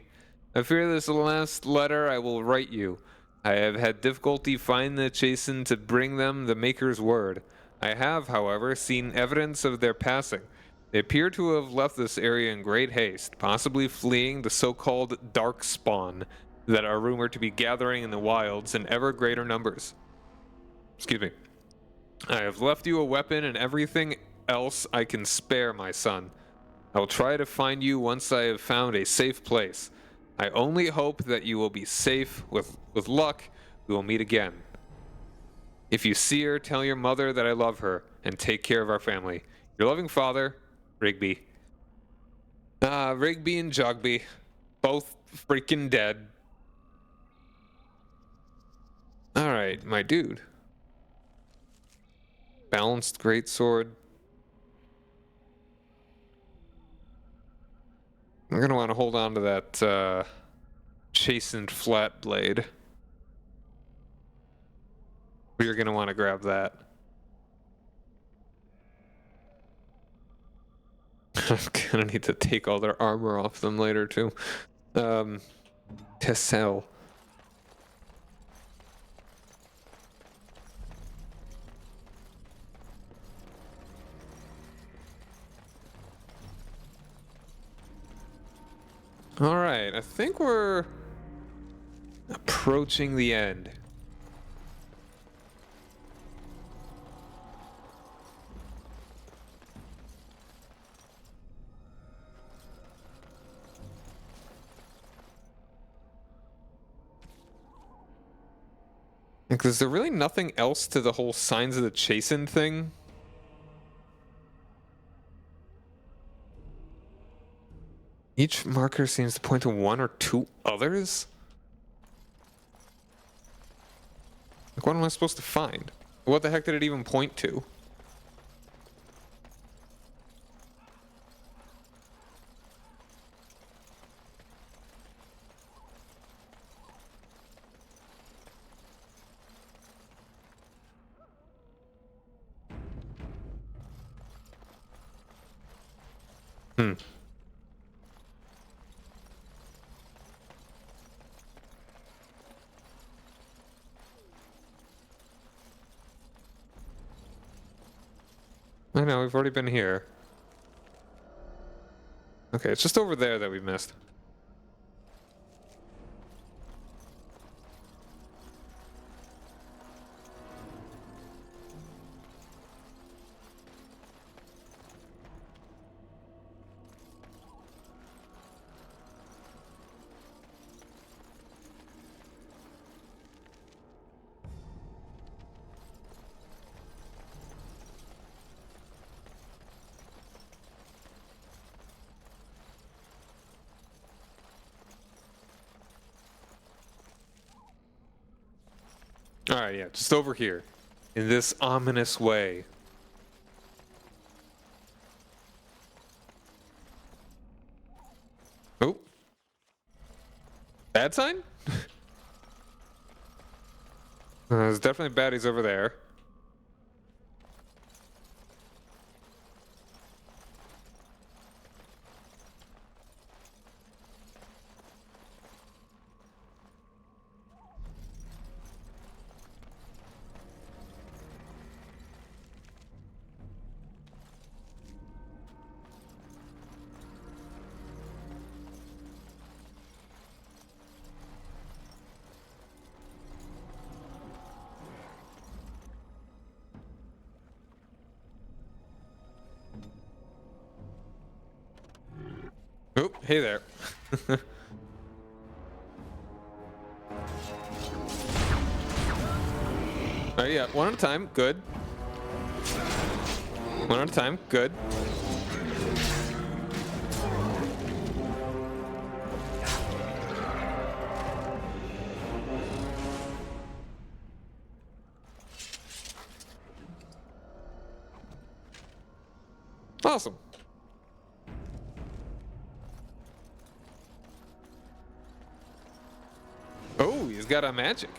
I fear this is the last letter I will write you. I have had difficulty finding the Chastened to bring them the Maker's word. I have, however, seen evidence of their passing. They appear to have left this area in great haste, possibly fleeing the so-called dark spawn that are rumored to be gathering in the wilds in ever greater numbers. Excuse me. I have left you a weapon and everything else I can spare, my son. I will try to find you once I have found a safe place. I only hope that you will be safe. With luck, we will meet again. If you see her, tell your mother that I love her and take care of our family. Your loving father, Rigby. Rigby and Jogby, both freaking dead. Alright, my dude. Balanced greatsword. I'm gonna want to hold on to that chastened flat blade. We're gonna want to grab that. I'm gonna need to take all their armor off them later too. Tessel. All right, I think we're approaching the end. Because is there really nothing else to the whole Signs of the Chastened thing? Each marker seems to point to one or two others? Like, what am I supposed to find? What the heck did it even point to? Hmm. I know, we've already been here. Okay, it's just over there that we missed. Alright, yeah, just over here. In this ominous way. Oh. Bad sign? There's definitely baddies over there. Oh, hey there. Alright, yeah, one at a time, good. One at a time, good. Awesome. Oh, he's got a magic.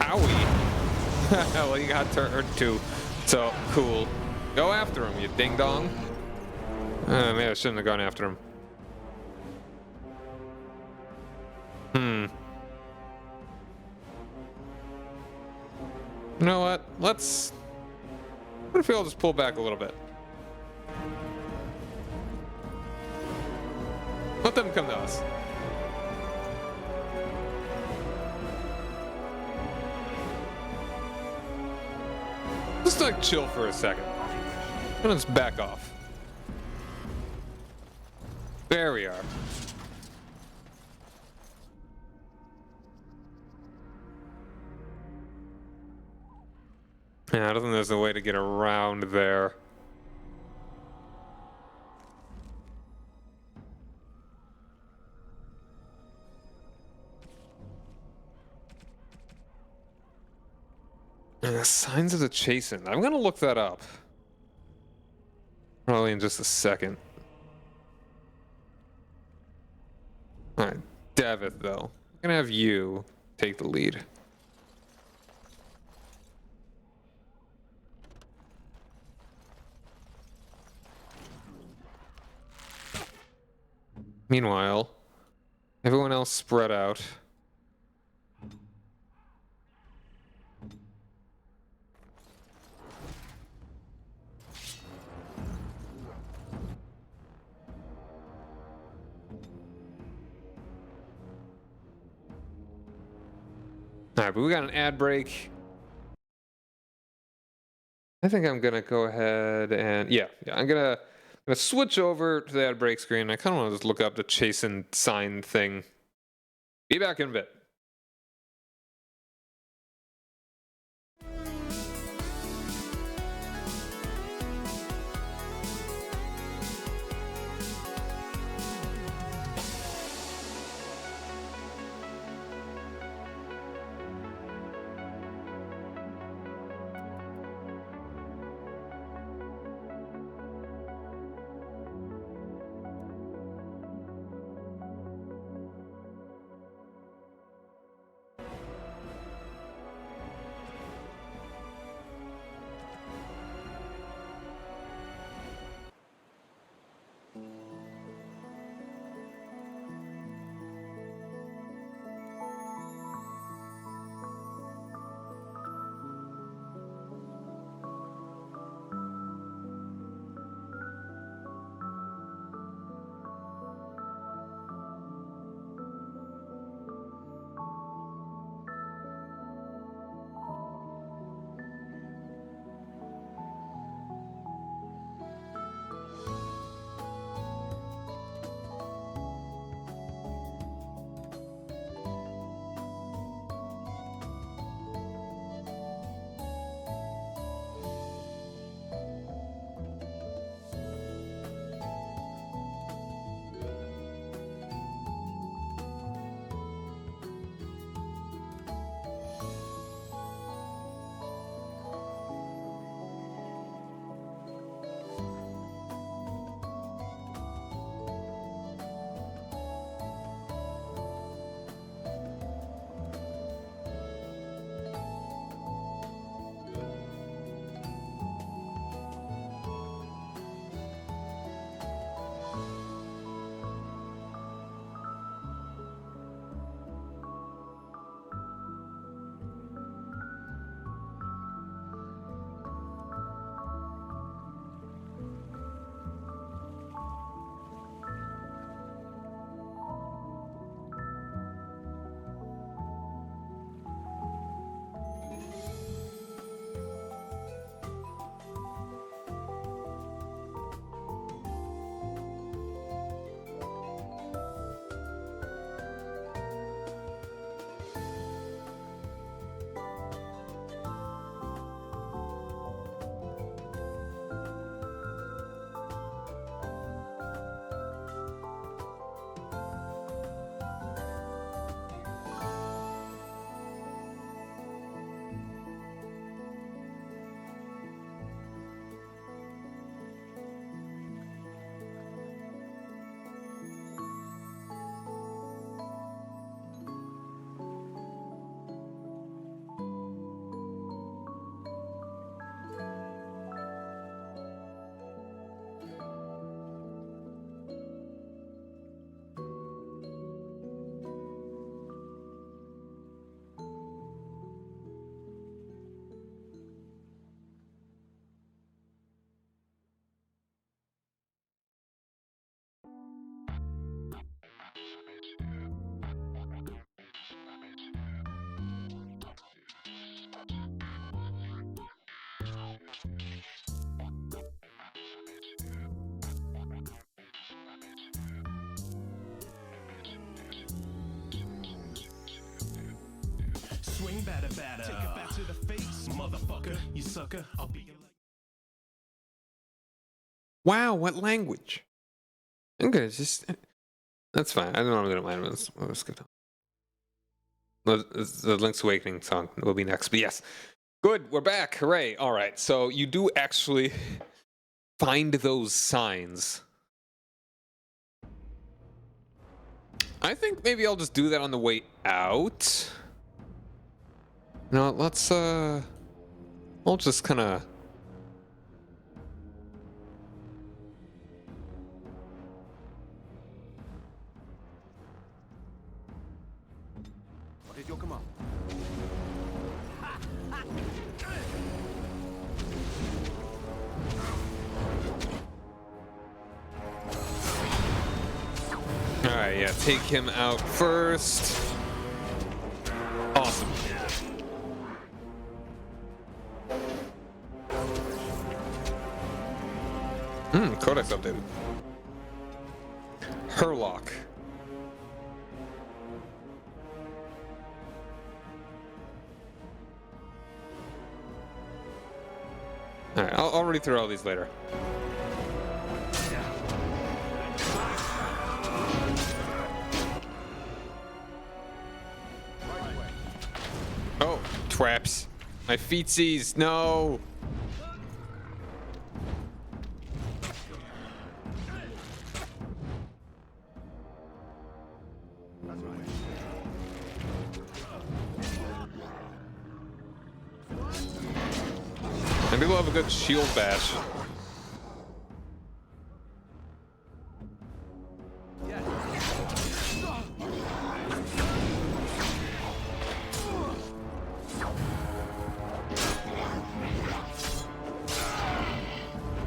Owie. Well, you got turned too. So, cool. Go after him, you ding dong. Maybe I shouldn't have gone after him. You know what? What if we all just pull back a little bit? Let them come to us. Just like chill for a second. And let's back off. There we are. Yeah, I don't think there's a way to get around there. Signs of the Chastened. I'm gonna look that up. Probably in just a second. Alright, Davith though. I'm gonna have you take the lead. Meanwhile, everyone else spread out. Alright, but we got an ad break. I think I'm gonna go ahead and yeah, I'm gonna gonna switch over to that break screen. I kind of want to just look up the chasing sign thing. Be back in a bit. Swing batter batter. Take it back to the face, motherfucker. You sucker. I'll be your... Wow, what language? Okay, it's just that's fine. I don't know what I'm gonna mind. Let's go down. The Link's Awakening song will be next. But yes, good. We're back. Hooray! All right. So you do actually find those signs. I think maybe I'll just do that on the way out. No, let's I'll just kind of. What is your command? Alright, yeah, take him out first. Awesome. Codex updated. Herlock. Alright, I'll read through all these later. Oh, traps. My feetsies, no! Maybe we'll have a good shield bash.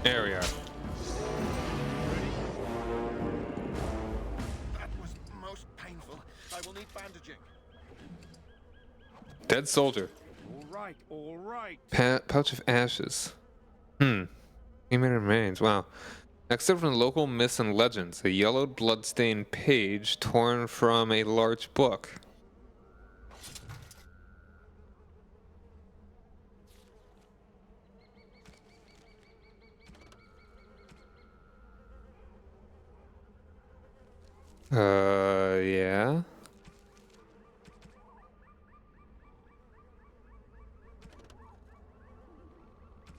There we are. That was most painful. I will need bandaging. Dead soldier. All right. Pouch of ashes. Human remains. Wow. Excerpt from local myths and legends. A yellowed bloodstained page torn from a large book. Yeah.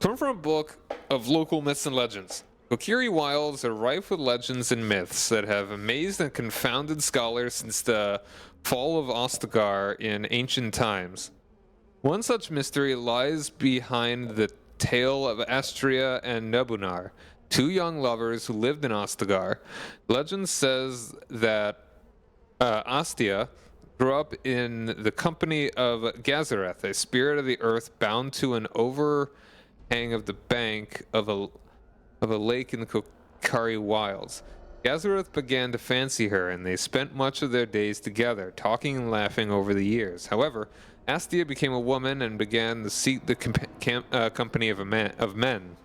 Torn from a book of local myths and legends. Korcari Wilds are rife with legends and myths that have amazed and confounded scholars since the fall of Ostagar in ancient times. One such mystery lies behind the tale of Astria and Nebunar, two young lovers who lived in Ostagar. Legend says that Astia grew up in the company of Gazareth, a spirit of the earth bound to an overhang of the bank of a lake in the Korcari Wilds. Gazareth began to fancy her, and they spent much of their days together, talking and laughing over the years. However, Astia became a woman and began to seek the company of men.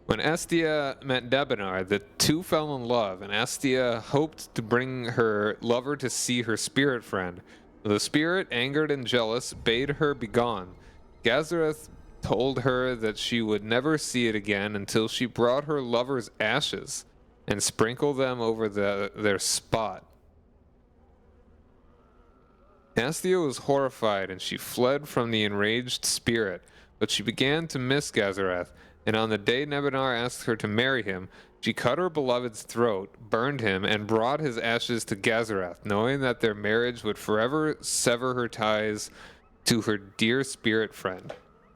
When Astia met Nebunar, the two fell in love, and Astia hoped to bring her lover to see her spirit friend. The spirit, angered and jealous, bade her begone. Gazareth told her that she would never see it again until she brought her lover's ashes and sprinkled them over their spot. Astia was horrified, and she fled from the enraged spirit, but she began to miss Gazareth, and on the day Nebunar asked her to marry him, she cut her beloved's throat, burned him, and brought his ashes to Gazareth, knowing that their marriage would forever sever her ties to her dear spirit friend.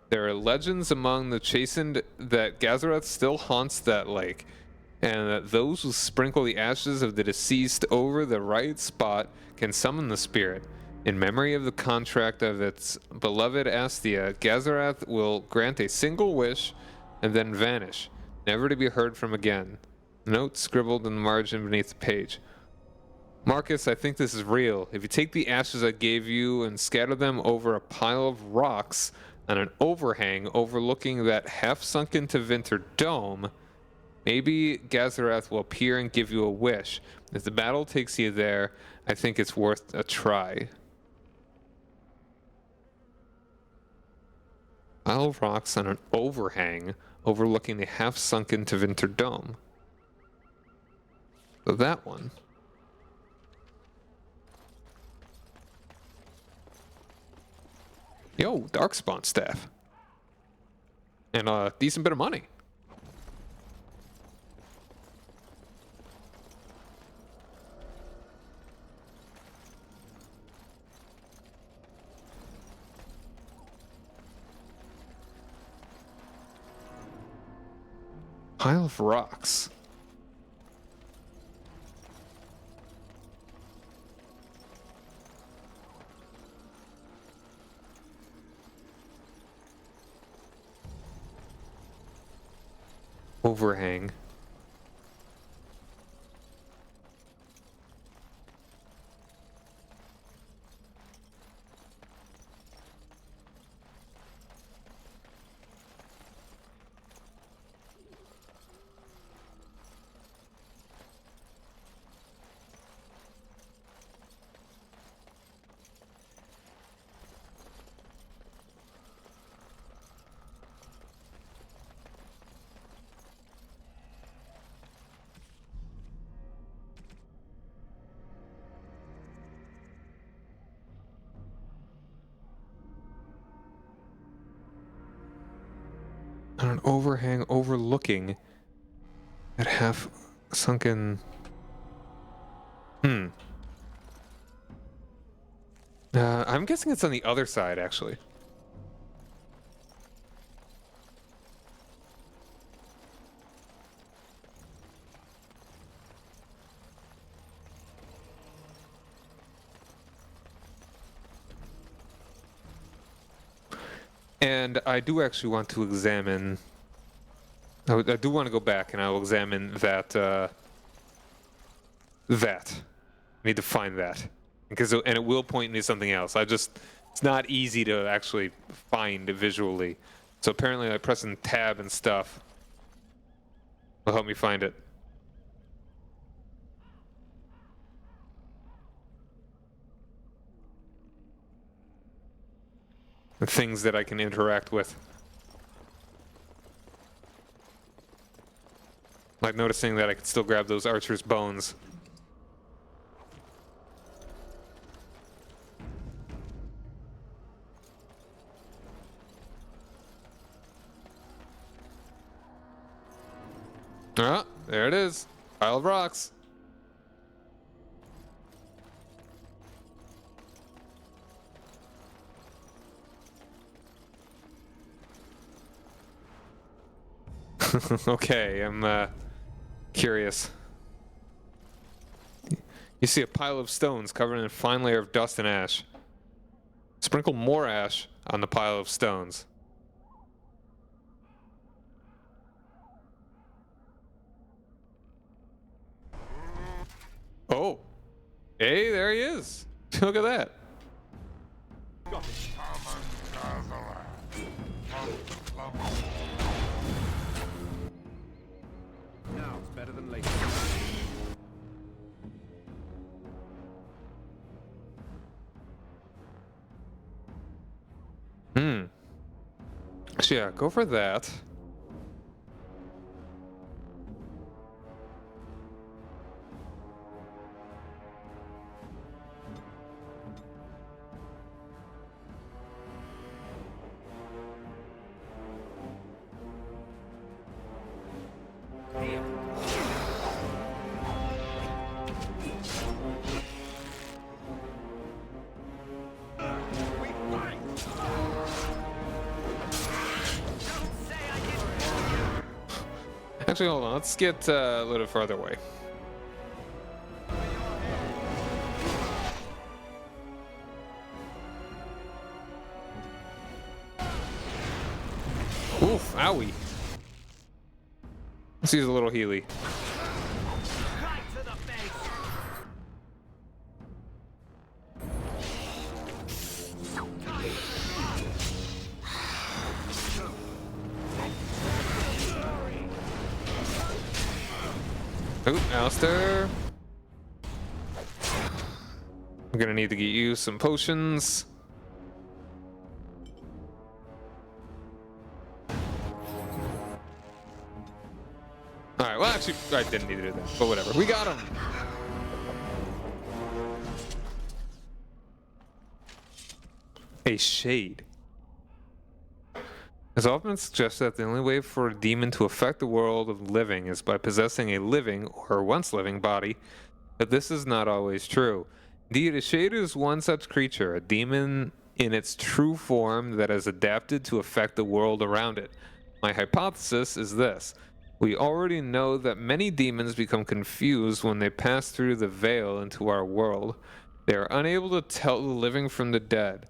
There are legends among the chastened that Gazareth still haunts that lake, and that those who sprinkle the ashes of the deceased over the right spot can summon the spirit. In memory of the contract of its beloved Astia, Gazareth will grant a single wish and then vanish, never to be heard from again. Note scribbled in the margin beneath the page. Marcus, I think this is real. If you take the ashes I gave you and scatter them over a pile of rocks on an overhang overlooking that half-sunken to winter dome, maybe Gazareth will appear and give you a wish. If the battle takes you there, I think it's worth a try. Pile of rocks on an overhang overlooking the half-sunken to winter dome. So that one. Yo, Darkspawn staff. And a decent bit of money. Pile of rocks. Overhang. on an overhang overlooking at half sunken. I'm guessing it's on the other side, actually. And I do actually want to examine. I do want to go back, and I will examine that. That. I need to find that, and it will point me to something else. It's not easy to actually find visually. So apparently, like pressing tab and stuff will help me find it. The things that I can interact with. Like noticing that I can still grab those archer's bones. Ah, there it is. Pile of rocks. Okay, I'm curious. You see a pile of stones covered in a fine layer of dust and ash. Sprinkle more ash on the pile of stones. Oh, hey, there he is. Look at that. Now it's better than later. So yeah, go for that. Actually, hold on. Let's get a little further away. Oof, owie. Let's use a little Healy. Ooh, Alistair. I'm gonna need to get you some potions. Alright, well actually, I didn't need to do that, but whatever. We got him! A shade. It's often suggested that the only way for a demon to affect the world of living is by possessing a living, or once living, body, but this is not always true. Indeed, a shade is one such creature, a demon in its true form that has adapted to affect the world around it. My hypothesis is this. We already know that many demons become confused when they pass through the veil into our world. They are unable to tell the living from the dead.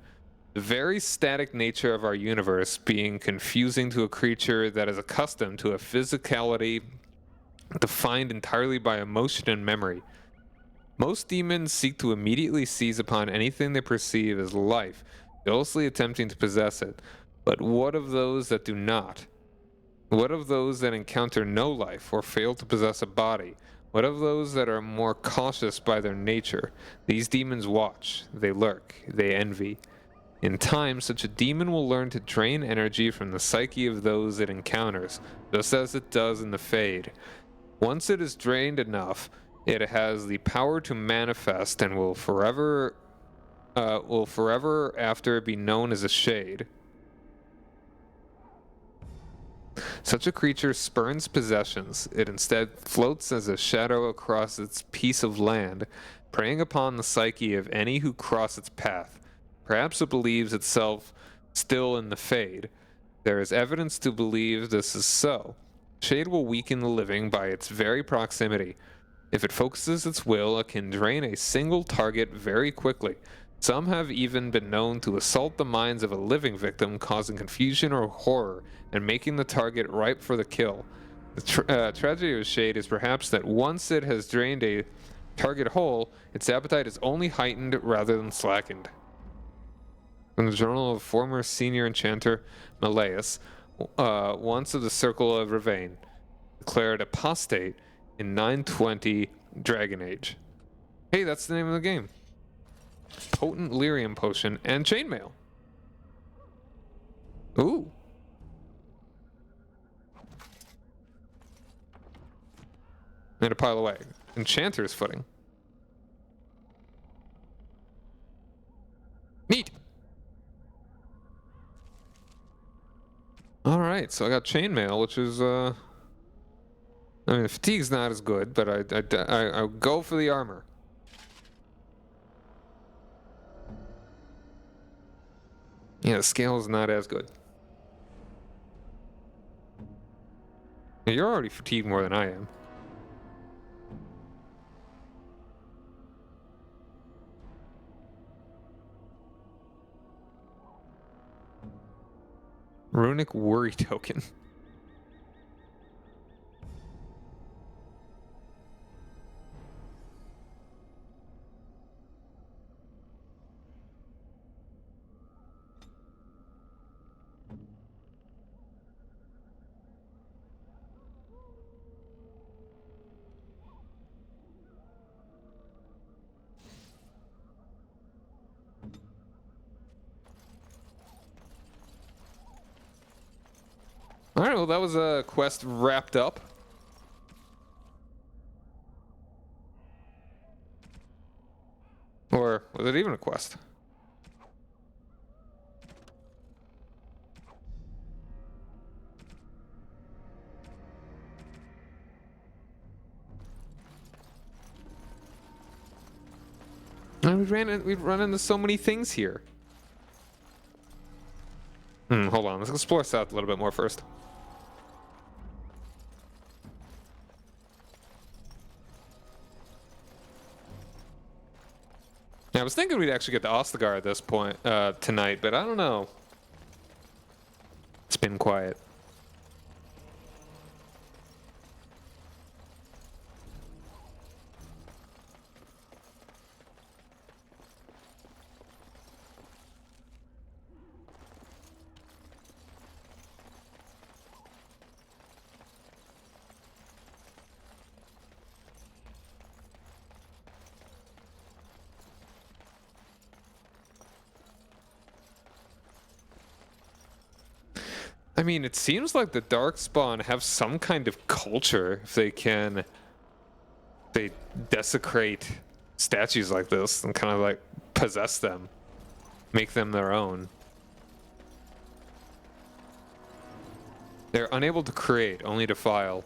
The very static nature of our universe being confusing to a creature that is accustomed to a physicality defined entirely by emotion and memory. Most demons seek to immediately seize upon anything they perceive as life, jealously attempting to possess it. But what of those that do not? What of those that encounter no life or fail to possess a body? What of those that are more cautious by their nature? These demons watch, they lurk, they envy. In time, such a demon will learn to drain energy from the psyche of those it encounters, just as it does in the Fade. Once it is drained enough, it has the power to manifest and will forever after be known as a Shade. Such a creature spurns possessions. It instead floats as a shadow across its piece of land, preying upon the psyche of any who cross its path. Perhaps it believes itself still in the Fade. There is evidence to believe this is so. Shade will weaken the living by its very proximity. If it focuses its will, it can drain a single target very quickly. Some have even been known to assault the minds of a living victim, causing confusion or horror, and making the target ripe for the kill. The tragedy of Shade is perhaps that once it has drained a target whole, its appetite is only heightened rather than slackened. From the journal of former senior enchanter Malleus, once of the Circle of Ravane, declared apostate in 920 Dragon Age. Hey, that's the name of the game. Potent lyrium potion and chainmail. Ooh. And a pile away. Enchanter's footing. Neat. Alright, so I got chainmail, which is, I mean, the fatigue's not as good, but I'll go for the armor. Yeah, the scale is not as good. You're already fatigued more than I am. Runic worry token. Alright, well that was a quest wrapped up. Or was it even a quest? And we've run into so many things here. Hold on, let's explore south a little bit more first. Yeah, I was thinking we'd actually get to Ostagar at this point tonight, but I don't know. It's been quiet. I mean, it seems like the Darkspawn have some kind of culture if they desecrate statues like this and kind of like possess them, make them their own. They're unable to create, only to file.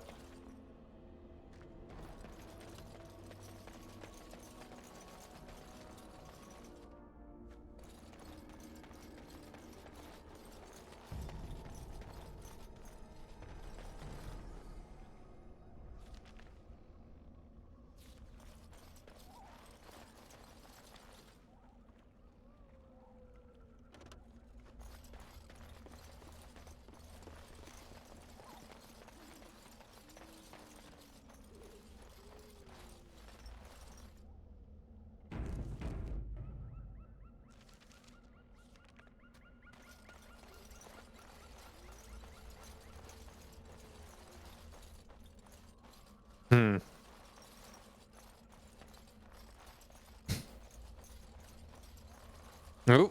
Oh.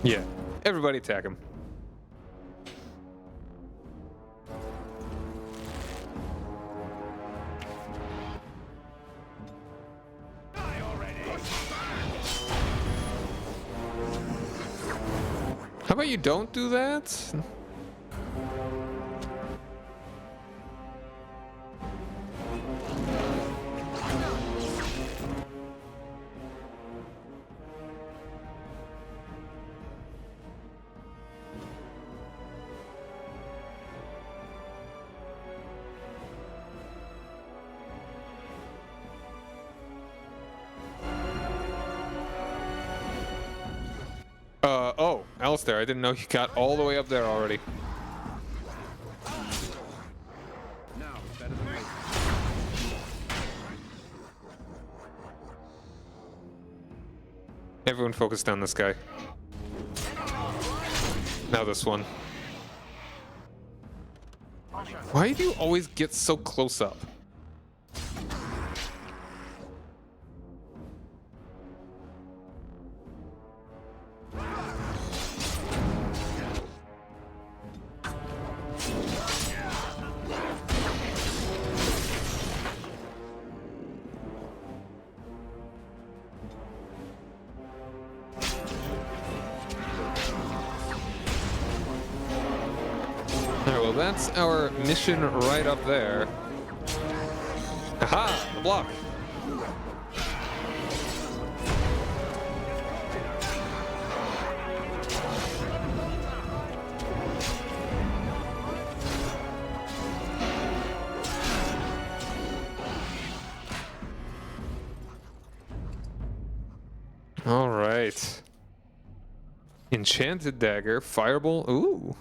Yeah, everybody attack him. How about you don't do that? Oh, Alistair, I didn't know you got all the way up there already. Now it's better than waiting. Everyone focused on this guy. Now this one. Why do you always get so close up? That's our mission right up there. Aha! The block. All right. Enchanted dagger, fireball. Ooh.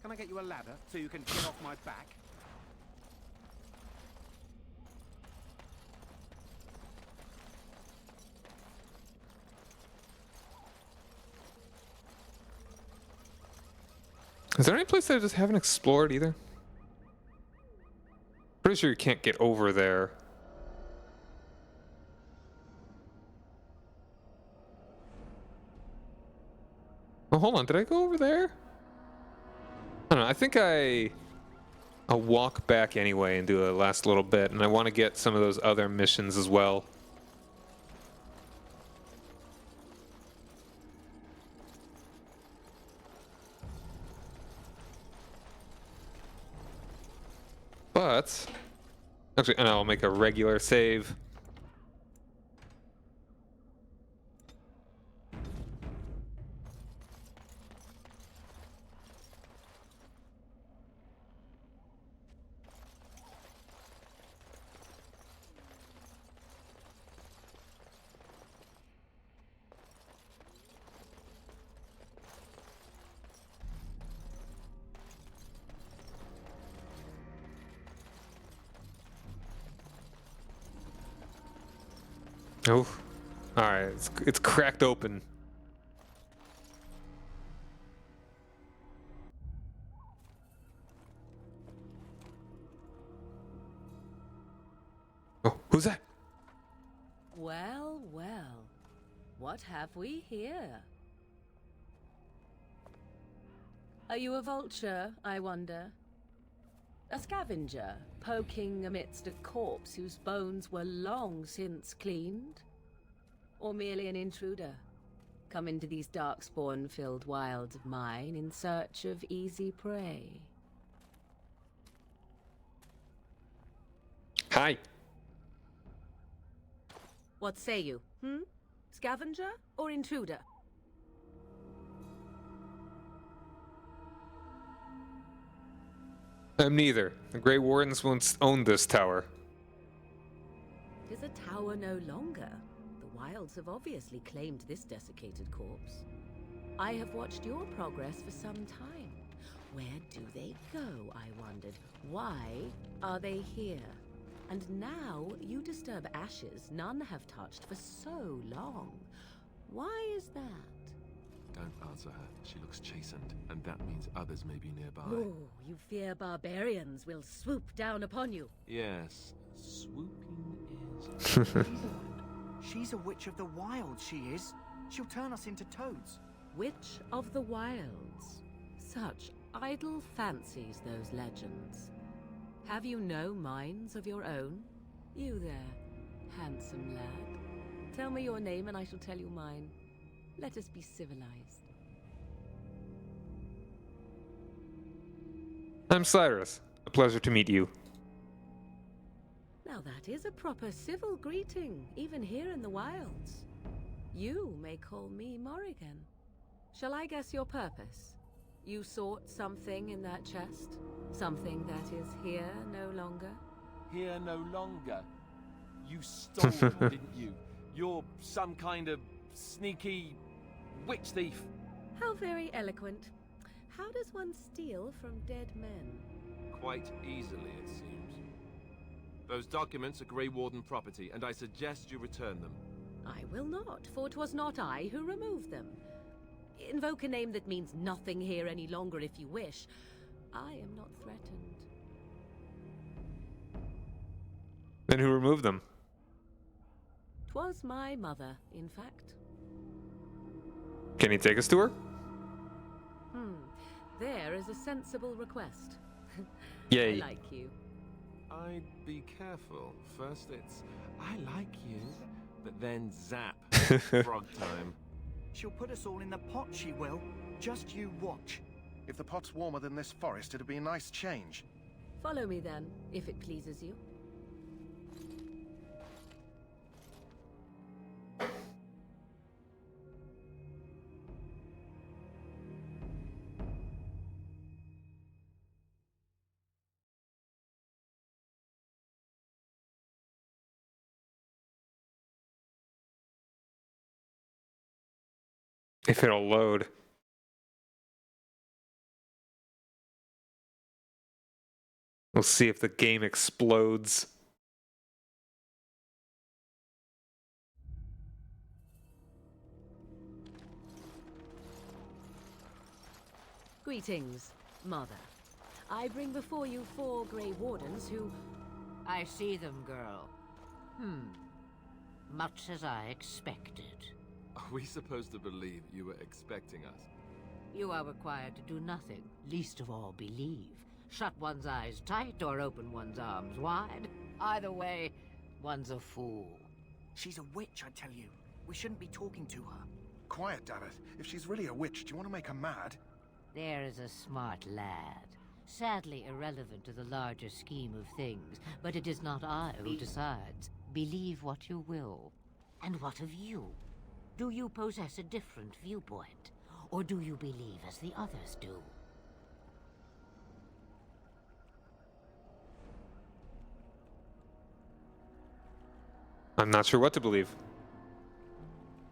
Can I get you a ladder so you can get off my back? Is there any place that I just haven't explored either? Pretty sure you can't get over there. Oh, hold on. Did I go over there? I don't know. I think I'll walk back anyway and do a last little bit, and I want to get some of those other missions as well. But actually, and I'll make a regular save. Oh, all right. It's cracked open. Oh, who's that? Well, well. What have we here? Are you a vulture, I wonder? A scavenger, poking amidst a corpse whose bones were long since cleaned? Or merely an intruder, come into these darkspawn-filled wilds of mine in search of easy prey? Hi. What say you, Scavenger or intruder? I'm neither. The Grey Wardens once owned this tower. It is a tower no longer. The wilds have obviously claimed this desiccated corpse. I have watched your progress for some time. Where do they go, I wondered? Why are they here? And now you disturb ashes none have touched for so long. Why is that? Don't answer her. She looks chastened, and that means others may be nearby. Oh, you fear barbarians will swoop down upon you. Yes, swooping is... She's a witch of the wilds, she is. She'll turn us into toads. Witch of the Wilds. Such idle fancies, those legends. Have you no minds of your own? You there, handsome lad. Tell me your name and I shall tell you mine. Let us be civilized. I'm Cyrus. A pleasure to meet you. Now that is a proper civil greeting, even here in the wilds. You may call me Morrigan. Shall I guess your purpose? You sought something in that chest? Something that is here no longer? Here no longer. You stole them, didn't you? You're some kind of sneaky witch thief. How very eloquent. How does one steal from dead men? Quite easily, it seems. Those documents are Grey Warden property, and I suggest you return them. I will not, for 'twas not I who removed them. Invoke a name that means nothing here any longer if you wish. I am not threatened. Then who removed them? 'Twas my mother, in fact. Can you take us to her? There is a sensible request. Yay. I like you. I'd be careful. First it's, I like you, but then zap. Frog time. She'll put us all in the pot, she will. Just you watch. If the pot's warmer than this forest, it'd be a nice change. Follow me then, if it pleases you. If it'll load. We'll see if the game explodes. Greetings, Mother. I bring before you 4 Grey Wardens who... I see them, girl. Much as I expected. Are we supposed to believe you were expecting us? You are required to do nothing, least of all believe. Shut one's eyes tight or open one's arms wide. Either way, one's a fool. She's a witch, I tell you. We shouldn't be talking to her. Quiet, Davith. If she's really a witch, do you want to make her mad? There is a smart lad. Sadly irrelevant to the larger scheme of things, but it is not I who decides. Believe what you will. And what of you? Do you possess a different viewpoint? Or do you believe as the others do? I'm not sure what to believe.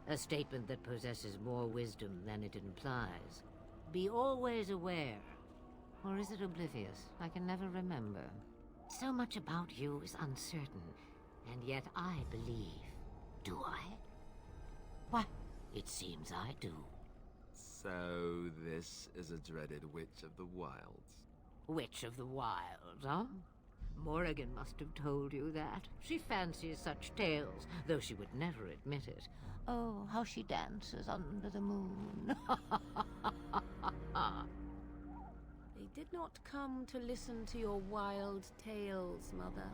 A statement that possesses more wisdom than it implies. Be always aware. Or is it oblivious? I can never remember. So much about you is uncertain, and yet I believe. Do I? Why, it seems I do. So this is a dreaded Witch of the Wilds. Witch of the Wilds, huh? Morrigan must have told you that. She fancies such tales, though she would never admit it. Oh, how she dances under the moon. They did not come to listen to your wild tales, Mother.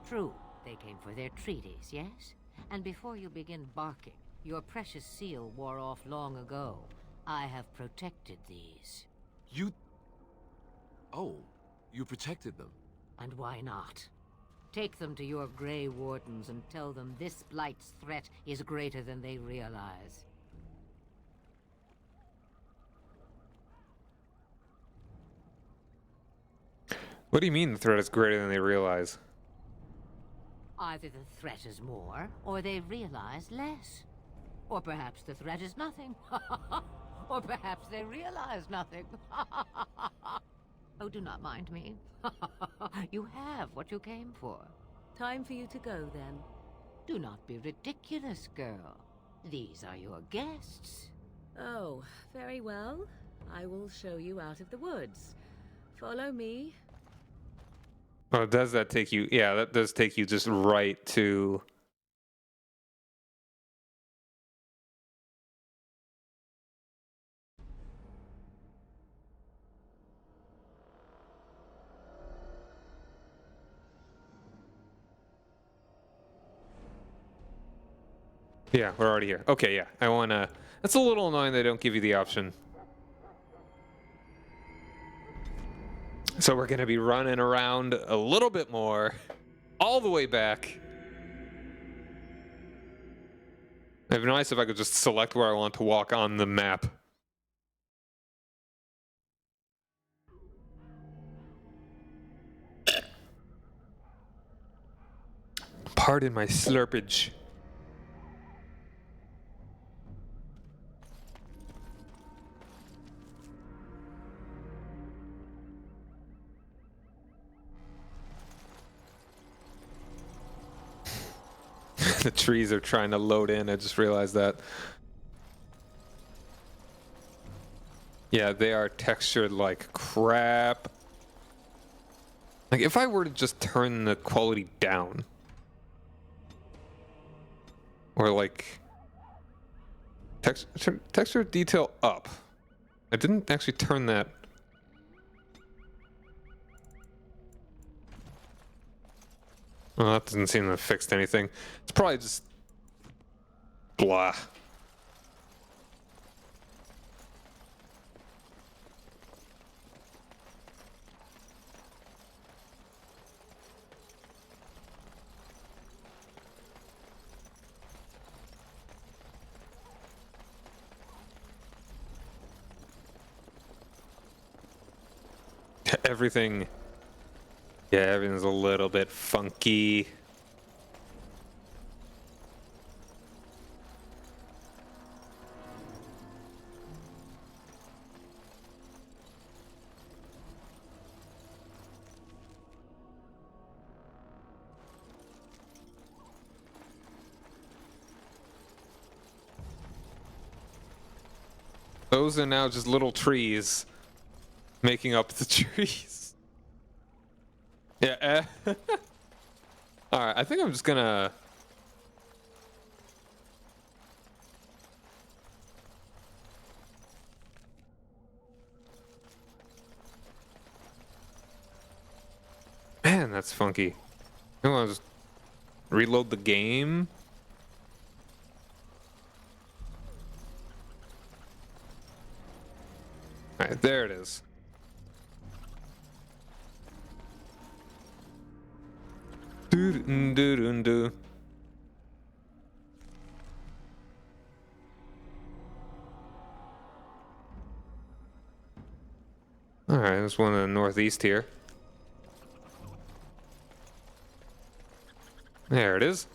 True, they came for their treaties, yes? And before you begin barking, your precious seal wore off long ago. I have protected these. You... Oh, you protected them? And why not? Take them to your Grey Wardens and tell them this blight's threat is greater than they realize. What do you mean the threat is greater than they realize? Either the threat is more, or they realize less. Or perhaps the threat is nothing. Or perhaps they realize nothing. Oh, do not mind me. You have what you came for. Time for you to go, then. Do not be ridiculous, girl. These are your guests. Oh, very well. I will show you out of the woods. Follow me. Oh, does that take you? Yeah, that does take you just right to... Yeah, we're already here. Okay, yeah. I want to... That's a little annoying they don't give you the option. So we're going to be running around a little bit more. All the way back. It'd be nice if I could just select where I want to walk on the map. Pardon my slurpage. The trees are trying to load in. I just realized that. Yeah, they are textured like crap. Like, if I were to just turn the quality down. Or like... Texture detail up. I didn't actually turn that... Well, that doesn't seem to have fixed anything. It's probably just... blah. Everything... Yeah, everything's a little bit funky. Those are now just little trees making up the trees. Yeah. Alright, I think I'm just gonna... Man, that's funky. I want to just reload the game. Alright, there it is. Do-do-do-do-do. Alright, there's one in the northeast here. There it is.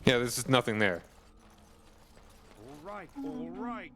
Yeah, there's just nothing there. All right, all right.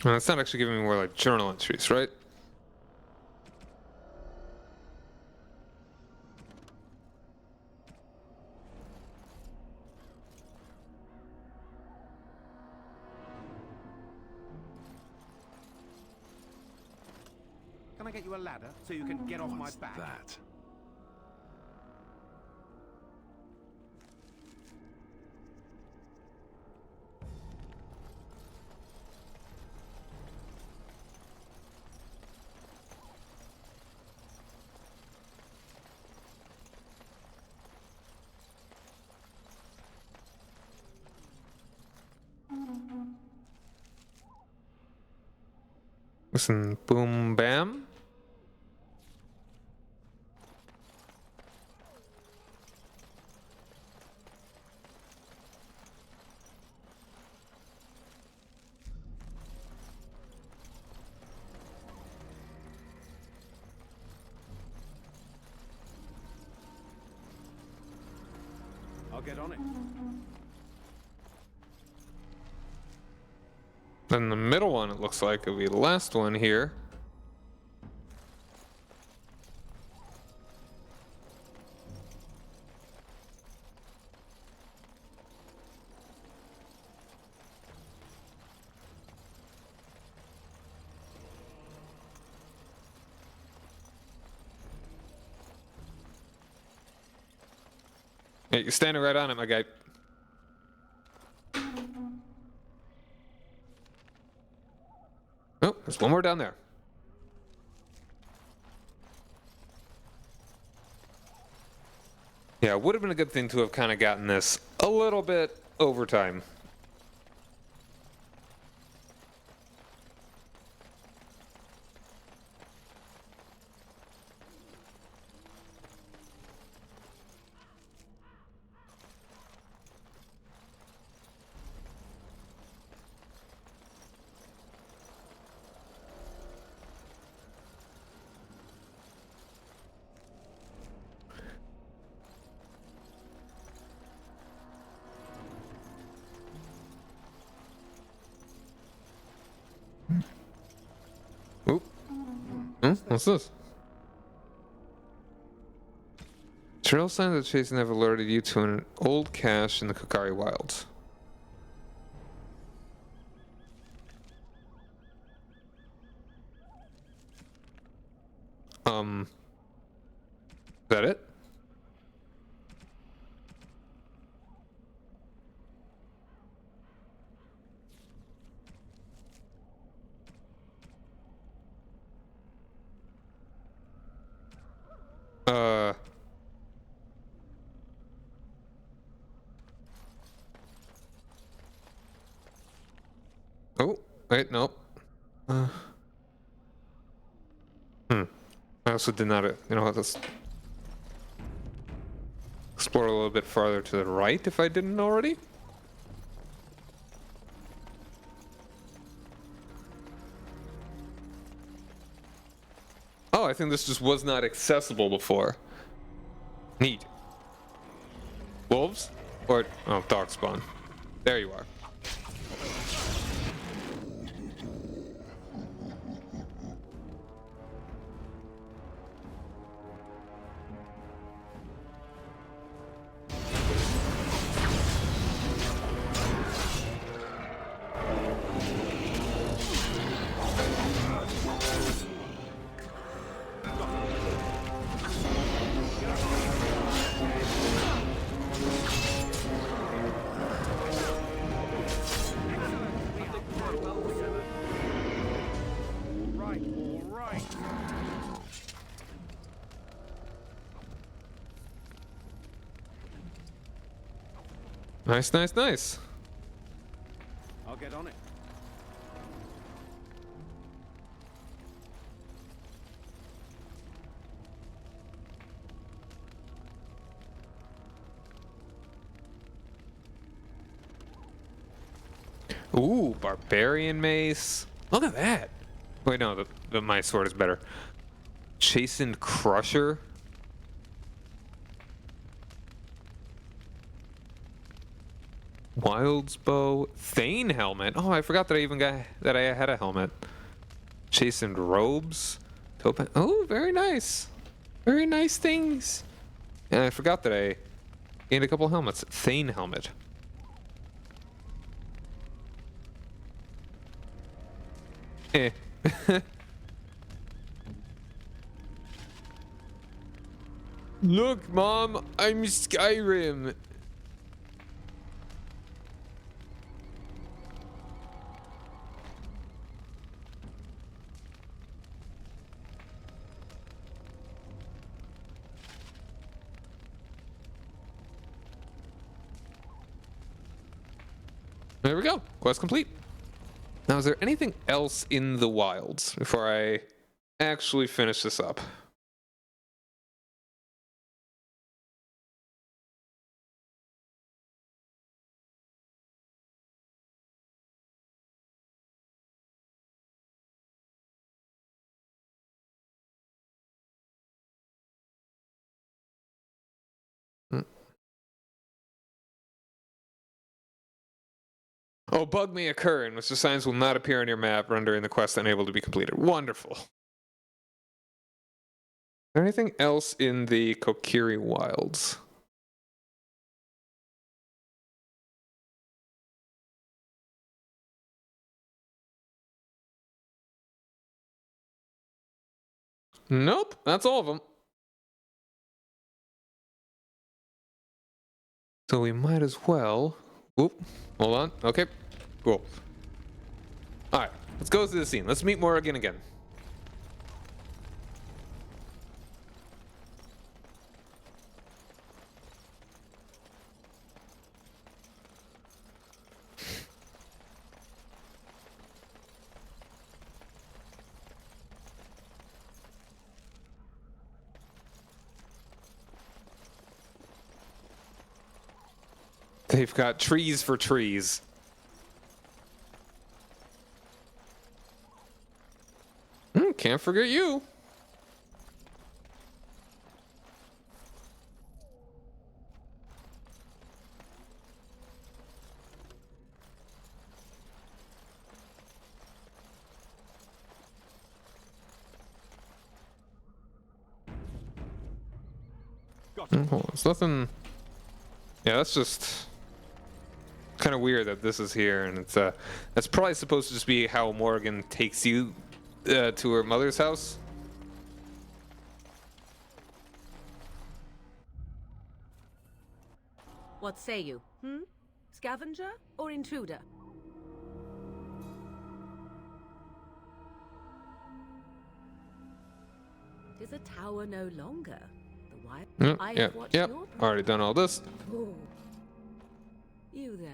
Well, it's not actually giving me more like journal entries, right? Can I get you a ladder so you can get off my back? That. Listen, boom, bam. I'll get on it. Then the middle one, it looks like, will be the last one here. Hey, you're standing right on it, my guy. Oh, there's one more down there. Yeah, it would have been a good thing to have kind of gotten this a little bit over time. Oop. What's this? Trail signs of chasing have alerted you to an old cache in the Korcari Wilds. Is that it? Oh, wait, no. I also did not, you know what, let's explore a little bit farther to the right if I didn't already. Oh, I think this just was not accessible before. Neat. Wolves? Or, oh, dog spawn. There you are. Nice, nice, nice. I'll get on it. Ooh, barbarian mace. Look at that. Wait, no, my sword is better. Chastened crusher. Wild's bow. Thane helmet. Oh, I forgot that I even got that I had a helmet. Chastened robes. Topaz. Oh, very nice. Very nice things. And I forgot that I gained a couple helmets. Thane helmet. Eh. Look, Mom, I'm Skyrim. There we go. Quest complete. Now, is there anything else in the wilds before I actually finish this up? Oh, bug may occur in which the signs will not appear on your map, rendering the quest unable to be completed. Wonderful. Is there anything else in the Korcari Wilds? Nope, that's all of them. So we might as well... Oop, hold on. Okay, cool. Alright, let's go through the scene. Let's meet Morrigan again. They've got trees for trees. Can't forget you. It's nothing. Yeah, that's just kind of weird that this is here, and it's that's probably supposed to just be how Morrigan takes you to her mother's house. What say you? Scavenger or intruder? It is a tower no longer. The wild. Yep. Already done all this. Oh. You there.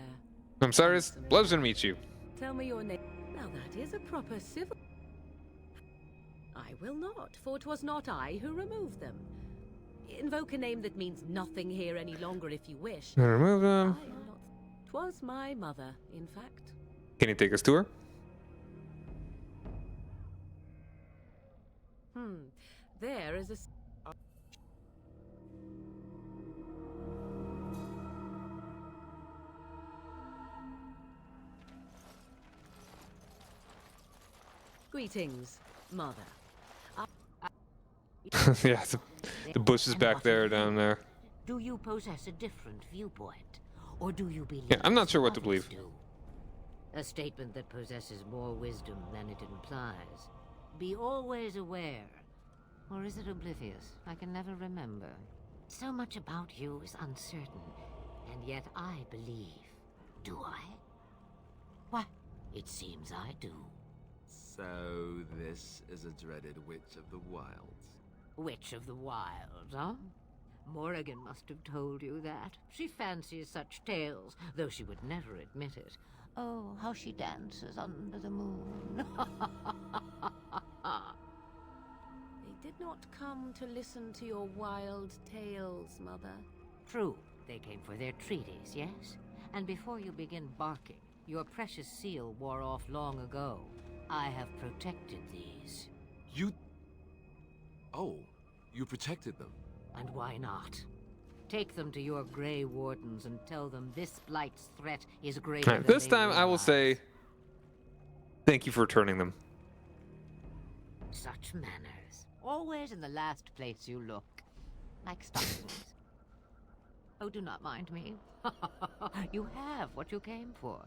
I'm sorry, it's a pleasure to meet you. Tell me your name. Now that is a proper civil. I will not, for 'twas not I who removed them. Invoke a name that means nothing here any longer if you wish. Remove them. 'Twas my mother, in fact. Can you take us to her? There is a... Greetings, mother. Yeah, the bush is back there, down there. Do you possess a different viewpoint? Or do you believe... Yeah, I'm not sure what to believe. A statement that possesses more wisdom than it implies. Be always aware. Or is it oblivious? I can never remember. So much about you is uncertain, and yet I believe. Do I? Why, it seems I do. So this is a dreaded Witch of the Wilds. Witch of the Wilds, huh? Morrigan must have told you that. She fancies such tales, though she would never admit it. Oh, how she dances under the moon. They did not come to listen to your wild tales, mother. True, they came for their treaties, yes? And before you begin barking, your precious seal wore off long ago. I have protected these. You... Oh, you protected them. And why not? Take them to your Grey Wardens and tell them this blight's threat is greater than This they time I will say thank you for returning them. Such manners. Always in the last place you look. Like stockings. Oh, do not mind me. You have what you came for.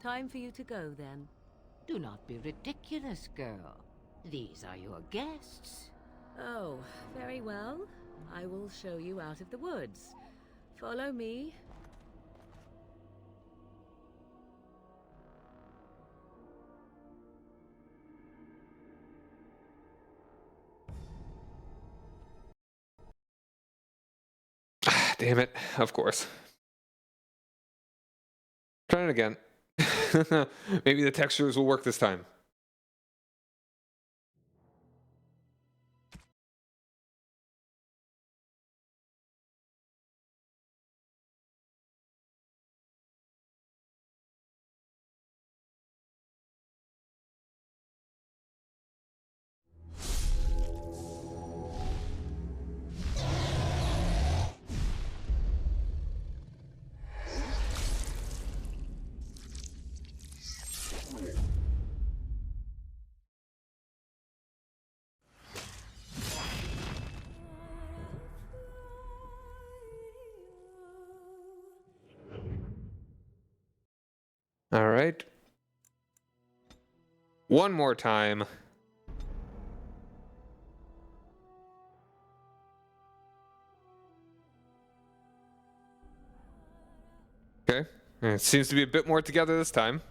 Time for you to go, then. Do not be ridiculous, girl. These are your guests. Oh, very well. I will show you out of the woods. Follow me. Damn it, of course. Trying it again. Maybe the textures will work this time. All right. One more time. Okay. It seems to be a bit more together this time.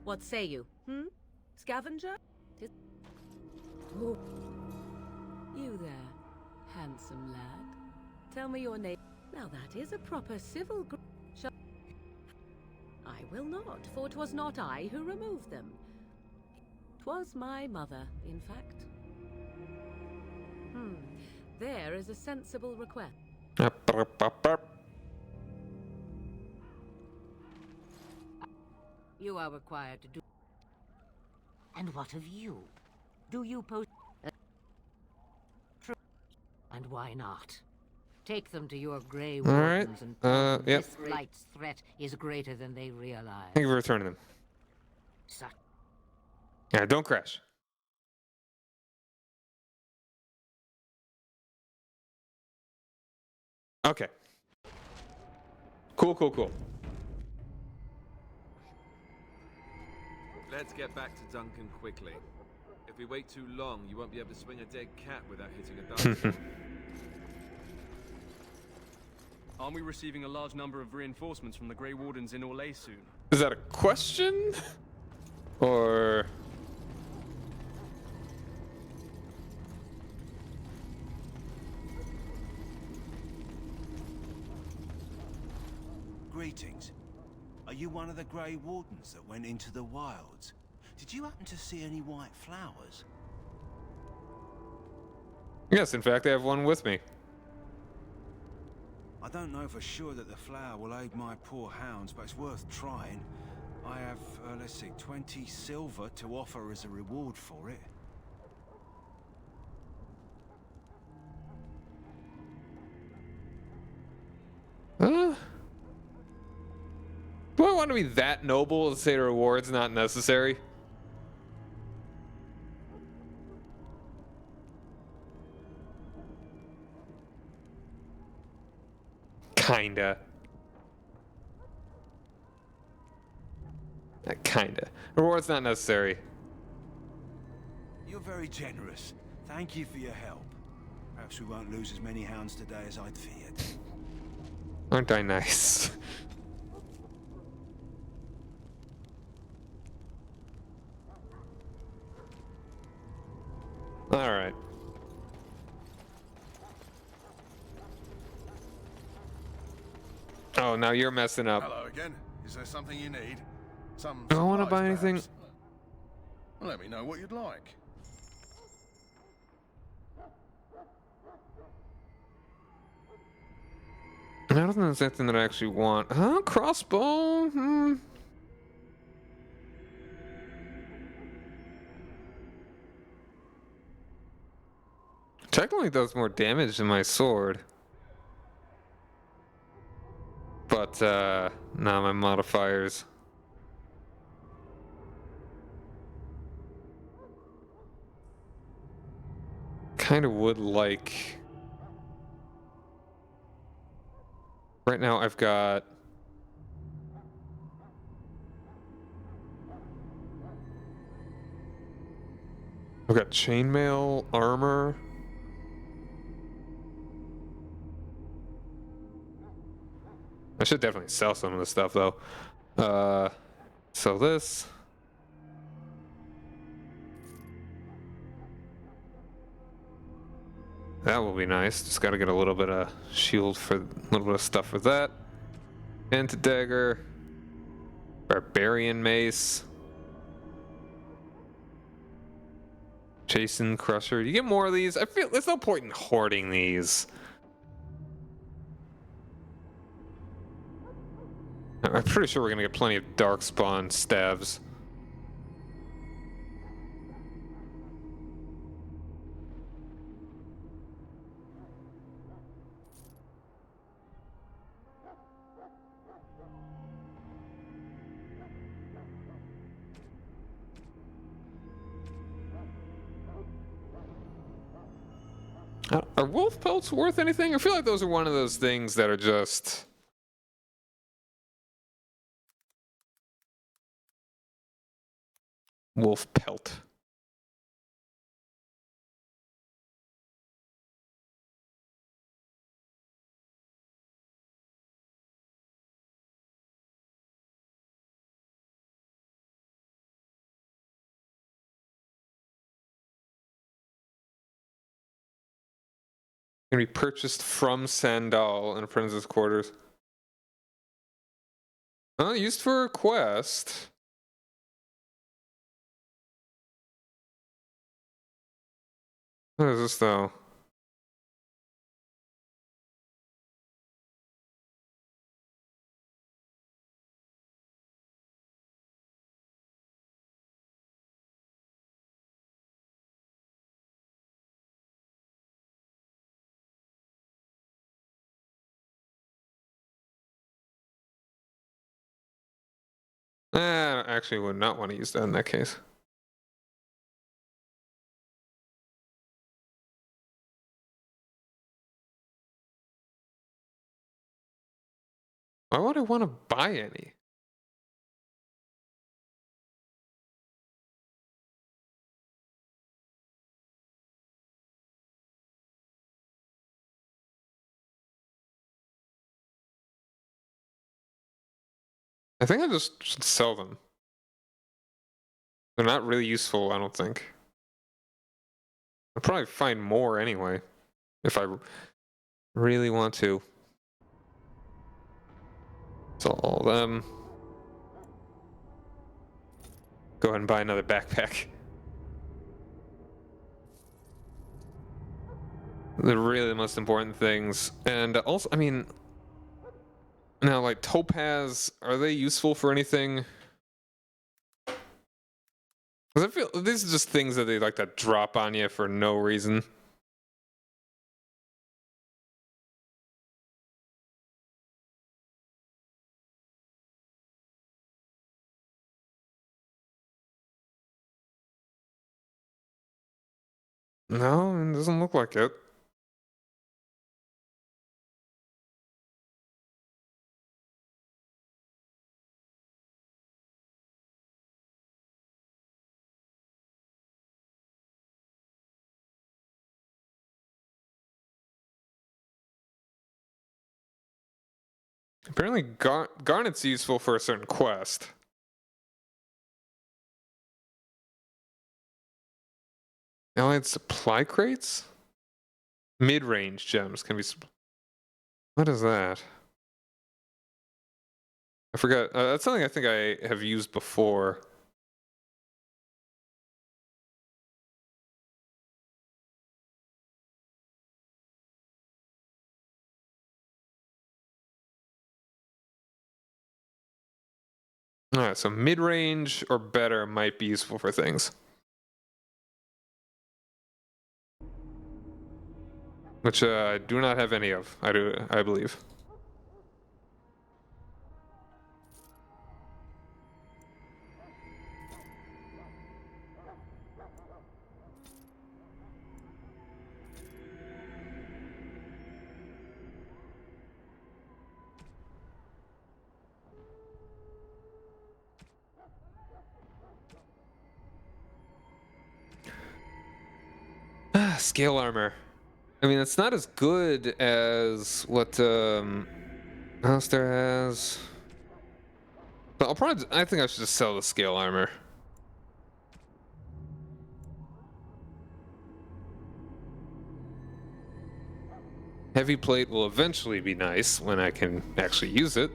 What say you? Scavenger? Oh. You there, handsome lad. Tell me your name. Now that is a proper civil I will not, for 'twas not I who removed them. 'Twas my mother, in fact. There is a sensible request. You are required to do... And what of you? Do you post... And why not? Take them to your Grey Wardens and tell them yep. this light's threat is greater than they realize. Thank you for returning them. Yeah, don't crash. Okay. Cool, cool, cool. Let's get back to Duncan quickly. If we wait too long, you won't be able to swing a dead cat without hitting a dog. Aren't we receiving a large number of reinforcements from the Grey Wardens in Orlais soon? Is that a question? Or... Greetings. Are you one of the Grey Wardens that went into the wilds? Did you happen to see any white flowers? Yes, in fact, I have one with me. I don't know for sure that the flower will aid my poor hounds, but it's worth trying. I have, let's see, 20 silver to offer as a reward for it. Do I want to be that noble to say the reward's not necessary? Kinda. Kinda. Reward's not necessary. You're very generous. Thank you for your help. Perhaps we won't lose as many hounds today as I'd feared. Aren't I nice? All right. Oh, now you're messing up. Hello again. Is there something you need? Some I don't want to buy supplies, anything. perhaps? Well, let me know what you'd like. I don't think there's anything that I actually want. Huh? Crossbow? Technically does more damage than my sword. But, nah, my modifiers. Kinda would like... Right now I've got... I've got chainmail, armor... I should definitely sell some of this stuff, though. So this. That will be nice. Just gotta get a little bit of shield for a little bit of stuff for that. Anti-dagger. Barbarian mace. Jason Crusher. You get more of these. I feel there's no point in hoarding these. I'm pretty sure we're gonna get plenty of darkspawn staves. Are wolf pelts worth anything? I feel like those are one of those things that are just... Wolf pelt. Can be purchased from Sandal in Apprentice's quarters. Used for a quest. What is this though? I actually would not want to use that in that case. Why would I want to buy any? I think I just should sell them. They're not really useful, I don't think. I'll probably find more anyway, if I really want to. Sell all of them. Go ahead and buy another backpack. They're really the most important things. And also, I mean, now like topaz, are they useful for anything? Because I feel these are just things that they like to drop on you for no reason. No, it doesn't look like it. Apparently garnet's useful for a certain quest. Allied supply crates? Mid-range gems can be... What is that? I forgot. That's something I think I have used before. Alright, so mid-range or better might be useful for things. Which I do not have any of, I believe. Scale armor. I mean, it's not as good as what Alistair has. But I think I should just sell the scale armor. Heavy plate will eventually be nice when I can actually use it.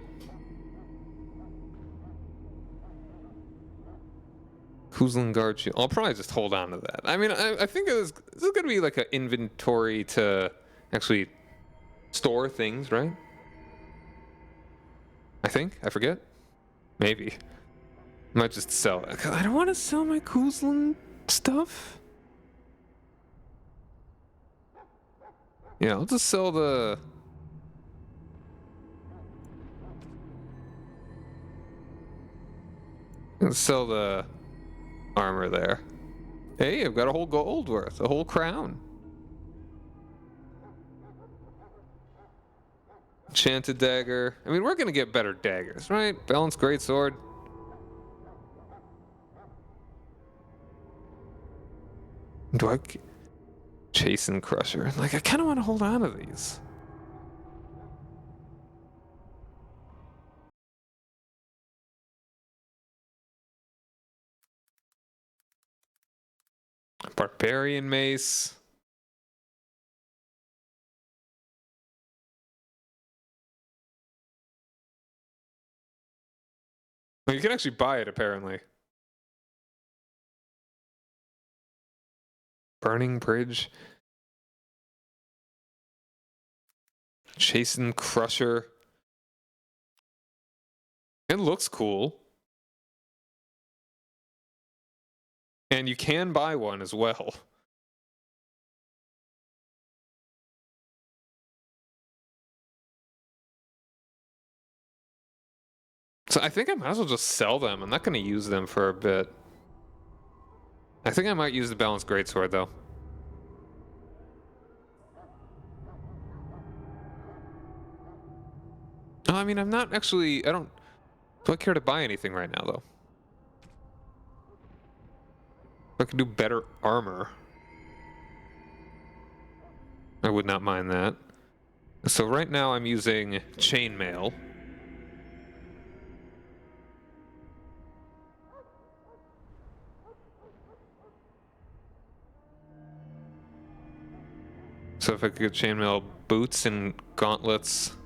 Kuzlin guard shield. I'll probably just hold on to that. I mean, I think this is going to be like an inventory to actually store things, right? I think. I forget. Maybe. I might just sell it. I don't want to sell my Kuzlin stuff. Yeah, I'll just sell the... I'll sell the armor there. Hey, I've got a whole gold worth, a whole crown. Enchanted dagger. I mean, we're gonna get better daggers, right? Balanced greatsword. Do I... Chasten crusher. Like, I kind of want to hold on to these. Barbarian mace. Well, you can actually buy it, apparently. Burning bridge. Chasten crusher. It looks cool. And you can buy one as well. So I think I might as well just sell them. I'm not going to use them for a bit. I think I might use the balanced greatsword though. No, I mean, I'm not actually... Do I care to buy anything right now though? I could do better armor. I would not mind that. So right now I'm using chainmail. So if I could get chainmail boots and gauntlets.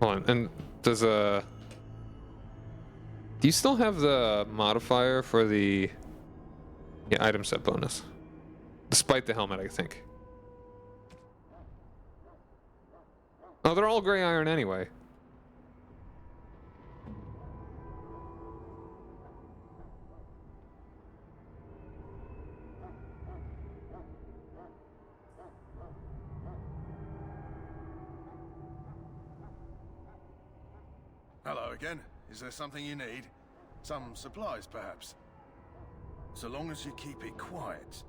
Hold on, and does do you still have the modifier for the item set bonus? Despite the helmet, I think. Oh, they're all gray iron anyway. Hello again. Is there something you need? Some supplies, perhaps? So long as you keep it quiet.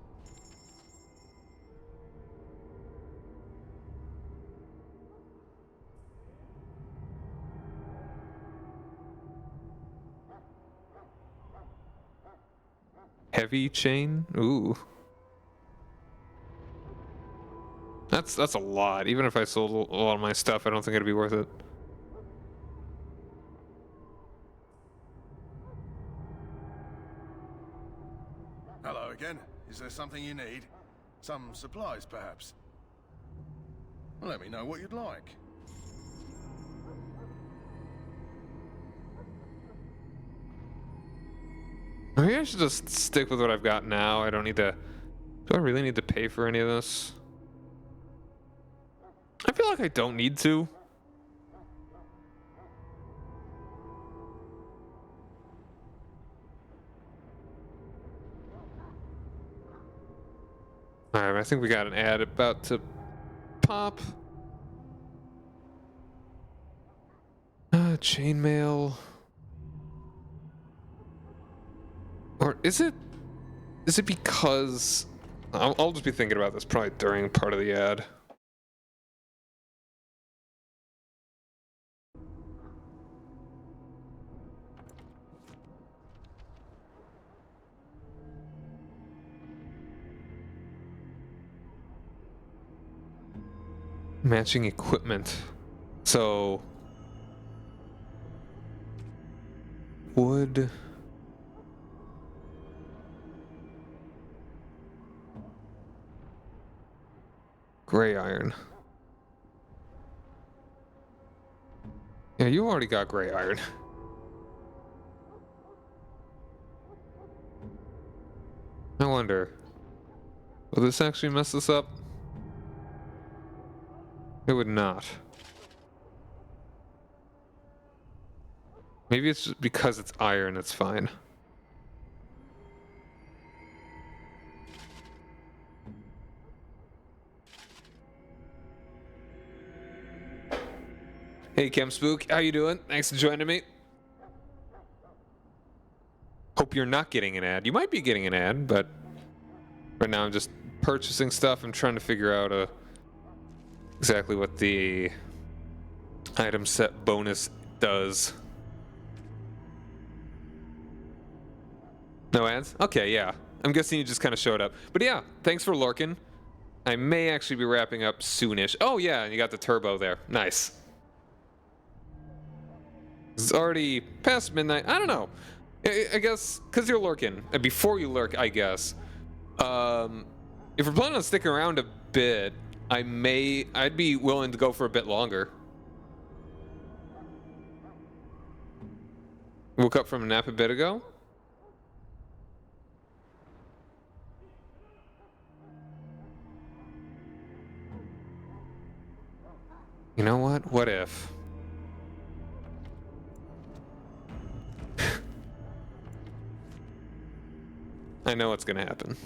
Heavy chain? Ooh. That's a lot. Even if I sold a lot of my stuff, I don't think it'd be worth it. Hello again. Is there something you need? Some supplies, perhaps? Let me know what you'd like. Maybe I should just stick with what I've got now. I don't need to... Do I really need to pay for any of this? I feel like I don't need to. Alright, I think we got an ad about to pop. Chainmail. Or is it because... I'll just be thinking about this probably during part of the ad. Matching equipment. So... wood... Gray iron. Yeah, you already got gray iron. I wonder, will this actually mess this up? It would not. Maybe it's just because it's iron, it's fine. Hey, Chem Spook, how you doing? Thanks for joining me. Hope you're not getting an ad. You might be getting an ad, but right now I'm just purchasing stuff. I'm trying to figure out exactly what the item set bonus does. No ads? Okay, yeah. I'm guessing you just kind of showed up. But yeah, thanks for lurking. I may actually be wrapping up soonish. Oh yeah, and you got the turbo there. Nice. It's already past midnight. I don't know. I guess because you're lurking. Before you lurk, I guess. If we're planning on sticking around a bit, I'd be willing to go for a bit longer. Woke up from a nap a bit ago. You know what? What if? I know what's gonna happen.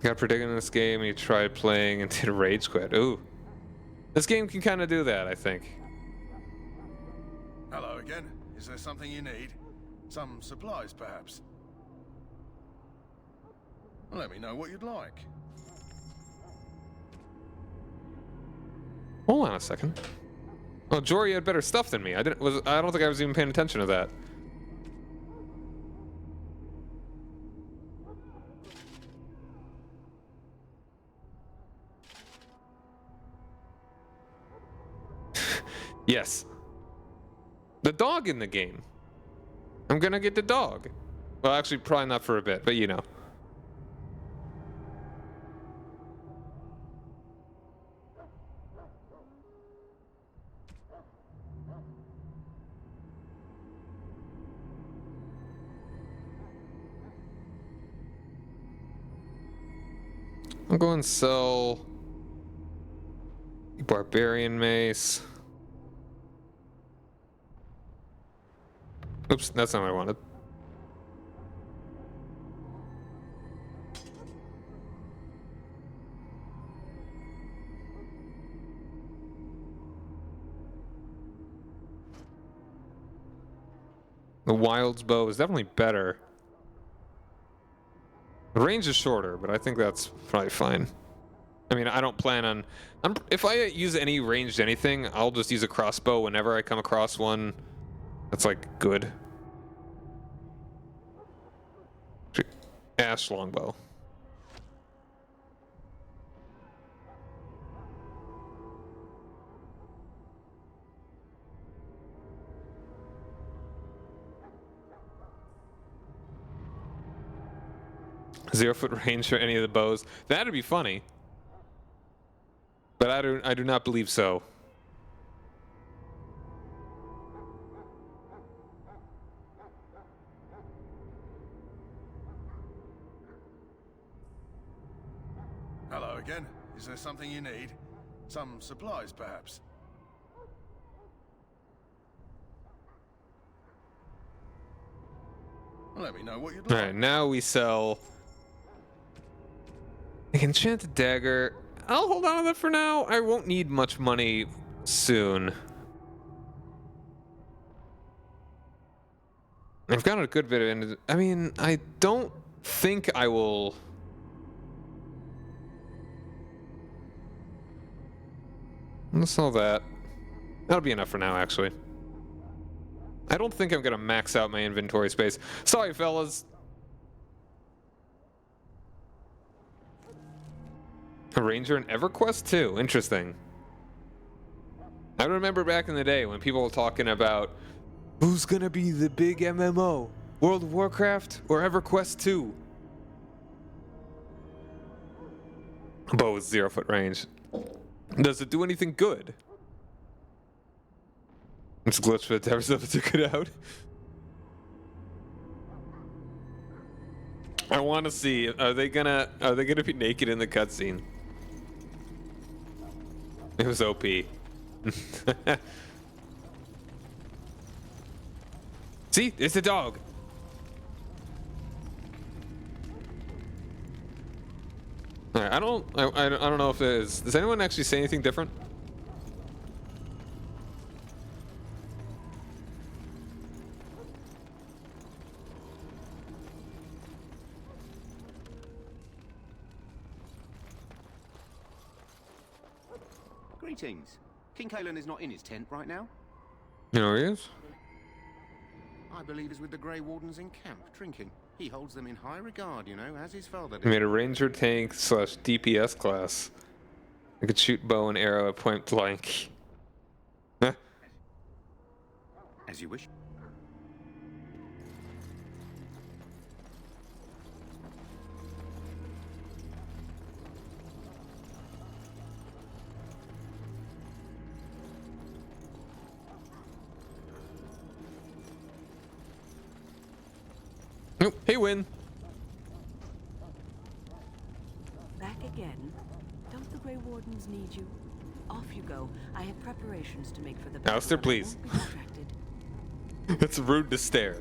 Got predicted in this game, you tried playing and did a rage quit. Ooh. This game can kind of do that, I think. Hello again. Is there something you need? Some supplies, perhaps? Let me know what you'd like. Hold on a second. Oh, Jory had better stuff than me. I don't think I was even paying attention to that. Yes. The dog in the game. I'm gonna get the dog. Well, actually, probably not for a bit, but you know. I'll go and sell Barbarian Mace. Oops, that's not what I wanted. The Wild's bow is definitely better. The range is shorter, but I think that's probably fine. I mean, I don't plan on... if I use any ranged anything, I'll just use a crossbow whenever I come across one that's, like, good. Ash longbow. Zero-foot range for any of the bows. That'd be funny. But I do not believe so. Hello again. Is there something you need? Some supplies, perhaps? Let me know what you'd like. Alright, now we sell... the enchanted dagger. I'll hold on to that for now. I won't need much money soon. I've got a good bit of... I mean, I don't think I will... I'm gonna sell that. That'll be enough for now, actually. I don't think I'm gonna max out my inventory space. Sorry, fellas. A ranger in EverQuest 2. Interesting. I remember back in the day when people were talking about who's gonna be the big MMO, World of Warcraft or EverQuest 2. Bow with 0-foot range. Does it do anything good? It's glitched, but ever since I took it out. I want to see. Are they gonna be naked in the cutscene? It was OP. See, it's a dog. All right, I don't know if it is. Does anyone actually say anything different? Greetings. King Cailan is not in his tent right now. You know where he is? I believe he's with the Grey Wardens in camp, drinking. He holds them in high regard, you know, as his father He did. made a ranger tank / DPS class. I could shoot bow and arrow at point blank. Huh? As you wish. Nope. Hey, Win. Back again? Don't the Grey Wardens need you? Off you go. I have preparations to make for the battle. Alistair, please. It's rude to stare.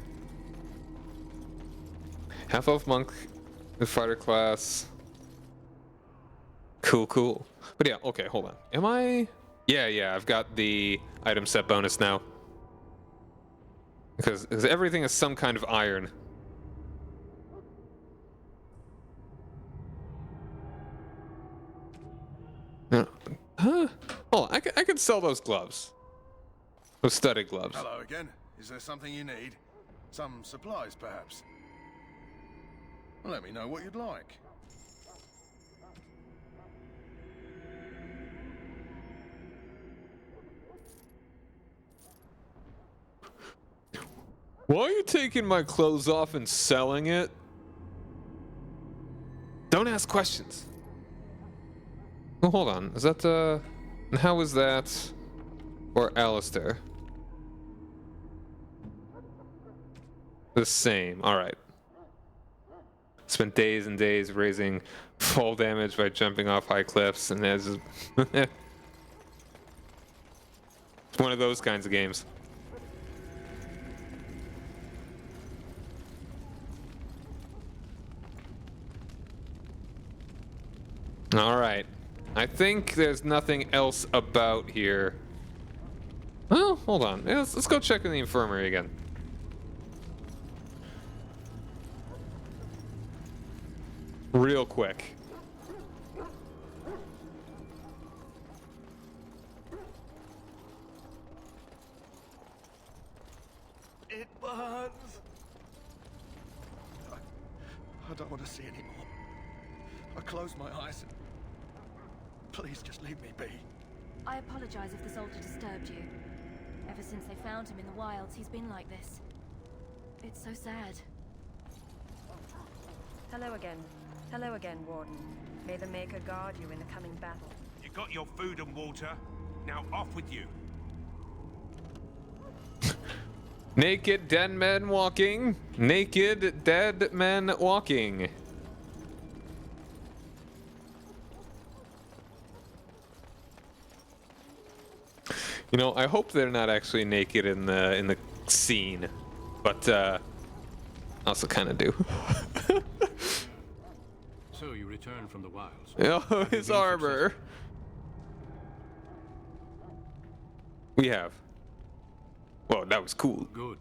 Half-elf monk, the fighter class. Cool. But yeah, okay, hold on. Am I? Yeah, I've got the item set bonus now. Because everything is some kind of iron. Huh? Hold on, I could sell those gloves. Those studded gloves. Hello again. Is there something you need? Some supplies, perhaps? Well, let me know what you'd like. Why are you taking my clothes off and selling it? Don't ask questions. Oh, hold on. Is that and how is that for Alistair? The same. Alright. Spent days and days raising fall damage by jumping off high cliffs, and it's just it's one of those kinds of games. Alright. I think there's nothing else about here. Well, hold on. Let's go check in the infirmary again. Real quick. It burns. I don't want to see anymore. I close my eyes and please just leave me be. I apologize if the soldier disturbed you. Ever since they found him in the wilds, he's been like this. It's so sad. Hello again, Warden. May the Maker guard you in the coming battle. You got your food and water. Now off with you. Naked dead men walking. Naked dead men walking. You know, I hope they're not actually naked in the scene, but I also kind of do. So you returned from the wilds. Oh, his armor. We have. Well, that was cool. Good.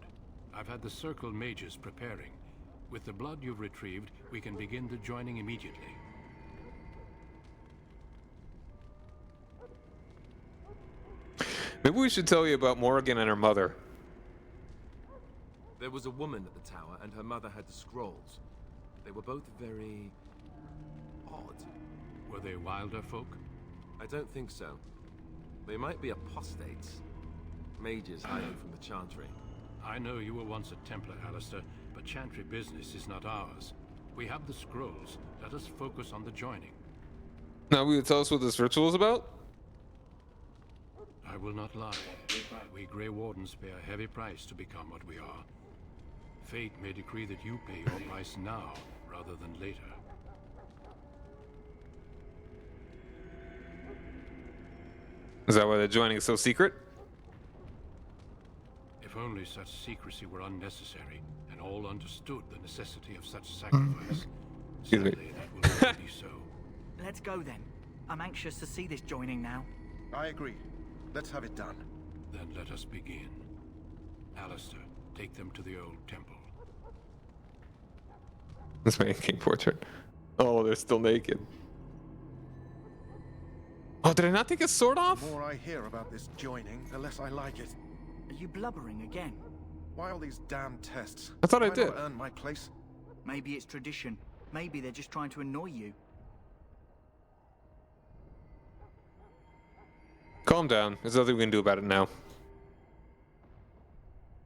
I've had the Circle mages preparing. With the blood you've retrieved, we can begin the joining immediately. Maybe we should tell you about Morrigan and her mother. There was a woman at the tower, and her mother had the scrolls. They were both very odd. Were they wilder folk? I don't think so. They might be apostates. Mages hiding from the Chantry. I know you were once a Templar, Alistair, but Chantry business is not ours. We have the scrolls. Let us focus on the joining. Now will you tell us what this ritual is about? I will not lie. We Grey Wardens pay a heavy price to become what we are. Fate may decree that you pay your price now, rather than later. Is that why the joining is so secret? If only such secrecy were unnecessary, and all understood the necessity of such sacrifice. Sadly, that will never be so. Let's go then. I'm anxious to see this joining now. I agree. Let's have it done. Then let us begin. Alistair, take them to the old temple. This man king portrait. Oh, they're still naked. Oh, did I not take his sword off? The more I hear about this joining, the less I like it. Are you blubbering again? Why all these damn tests? I thought I Have did. not earned my place. Maybe it's tradition. Maybe they're just trying to annoy you. Calm down. There's nothing we can do about it now.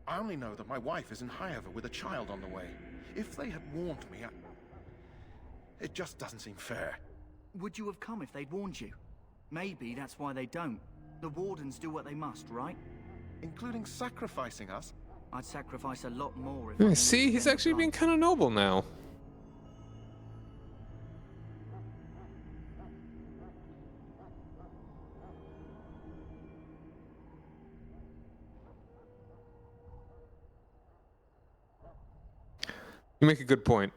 I only know that my wife is in Highover with a child on the way. If they had warned me, it just doesn't seem fair. Would you have come if they'd warned you? Maybe that's why they don't. The Wardens do what they must, right? Including sacrificing us? I'd sacrifice a lot more if Yeah, see, he's actually being kind of noble now. You make a good point.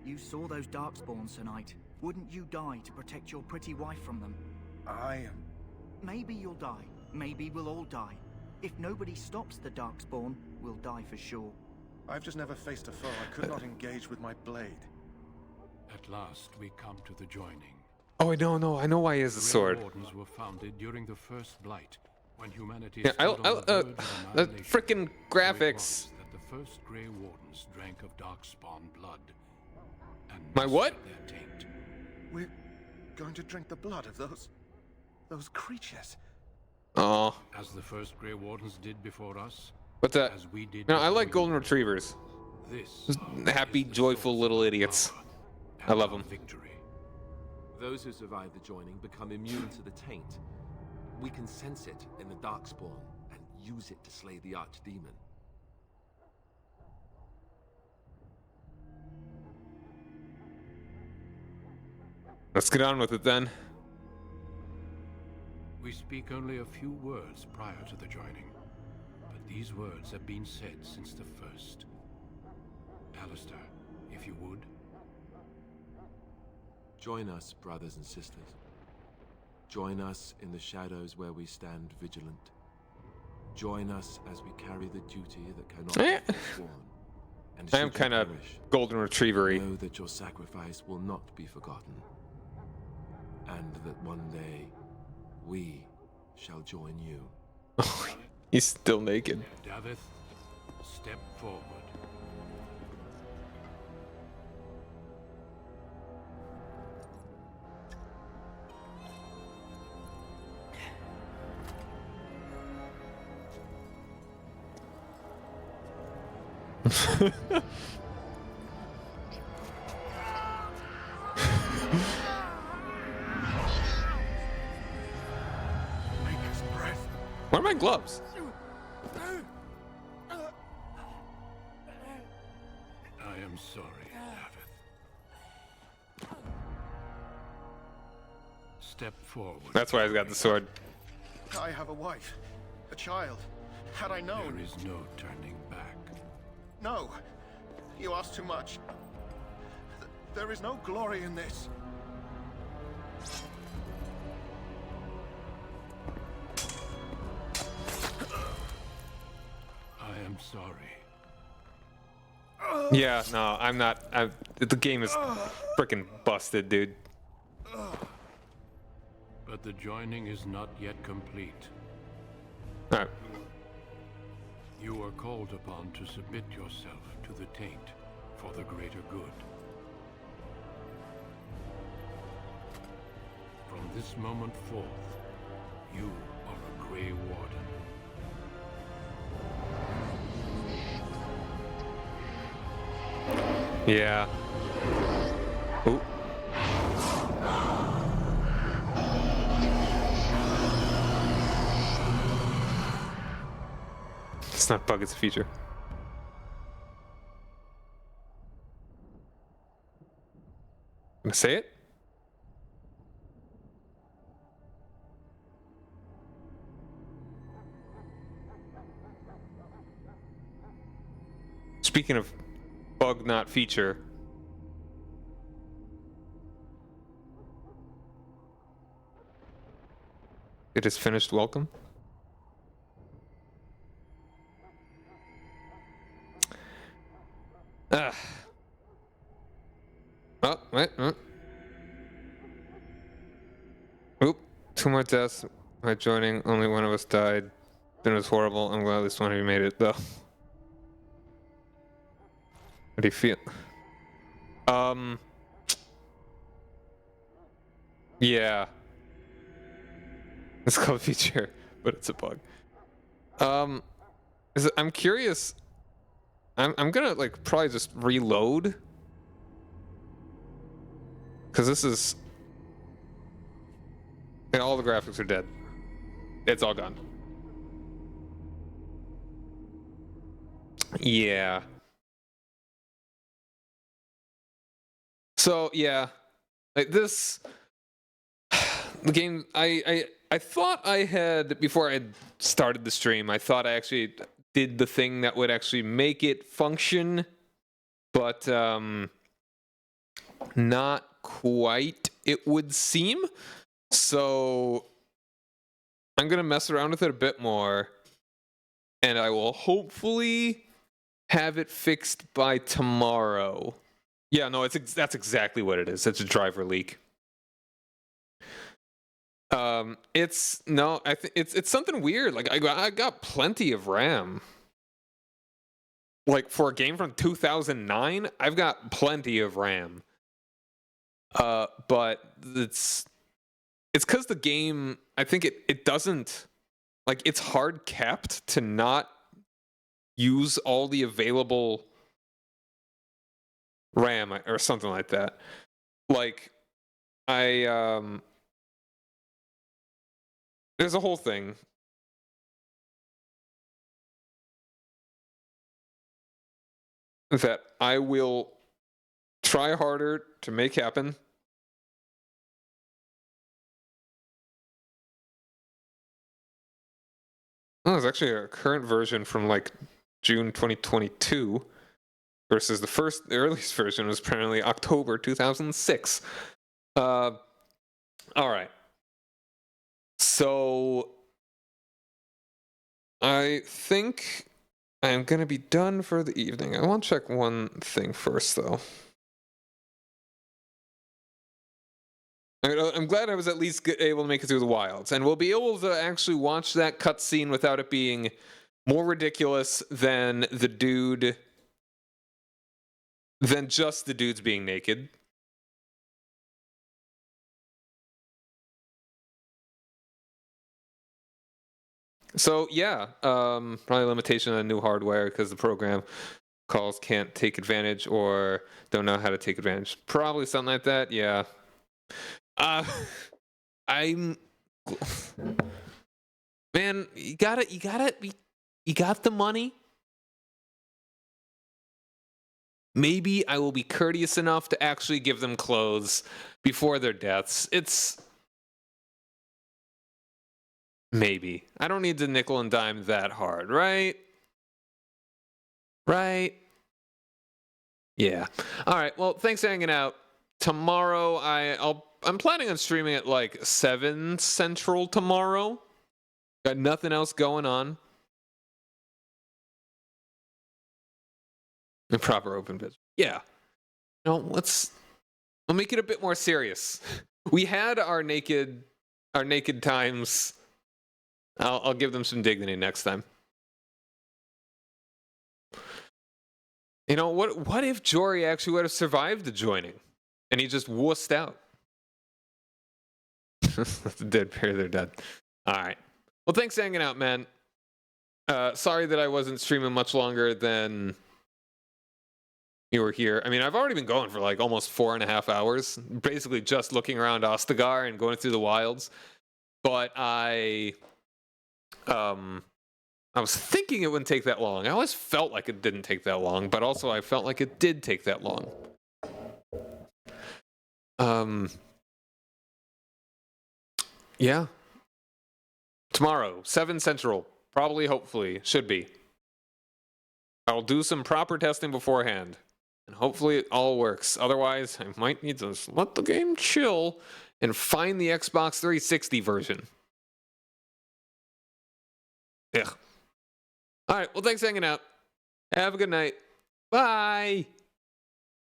You saw those Darkspawns tonight. Wouldn't you die to protect your pretty wife from them? Maybe you'll die. Maybe we'll all die. If nobody stops the Darkspawn, we'll die for sure. I've just never faced a foe I could not engage with my blade. At last, we come to the joining. Oh, I know why he has a sword. Grey Wardens were founded during the First Blight, when humanity Yeah, stood on the verge of the annihilation. freaking graphics. So it was that the first Grey Wardens drank of Darkspawn blood. And My what? their taint. We're going to drink the blood of those creatures. Oh. As the first Grey Wardens did before us. What's that? As we did No, I before like you. golden retrievers. This Just happy, joyful little idiots. I love them. Victory. Those who survive the joining become immune to the taint. We can sense it in the Darkspawn and use it to slay the Archdemon. Let's get on with it then. We speak only a few words prior to the joining, but these words have been said since the first. Alistair, if you would. Join us, brothers and sisters. Join us in the shadows where we stand vigilant. Join us as we carry the duty that cannot be forsworn. And I am should you kind of perish, golden retriever-y. know that your sacrifice will not be forgotten, and that one day we shall join you. He's still naked. Davith, step forward. Where are my gloves? I am sorry, Davith. Step forward. That's why he's got the sword. I have a wife, a child. Had I known... There is no turning back. No! You ask too much. There is no glory in this. I am sorry. Yeah, no, I'm not. The game is freaking busted, dude. But the joining is not yet complete. Alright. You are called upon to submit yourself to the taint for the greater good. From this moment forth, you are a Grey Warden. Yeah. Ooh. It's not a bug, it's a feature. Gonna say it? Speaking of bug, not feature. It is finished, welcome. Ah. Oh, wait. Oop. 2 more deaths by joining. Only one of us died. Then it was horrible. I'm glad at least one of you made it, though. How do you feel? Yeah. It's called feature, but it's a bug. I'm curious. I'm gonna like probably just reload. Cause this is, and all the graphics are dead. It's all gone. Yeah. So yeah, like this, the game. I thought I had, before I started the stream, I thought I actually did the thing that would actually make it function, but not quite, it would seem. So I'm gonna mess around with it a bit more, and I will hopefully have it fixed by tomorrow. Yeah, no, that's exactly what it is. It's a driver leak. It's no, I think it's something weird. Like I got plenty of RAM. Like for a game from 2009, I've got plenty of RAM. But it's because the game, I think it doesn't, like, it's hard capped to not use all the available RAM or something like that. Like there's a whole thing. That I will try harder to make happen. Oh, there's actually a current version from like June 2022 versus the earliest version was apparently October 2006. All right. So I think I'm going to be done for the evening. I want to check one thing first, though. I'm glad I was at least able to make it through the wilds, and we'll be able to actually watch that cutscene without it being more ridiculous than the dude, than just the dudes being naked. So yeah, probably limitation on new hardware because the program calls can't take advantage or don't know how to take advantage. Probably something like that. Yeah. Man, you got the money. Maybe I will be courteous enough to actually give them clothes before their deaths. It's maybe. I don't need to nickel and dime that hard, right? Right? Yeah. All right. Well, thanks for hanging out. Tomorrow, I'm planning on streaming at like 7 Central tomorrow. Got nothing else going on. The proper open visit. Yeah. No, we'll make it a bit more serious. We had our naked times. I'll give them some dignity next time. You know, what if Jory actually would have survived the joining and he just wussed out? Let the dead bury their dead. All right. Well, thanks for hanging out, man. Sorry that I wasn't streaming much longer than you were here. I mean, I've already been going for like almost 4.5 hours, basically just looking around Ostagar and going through the wilds. But I was thinking it wouldn't take that long. I always felt like it didn't take that long, but also I felt like it did take that long. Yeah. Tomorrow, 7 Central. Probably, hopefully, should be. I'll do some proper testing beforehand. And hopefully it all works. Otherwise, I might need to let the game chill and find the Xbox 360 version. Yeah. All right. Well, thanks for hanging out. Have a good night. Bye.